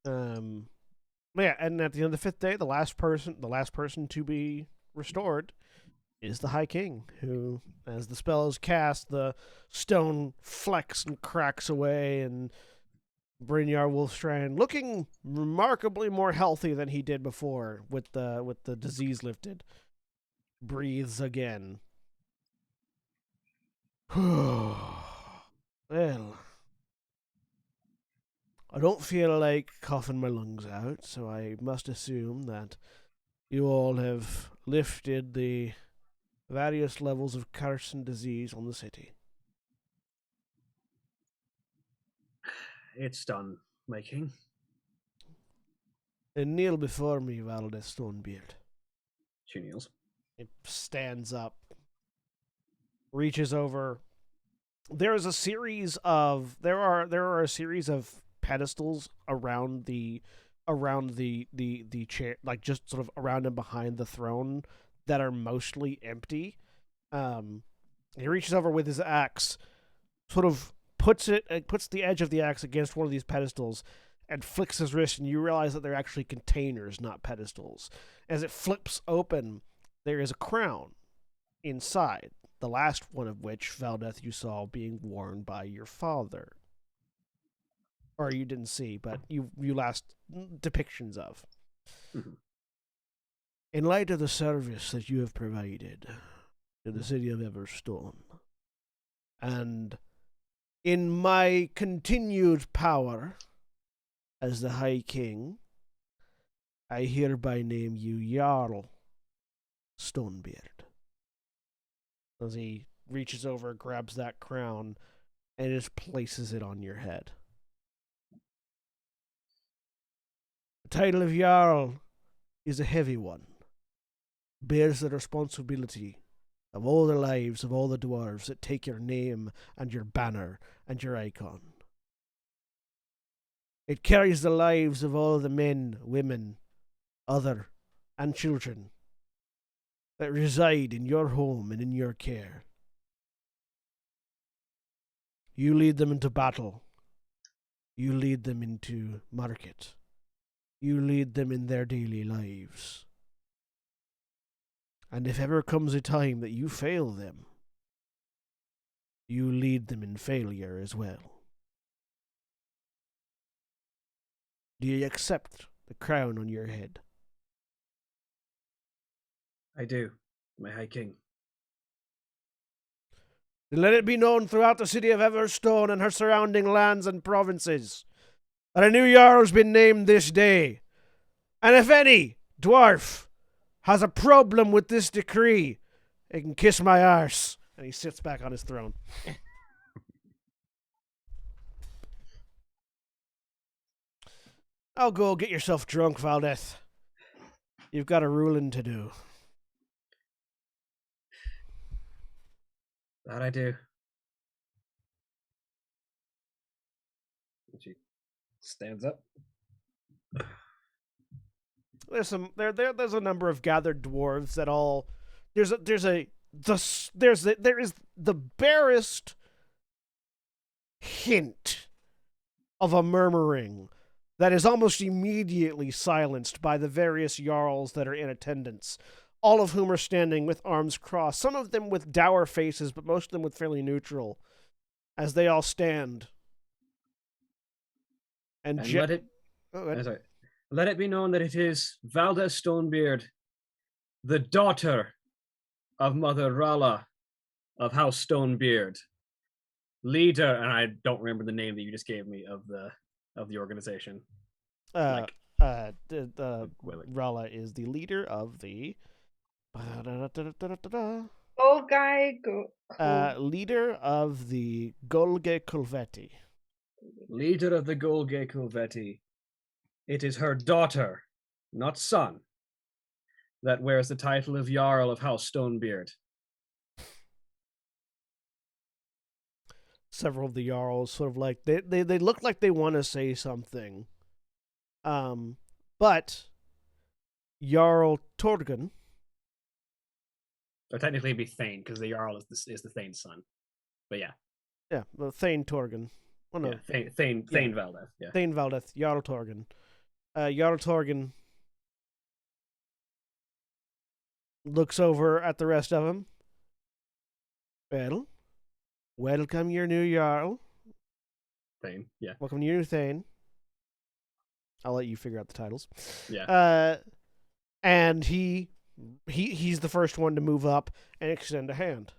Yeah, and at the end of the 5th day, the last person to be restored is the High King, who, as the spell is cast, the stone flecks and cracks away, and Brynjar Wolfstrand, looking remarkably more healthy than he did before, with the disease lifted, breathes again. Well, I don't feel like coughing my lungs out, so I must assume that you all have lifted the various levels of curse and disease on the city. It's done, my king. And kneel before me, Valdez Stonebeard. She kneels. It stands up, reaches over. There are a series of pedestals around the chair, like just sort of around and behind the throne, that are mostly empty. He reaches over with his axe, sort of puts the edge of the axe against one of these pedestals, and flicks his wrist, and you realize that they're actually containers, not pedestals. As it flips open, there is a crown inside, the last one of which, Valdeth, you saw being worn by your father. Or you didn't see, but you last depictions of. Mm-hmm. In light of the service that you have provided to the city of Everstone, and in my continued power as the High King, I hereby name you Jarl Stonebeard. As he reaches over, grabs that crown, and just places it on your head. The title of Jarl is a heavy one. Bears the responsibility of all the lives of all the dwarves that take your name and your banner and your icon. It carries the lives of all the men, women, other, and children that reside in your home and in your care. You lead them into battle. You lead them into market. You lead them in their daily lives. And if ever comes a time that you fail them, you lead them in failure as well. Do you accept the crown on your head? I do, my High King. Then let it be known throughout the city of Everstone and her surrounding lands and provinces that a new Jarl's been named this day. And if any dwarf has a problem with this decree, he can kiss my arse. And he sits back on his throne. I'll go get yourself drunk, Valdeth. You've got a ruling to do. That I do. She stands up. There's a number of gathered dwarves that all there is the barest hint of a murmuring that is almost immediately silenced by the various jarls that are in attendance, all of whom are standing with arms crossed, some of them with dour faces, but most of them with fairly neutral, as they all stand. And let it be known that it is Valda Stonebeard, the daughter of Mother Rala of House Stonebeard, leader, and I don't remember the name that you just gave me of the organization. Rala is the leader of the Leader of the Golge Kulveti. Leader of the Golge Kulveti. It is her daughter, not son, that wears the title of Jarl of House Stonebeard. Several of the Jarls sort of like they look like they want to say something. But Jarl Torgen. Or technically it'd be Thane, because the Jarl is the Thane's son. But yeah. Yeah, well, Thane Torgen. Oh, no. Yeah, Thane Valdeth. Yeah. Thane Valdeth, Jarl Torgen. Jarl Torgen looks over at the rest of them. Well, welcome your new Jarl. Thane, yeah. Welcome your new Thane. I'll let you figure out the titles. Yeah. And he's the first one to move up and extend a hand.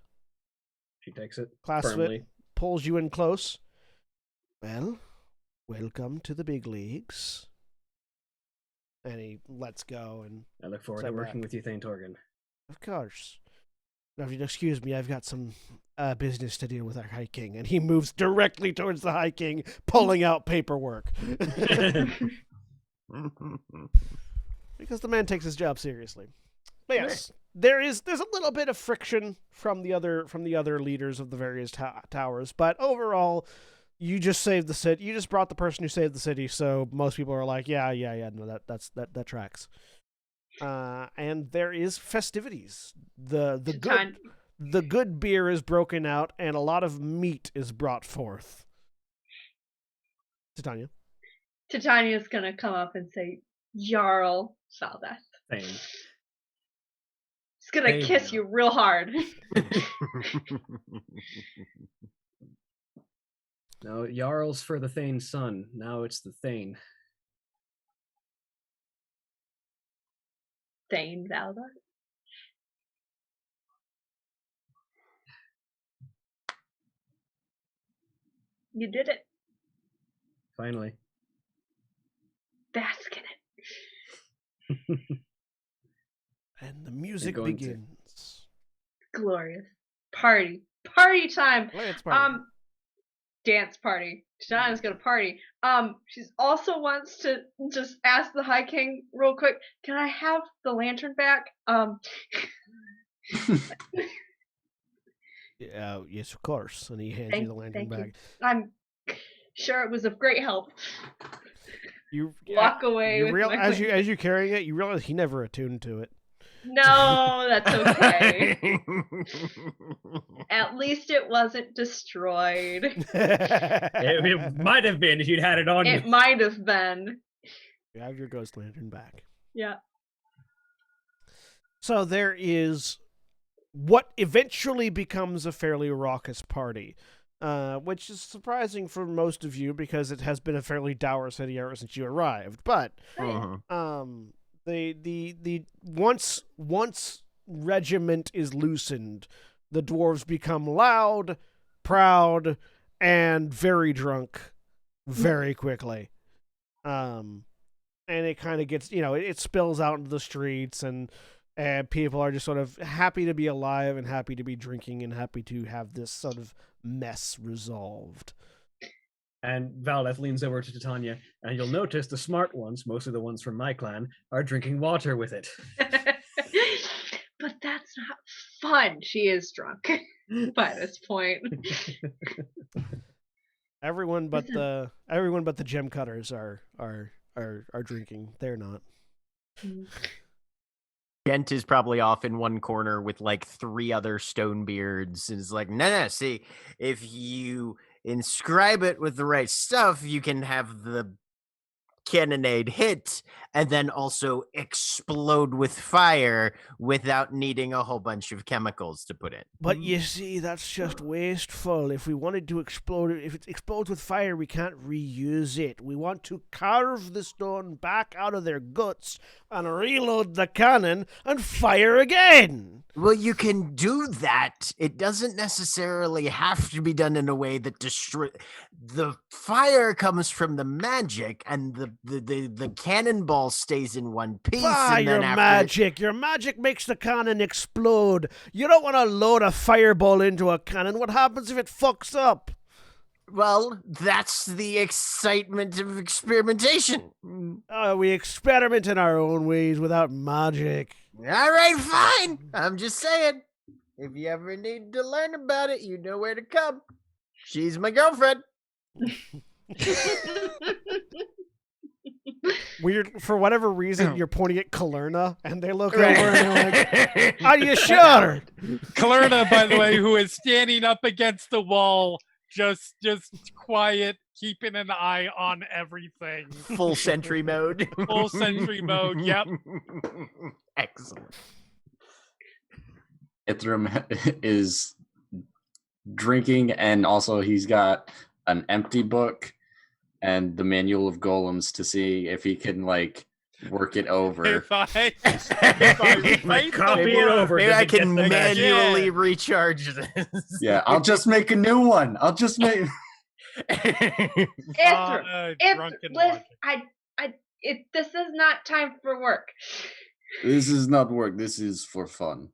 She takes it Clasps firmly. it, pulls you in close. Well, welcome to the big leagues. And he lets go. And I look forward to working with you, Thane Torgen. of course. Now, if you'll excuse me, I've got some business to deal with our High King. And he moves directly towards the High King, pulling out paperwork. Because the man takes his job seriously. But yes, there's a little bit of friction from the other leaders of the various towers, but overall, you just saved the city. You just brought the person who saved the city, so most people are like, yeah, no, that tracks. And there is festivities. The good beer is broken out, and a lot of meat is brought forth. Titania. Titania's gonna come up and say, Jarl Valdeth. Thane. He's gonna kiss you real hard. No, Jarl's for the Thane's son. Now it's the Thane. Thane Valdeth. You did it. Finally. Bask in it. And the music begins. Glorious. Party time. Let's party. Dance party. Titania's gonna party. She's also wants to just ask the High King real quick, can I have the lantern back? Yes, of course. And he hands you the lantern back. I'm sure it was of great help. You walk away with my as you're carrying it, you realize he never attuned to it. No, that's okay. At least it wasn't destroyed. It might have been if you'd had it on. It might have been. You have your ghost lantern back. Yeah. So there is what eventually becomes a fairly raucous party, which is surprising for most of you because it has been a fairly dour city ever since you arrived. But the once regiment is loosened, the dwarves become loud, proud, and very drunk very quickly. And it kind of gets, it spills out into the streets, and people are just sort of happy to be alive and happy to be drinking and happy to have this sort of mess resolved. And Valdeth leans over to Titania, and you'll notice the smart ones, mostly the ones from my clan, are drinking water with it. But that's not fun. She is drunk by this point. Everyone but the gem cutters are drinking. They're not. Gent is probably off in one corner with like 3 other Stonebeards, and is like, no, see, if you inscribe it with the right stuff, you can have the cannonade hit and then also explode with fire without needing a whole bunch of chemicals to put in. But you see, that's just wasteful. If we wanted to explode it, if it explodes with fire, we can't reuse it. We want to carve the stone back out of their guts and reload the cannon and fire again. Well, you can do that. It doesn't necessarily have to be done in a way that the fire comes from the magic, and the the cannonball stays in one piece. Ah, and then your magic. Your magic makes the cannon explode. You don't want to load a fireball into a cannon. What happens if it fucks up? Well, that's the excitement of experimentation. We experiment in our own ways without magic. All right, fine. I'm just saying. If you ever need to learn about it, you know where to come. She's my girlfriend. Weird, for whatever reason, you're pointing at Kalerna, and they look over and they're like, "Are you sure?" Kalerna, by the way, who is standing up against the wall, just quiet, keeping an eye on everything. Full sentry mode. Full sentry mode. Yep. Excellent. Ithram is drinking, and also he's got an empty book and the manual of golems to see if he can like work it over. If I write Copy the it word, over. Maybe I Does it can get the manually Yeah. recharge this. Yeah, I'll just make a new one. I'll just make. Ithram, drunken listen, logic. this is not time for work. This is not work. This is for fun.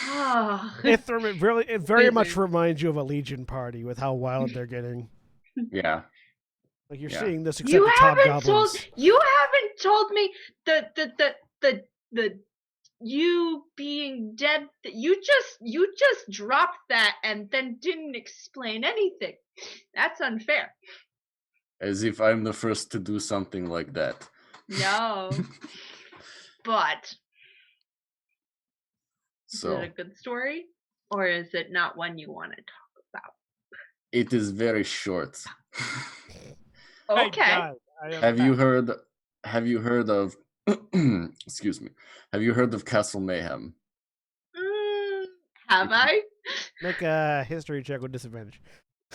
Oh. Ithram, it very much Busy. reminds you of a Legion party with how wild they're getting. Yeah. Like you're Yeah. seeing this, except You the top haven't goblins. told me the you being dead. You just dropped that and then didn't explain anything. That's unfair. As if I'm the first to do something like that. No, but is So it a good story, or is it not one you want to talk about? it is very short. Thank Okay. God, I am Have you back. heard of excuse me. Have you heard of Castle Mayhem? Have I? Make a history check with disadvantage.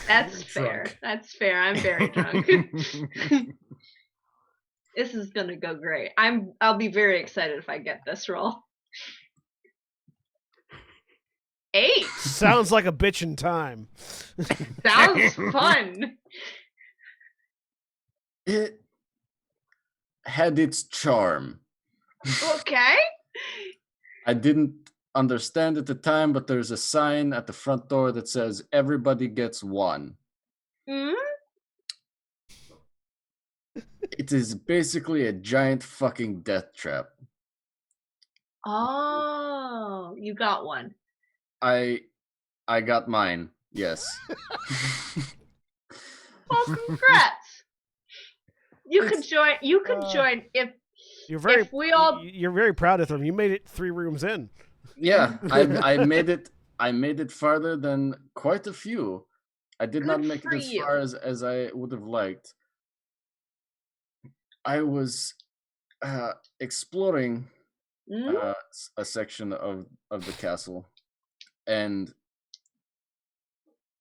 That's fair. Drunk. That's fair. I'm very drunk. This is gonna go great. I'll be very excited if I get this roll. 8. Sounds like a bitchin' time. Sounds fun. It had its charm. Okay. I didn't understand at the time, but there's a sign at the front door that says everybody gets one. Hmm? It is basically a giant fucking death trap. Oh, you got one. I got mine. Yes. Well, congrats. You can join. You can uh, join if You're very, if we all. you're very proud of them. You made it 3 rooms in. Yeah, I made it farther than quite a few. I did not Good make for it as you. far as I would have liked. I was exploring Hmm? a section of the castle, and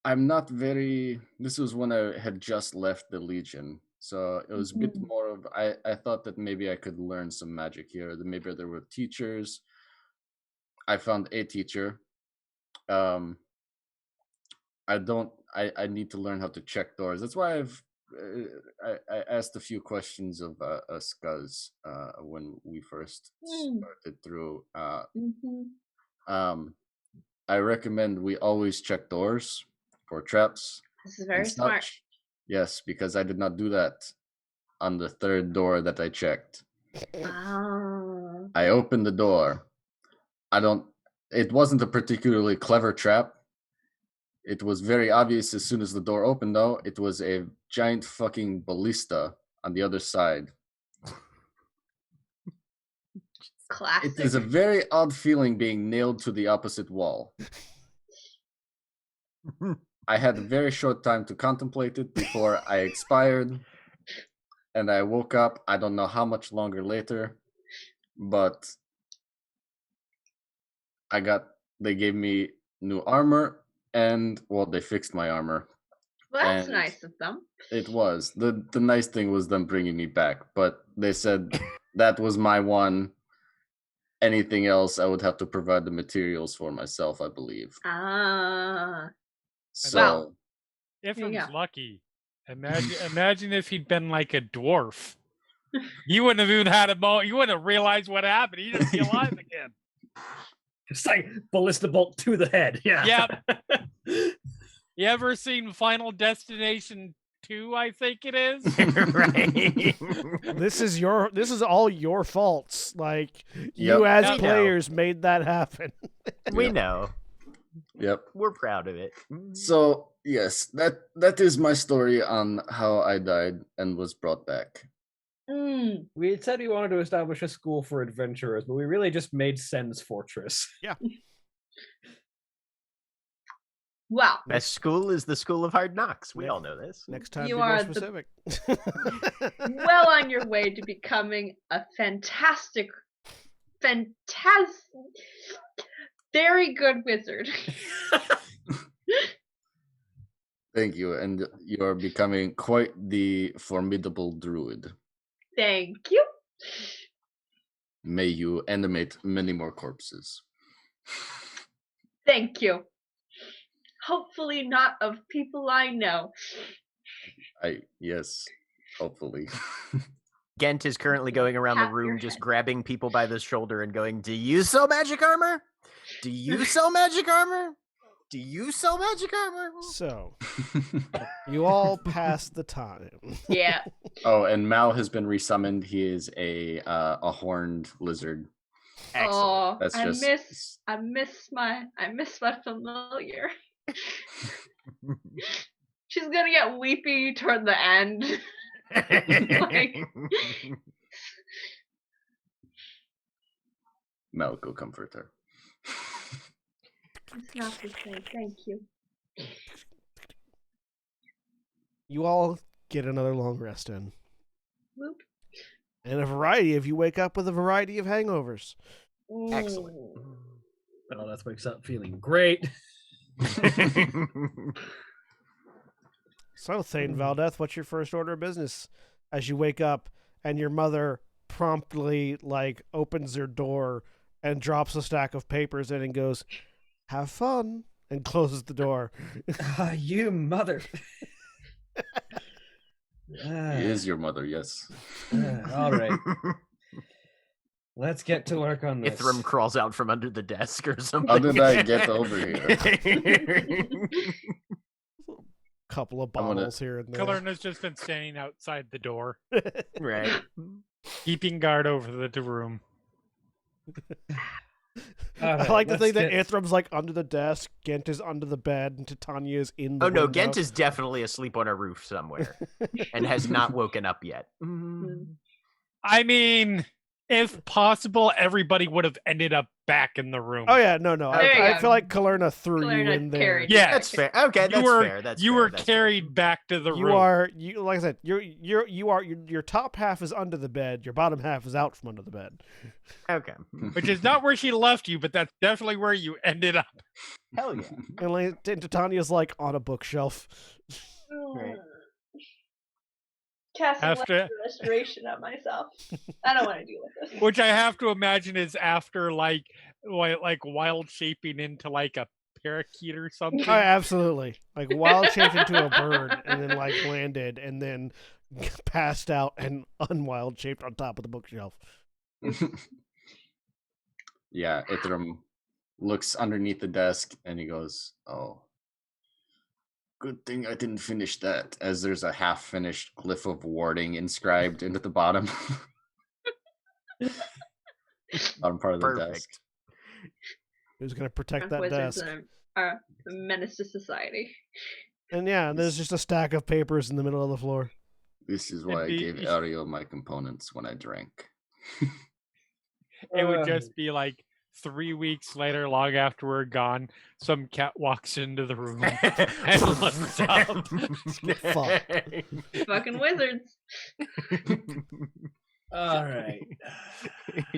I'm not very. This was when I had just left the Legion, so it was a bit Mhm. more of. I thought that maybe I could learn some magic here. That maybe there were teachers. I found a teacher. I don't. I need to learn how to check doors. That's why I asked a few questions of Skuzz when we first started through. Mhm. I recommend we always check doors for traps This is and very smart. such. Yes, because I did not do that on the third door that I checked. Oh. I opened the door. It wasn't a particularly clever trap. It was very obvious as soon as the door opened, though. It was a giant fucking ballista on the other side. Classic. It is a very odd feeling being nailed to the opposite wall. I had a very short time to contemplate it before I expired, and I woke up. I don't know how much longer later, but they gave me new armor, and well, they fixed my armor. Well, that's and nice of them. It was. The nice thing was them bringing me back, but they said that was my one. Anything else, I would have to provide the materials for myself, I believe. Ah. So, Wow. If There you was go. lucky, imagine if he'd been like a dwarf You wouldn't have even had a moment. You wouldn't have realized what happened. He'd just be alive again. It's like ballista bolt to the head. Yeah. Yep. You ever seen Final Destination 2, I think it is? Right. This is all your faults. Like you as Yep. players made that happen. We Yep. know. Yep. We're proud of it. So yes, that is my story on how I died and was brought back. We had said we wanted to establish a school for adventurers, but we really just made Sen's Fortress. Well, Best school is the School of Hard Knocks. We all know this. Next time, You be more are specific. well on your way to becoming a fantastic, very good wizard. Thank you, and you are becoming quite the formidable druid. Thank you. May you animate many more corpses. Thank you. Hopefully not of people I know. Yes, hopefully. Gent is currently going around the Tap your room just head. grabbing people by the shoulder and going, "Do you sell magic armor? Do you sell magic armor? Do you sell magic armor?" So you all pass the time. Yeah. Oh, and Mal has been resummoned. He is a horned lizard. Excellent. Oh, That's I miss my familiar. She's gonna get weepy toward the end. Like, Mal, go comfort her. it's not the same. Thank you. You all get another long rest in. Whoop. And a variety of you wake up with a variety of hangovers. Excellent. Oh, that wakes up feeling great. So, Thane Valdeth, what's your first order of business as you wake up and your mother promptly opens her door and drops a stack of papers in and goes, "Have fun," and closes the door. You mother. He is your mother, yes. All right. Let's get to work on this. Ithram crawls out from under the desk or something. How did I get over here? Couple of I'm gonna- bottles here and there. Kalerna's just been standing outside the door, Right. keeping guard over the room. All right, I like to think let's that get- Ithram's under the desk, Gent is under the bed, and Titania is in the Oh no, window. Gent is definitely asleep on a roof somewhere and has not woken up yet. I mean, if possible, everybody would have ended up back in the room. Oh yeah, no. There you I go. feel like Kalerna threw you Kalerna in there. carried Yeah. That's fair. Okay, that's fair. That's you fair. were That's carried back to the You room. are like I said, your top half is under the bed, your bottom half is out from under the bed. fair. Okay. Which is not where she left you, but that's definitely where you ended up. Hell yeah. And Titania's on a bookshelf. Right. Casting After- restoration on myself. I don't want to deal with this. Which I have to imagine is after wild shaping into a parakeet or something. Oh, absolutely. Wild shaped into a bird and then landed and then passed out and unwild shaped on top of the bookshelf. Yeah, Ithram looks underneath the desk and he goes, "Oh, good thing I didn't finish that," as there's a half-finished glyph of warding inscribed into the bottom. Bottom part of the desk. Perfect. Who's going to protect that Wizards desk? are a menace to society. And yeah, there's just a stack of papers in the middle of the floor. This is why I Indeed. gave Ariel my components when I drank. It would just be 3 weeks later, long after we're gone, some cat walks into the room and looks up. Fuck. Fucking wizards. All right.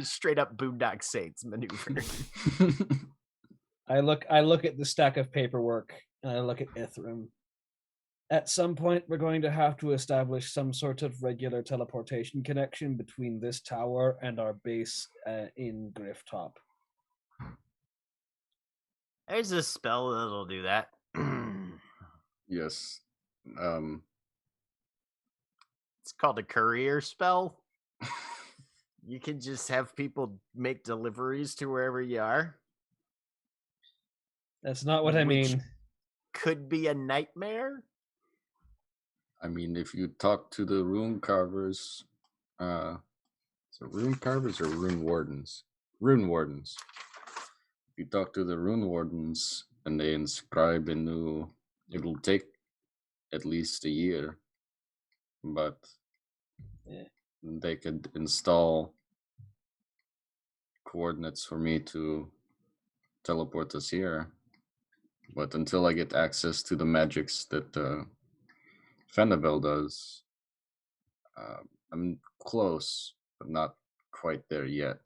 Straight up Boondock Saints maneuver. I look at the stack of paperwork and I look at Ithram. At some point, we're going to have to establish some sort of regular teleportation connection between this tower and our base in Grifftop. There's a spell that'll do that. Yes. It's called a courier spell. You can just have people make deliveries to wherever you are. That's not what I Which- mean. Could be a nightmare. I mean, if you talk to the rune carvers, so rune carvers or rune wardens? Rune wardens. If you talk to the rune wardens and they inscribe a new, it'll take at least a year, but they could install coordinates for me to teleport us here. But until I get access to the magics that Fenabel does, I'm close, but not quite there yet.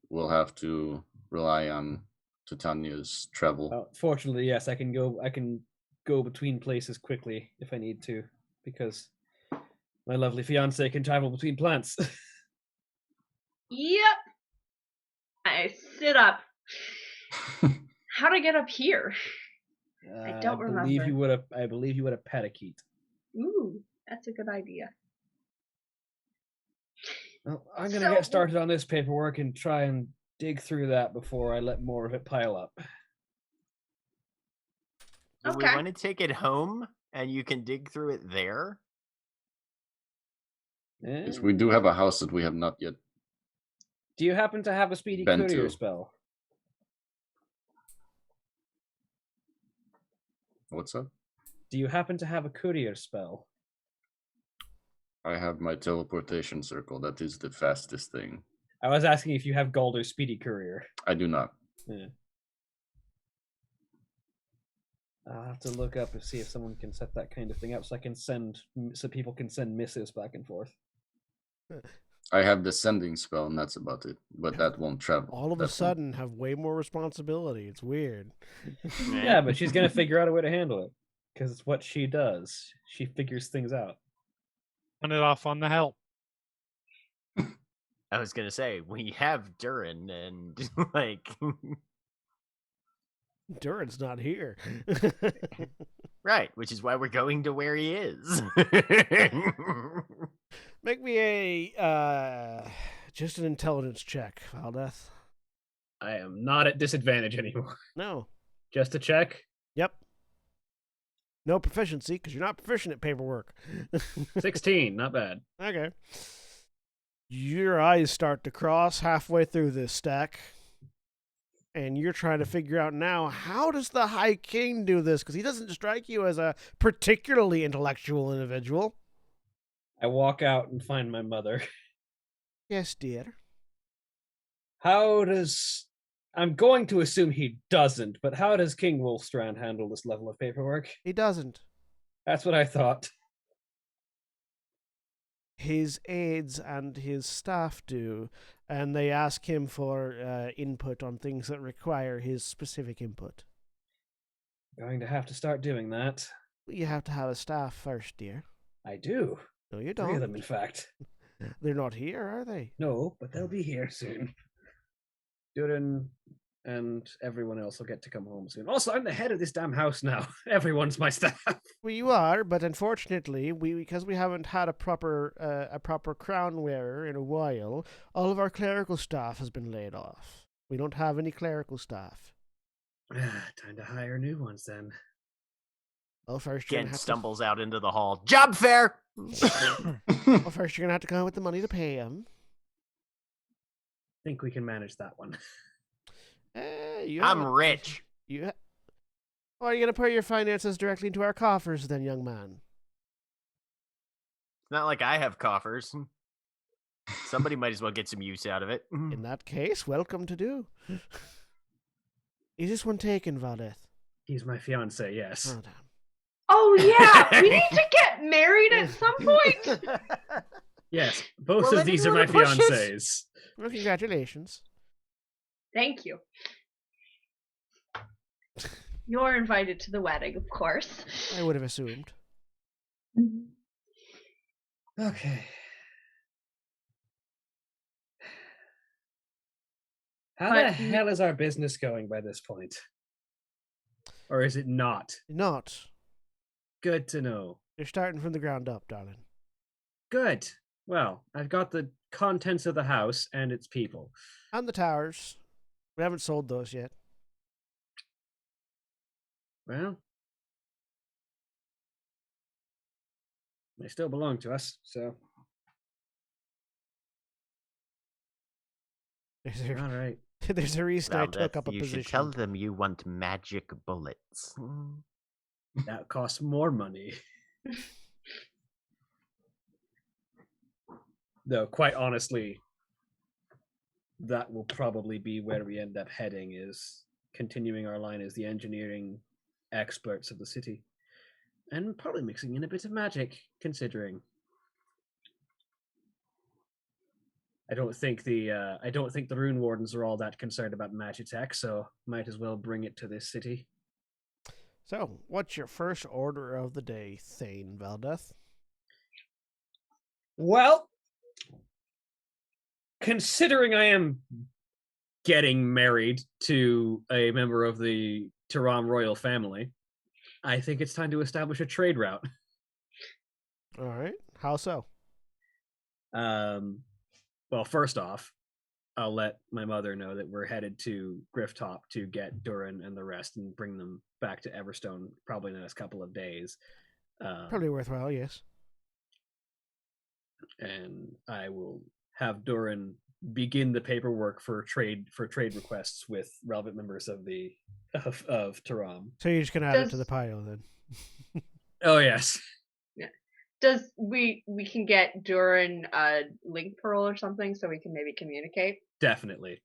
We'll have to rely on Titania's travel. Fortunately, yes, I can go between places quickly if I need to, because my lovely fiance can travel between plants. Yep. I sit up. How'd I get up here? I don't remember. I believe you would have patakeet. Ooh, that's a good idea. Well, I'm gonna get started on this paperwork and try and dig through that before I let more of it pile up. Do we want to take it home and you can dig through it there? Yes, we do have a house that we have not yet. Do you happen to have a speedy been courier to. spell? What's up? Do you happen to have a courier spell? I have my teleportation circle. That is the fastest thing. I was asking if you have gold or speedy courier. I do not. Yeah. I'll have to look up and see if someone can set that kind of thing up, so people can send missives back and forth. I have the sending spell, and that's about it. But that won't travel. All of a sudden, have way more responsibility. It's weird. Yeah, but she's gonna figure out a way to handle it because it's what she does. She figures things out. Run it off on the help. I was gonna say we have Durin and like Durin's not here. right, which is why we're going to where he is. Make me a just an intelligence check, Valdeth. I am not at disadvantage anymore. No. Just a check. Yep. No proficiency, because you're not proficient at paperwork. 16, not bad. Okay. Your eyes start to cross halfway through this stack. And you're trying to figure out now, how does the High King do this? Because he doesn't strike you as a particularly intellectual individual. I walk out and find my mother. Yes, dear. I'm going to assume he doesn't, but how does King Wolfstrand handle this level of paperwork? He doesn't. That's what I thought. His aides and his staff do, and they ask him for input on things that require his specific input. Going to have to start doing that. You have to have a staff first, dear. I do. No, you 3 don't. of them, in fact. They're not here, are they? No, but they'll be here soon. Durin and everyone else will get to come home soon. Also, I'm the head of this damn house now. Everyone's my staff. Well, you are, but unfortunately, because we haven't had a proper crown wearer in a while, all of our clerical staff has been laid off. We don't have any clerical staff. Time to hire new ones then. Well, first you're Ken gonna have stumbles out into the hall. Job fair. well, first you're gonna have to come up with the money to pay him. Think we can manage that one. I'm rich. Or are you going to put your finances directly into our coffers then, young man? It's not like I have coffers. Somebody might as well get some use out of it. In that case, welcome to do. Is this one taken, Valdeth? He's my fiance, yes. Oh, damn. Oh, yeah! We need to get married at some point! Yes, both Well, of these are my fiancés. Well, congratulations. Thank you. You're invited to the wedding, of course. I would have assumed. Okay. How the hell is our business going by this point? Or is it not? Not. Good to know. You're starting from the ground up, darling. Good. Well, I've got the contents of the house and its people. On the towers. We haven't sold those yet. Well, they still belong to us, so all right. There's a reason I took Valdeth, up a you position. should tell them you want magic bullets. That costs more money. Though, quite honestly, that will probably be where we end up heading, is continuing our line as the engineering experts of the city. And probably mixing in a bit of magic, considering. I don't think the Rune Wardens are all that concerned about Magitech, so might as well bring it to this city. So, what's your first order of the day, Thane Valdeth? Well, considering I am getting married to a member of the Tehran royal family, I think it's time to establish a trade route. All right. How so? Well, first off, I'll let my mother know that we're headed to Grifftop to get Durin and the rest and bring them back to Everstone probably in the next couple of days. Probably worthwhile, yes. And I will have Durin begin the paperwork for trade requests with relevant members of the of Tehran. So you're just gonna add it to the pile then? Oh yes. Does we can get Durin a link pearl or something so we can maybe communicate? Definitely.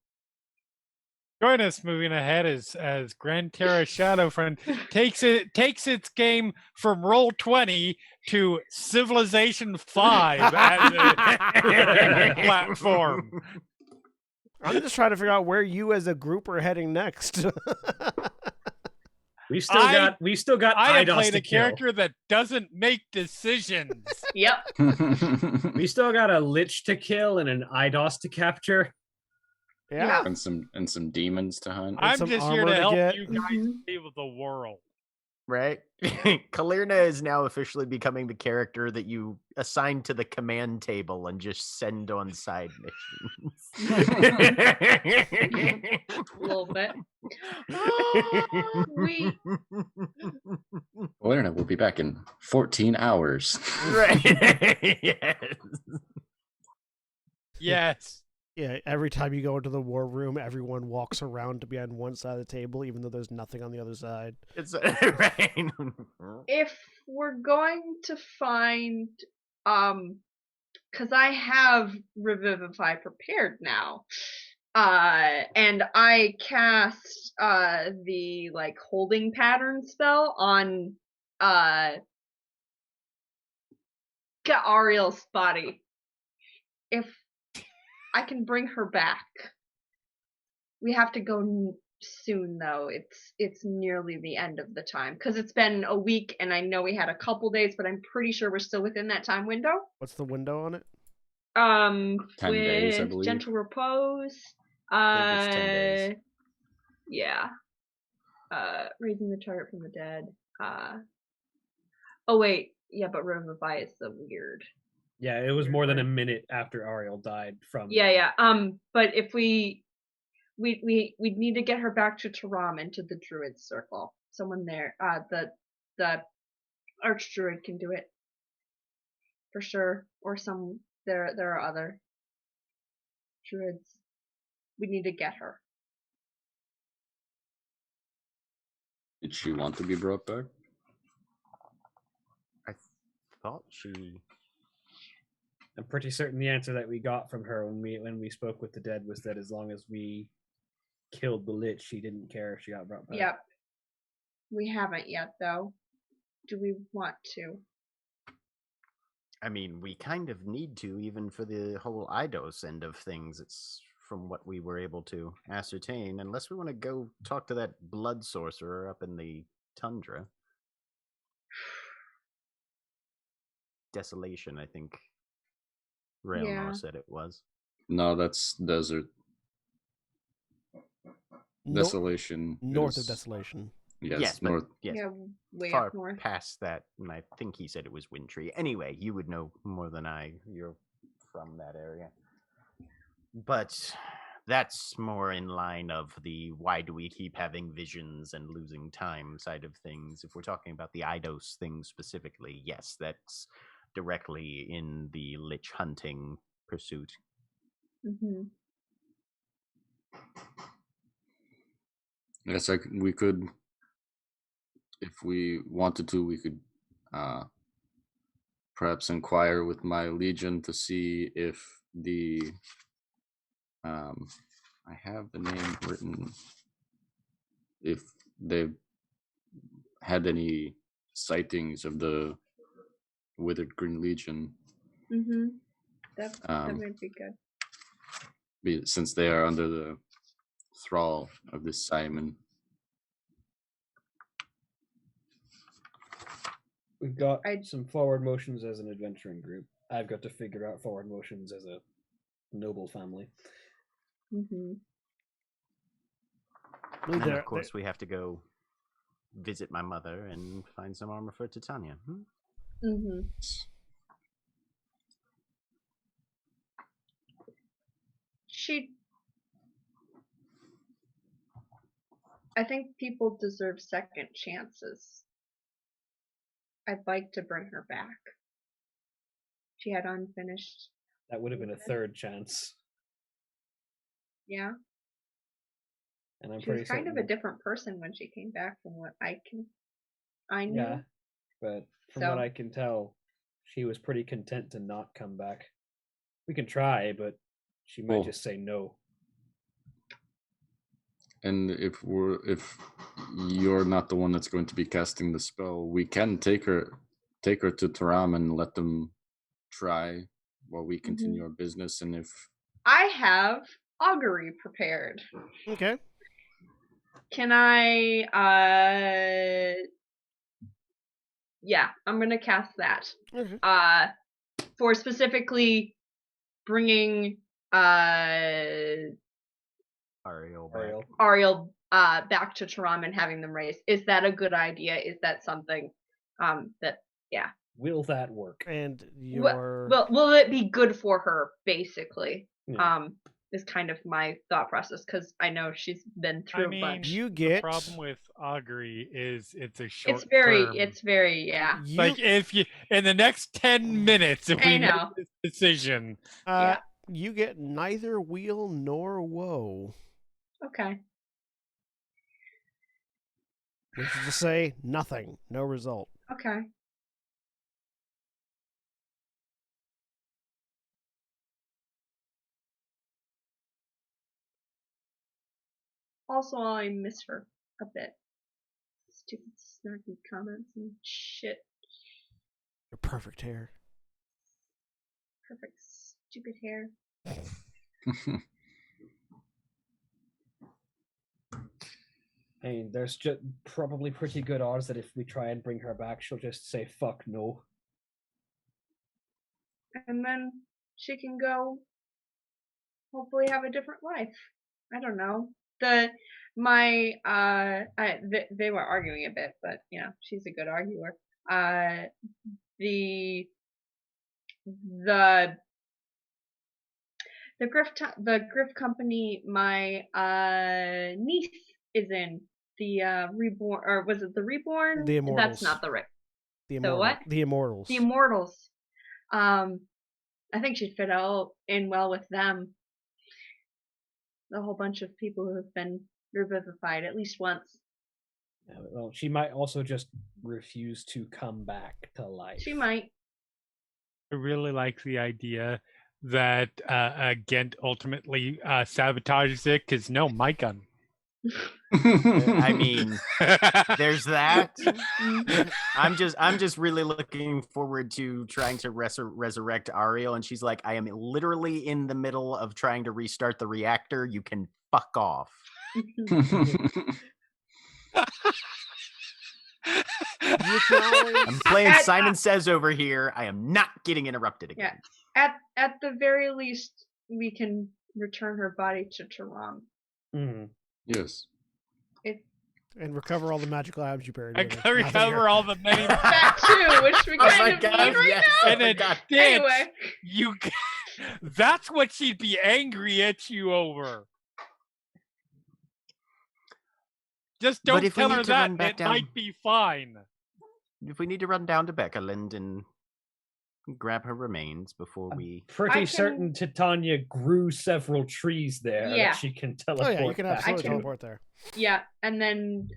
Join us moving ahead as Gran Terra Shadowfront takes its game from Roll20 to Civilization 5 as a platform. I'm just trying to figure out where you as a group are heading next. We still got I have IDOS played to a kill. character that doesn't make decisions. Yep. We still got a Lich to kill and an IDOS to capture. Yeah. and some demons to hunt. I'm some just here armor to to help get. you guys save the world. Right? Kalirna is now officially becoming the character that you assign to the command table and just send on side missions. A little bit. We Valerna will be back in 14 hours. Right. Yes. Yes. Yeah, every time you go into the war room, everyone walks around to be on one side of the table, even though there's nothing on the other side. It's right. if we're going to find because I have Revivify prepared now. And I cast the like holding pattern spell on Ariel's body. If I can bring her back. We have to go soon though. It's nearly the end of the time because it's been a week and I know we had a couple days, but I'm pretty sure we're still within that time window. What's the window on it? 10 days, I With believe. gentle repose. I think it's 10 days. Yeah. Raising the target from the dead. Oh wait, yeah, but Revivify is so weird. Yeah, it was more than a minute after Ariel died from. Yeah. But if we'd need to get her back to Taram into the Druid circle. Someone there. The Archdruid can do it. For sure. Or there are other Druids. We need to get her. Did she want to be brought back? I thought she. I'm pretty certain the answer that we got from her when we spoke with the dead was that as long as we killed the Lich, she didn't care if she got brought back. Yep. We haven't yet, though. Do we want to? I mean, we kind of need to, even for the whole IDOS end of things. It's from what we were able to ascertain, unless we want to go talk to that blood sorcerer up in the tundra. Desolation, I think. Railmore said it was. No, that's desert. Desolation. North is- of Desolation. Yes, but- north. Yes. Yeah, way Far up north. past that, and I think he said it was wintry. Anyway, you would know more than I. You're from that area. But that's more in line of the why do we keep having visions and losing time side of things. If we're talking about the Eidos thing specifically, yes, that's directly in the lich hunting pursuit. Mm-hmm. Yes, we could, if we wanted to, we could perhaps inquire with my legion to see if the I have the name written, if they've had any sightings of the Withered Green Legion. Mm-hmm. That might be good. Since they are under the thrall of this Simon. We've got some forward motions as an adventuring group. I've got to figure out forward motions as a noble family. Mm-hmm. And of course, we have to go visit my mother and find some armor for Titania. Mm-hmm. I think people deserve second chances. I'd like to bring her back. She had unfinished. That would have been a third chance. Yeah. And I'm she pretty was kind certain of a different person when she came back from what I knew. Yeah. But from what I can tell, she was pretty content to not come back. We can try, but she might just say no. And if you're not the one that's going to be casting the spell, we can take her to Taram and let them try while we continue our business. And if I have augury prepared. Okay. Can I yeah, I'm gonna cast that. For specifically bringing Ariel back to Taram and having them raised. Is that a good idea? Is that something that will that work? And will it be good for her, basically? Yeah. Is kind of my thought process, because I know she's been through a bunch. The problem with augury is it's a short it's very like if you in the next 10 minutes if we make this decision. You get neither weal nor woe. Okay. Which is to say, nothing. No result. Okay. Also, I miss her a bit. Stupid snarky comments and shit. Your perfect hair. Perfect stupid hair. I mean, there's just probably pretty good odds that if we try and bring her back, she'll just say fuck no. And then she can go hopefully have a different life. I don't know. They were arguing a bit, but you know, she's a good arguer. The Griff company my niece is in, the Reborn, or was it the Reborn? The Immortals. That's not the right. The what? The Immortals. The Immortals. I think she'd fit in well with them. A whole bunch of people who have been revivified at least once. Yeah, well, she might also just refuse to come back to life. She might. I really like the idea that Gent ultimately sabotages it because no, my gun. I mean, there's that. I'm just really looking forward to trying to resurrect Ariel, and she's like, I am literally in the middle of trying to restart the reactor. You can fuck off. I'm playing Simon Says over here. I am not getting interrupted again. Yeah. At the very least, we can return her body to Taram. Mm-hmm. Yes. And recover all the magical items you buried. And recover all the many. That too, which we kind of need right now. And then, anyway, That's what she'd be angry at you over. Just But don't if we tell need her to that. run back It down- might be fine. If we need to run down to Beckerland and grab her remains before we... Pretty I certain Titania grew several trees there Yeah. that she can Oh teleport. yeah, you can back absolutely to. teleport there. Yeah, and then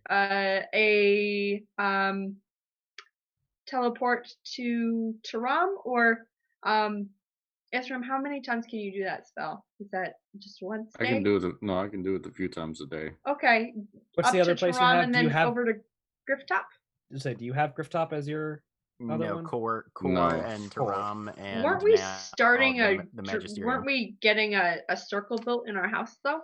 teleport to Taram or Esram, how many times can you do that spell? Is that just once a I day? can do it. No, I can do it a few times a day. Okay. What's up the other to place you Taram have? and Do you then have? over to Grifftop? Do you have Grifftop as your? Other No, one? Core No. and Taram and weren't we now starting the Magisterium. weren't we getting a circle built in our house though?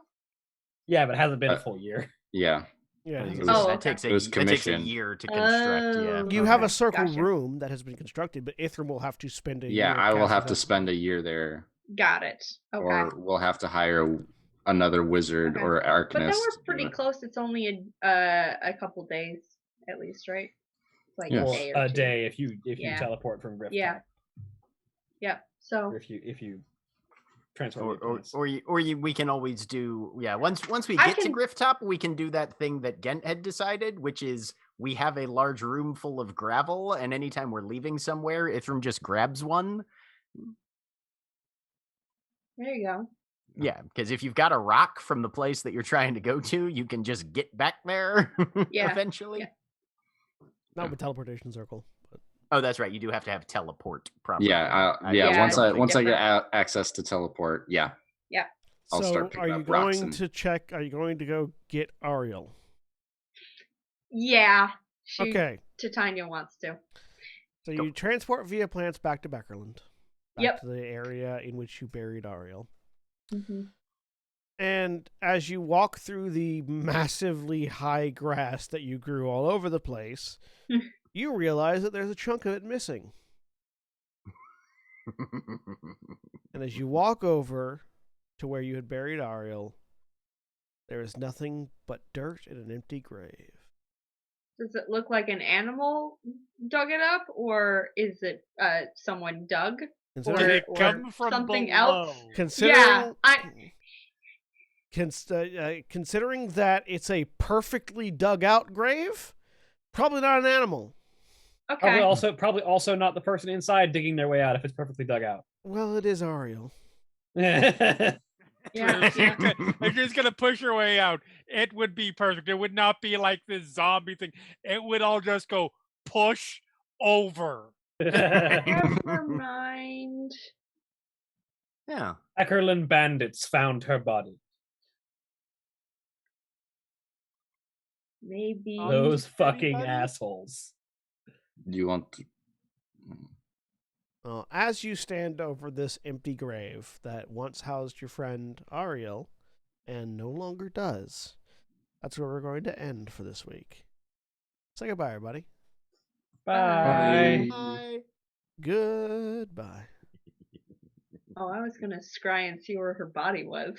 Yeah, but it hasn't been a full year. Yeah. Yeah. It It was- was- that okay. takes it was that takes a commissioned. year to construct. Yeah, Oh, You have a okay, circle gotcha. room that has been constructed, but Ithram will have to spend a Yeah, year. I will casting have to that. spend a year there, Got it. Okay. or we'll have to hire another wizard Okay. or arcanist. But then to we're do pretty it. close. It's only a couple days at least, right? It's like Yes. a day or A two. day if you Yeah. teleport from Grifftop. Yeah. Yeah. So Or if you transfer. we can always do once we I get to can- Grifftop, we can do that thing that Gent had decided, which is we have a large room full of gravel, and anytime we're leaving somewhere, Ithram just grabs one. there you go. Yeah, because if you've got a rock from the place that you're trying to go to, you can just get back there Yeah, eventually. yeah. Not with teleportation circle. But Oh, that's right. You do have to have teleport properly. Yeah, Yeah, Once I totally get access to teleport, yeah. I'll so, start picking are you up rocks going and- to check? Are you going to go get Ariel? Yeah. Okay. Titania wants to. So Go. you transport via plants back to Beckerland, back Yep. to the area in which you buried Ariel. Mm-hmm. And as you walk through the massively high grass that you grew all over the place, you realize that there's a chunk of it missing. And as you walk over to where you had buried Ariel, there is nothing but dirt and an empty grave. Does it look like an animal dug it up, or is it someone dug? Did Considering, it or come from something below? else? considering, Yeah, considering that it's a perfectly dug out grave, probably not an animal. Okay. Probably also not the person inside digging their way out if it's perfectly dug out. Well, it is Ariel. Yeah. If she's gonna push her way out, it would be perfect. It would not be like this zombie thing. It would all just go push over. Never mind. Yeah. Eckerland bandits found her body. Maybe. Those fucking anybody? assholes. Do you want to... As you stand over this empty grave that once housed your friend Ariel, and no longer does, that's where we're going to end for this week. Say goodbye, everybody. Bye. Bye. Goodbye. Oh, I was gonna scry and see where her body was.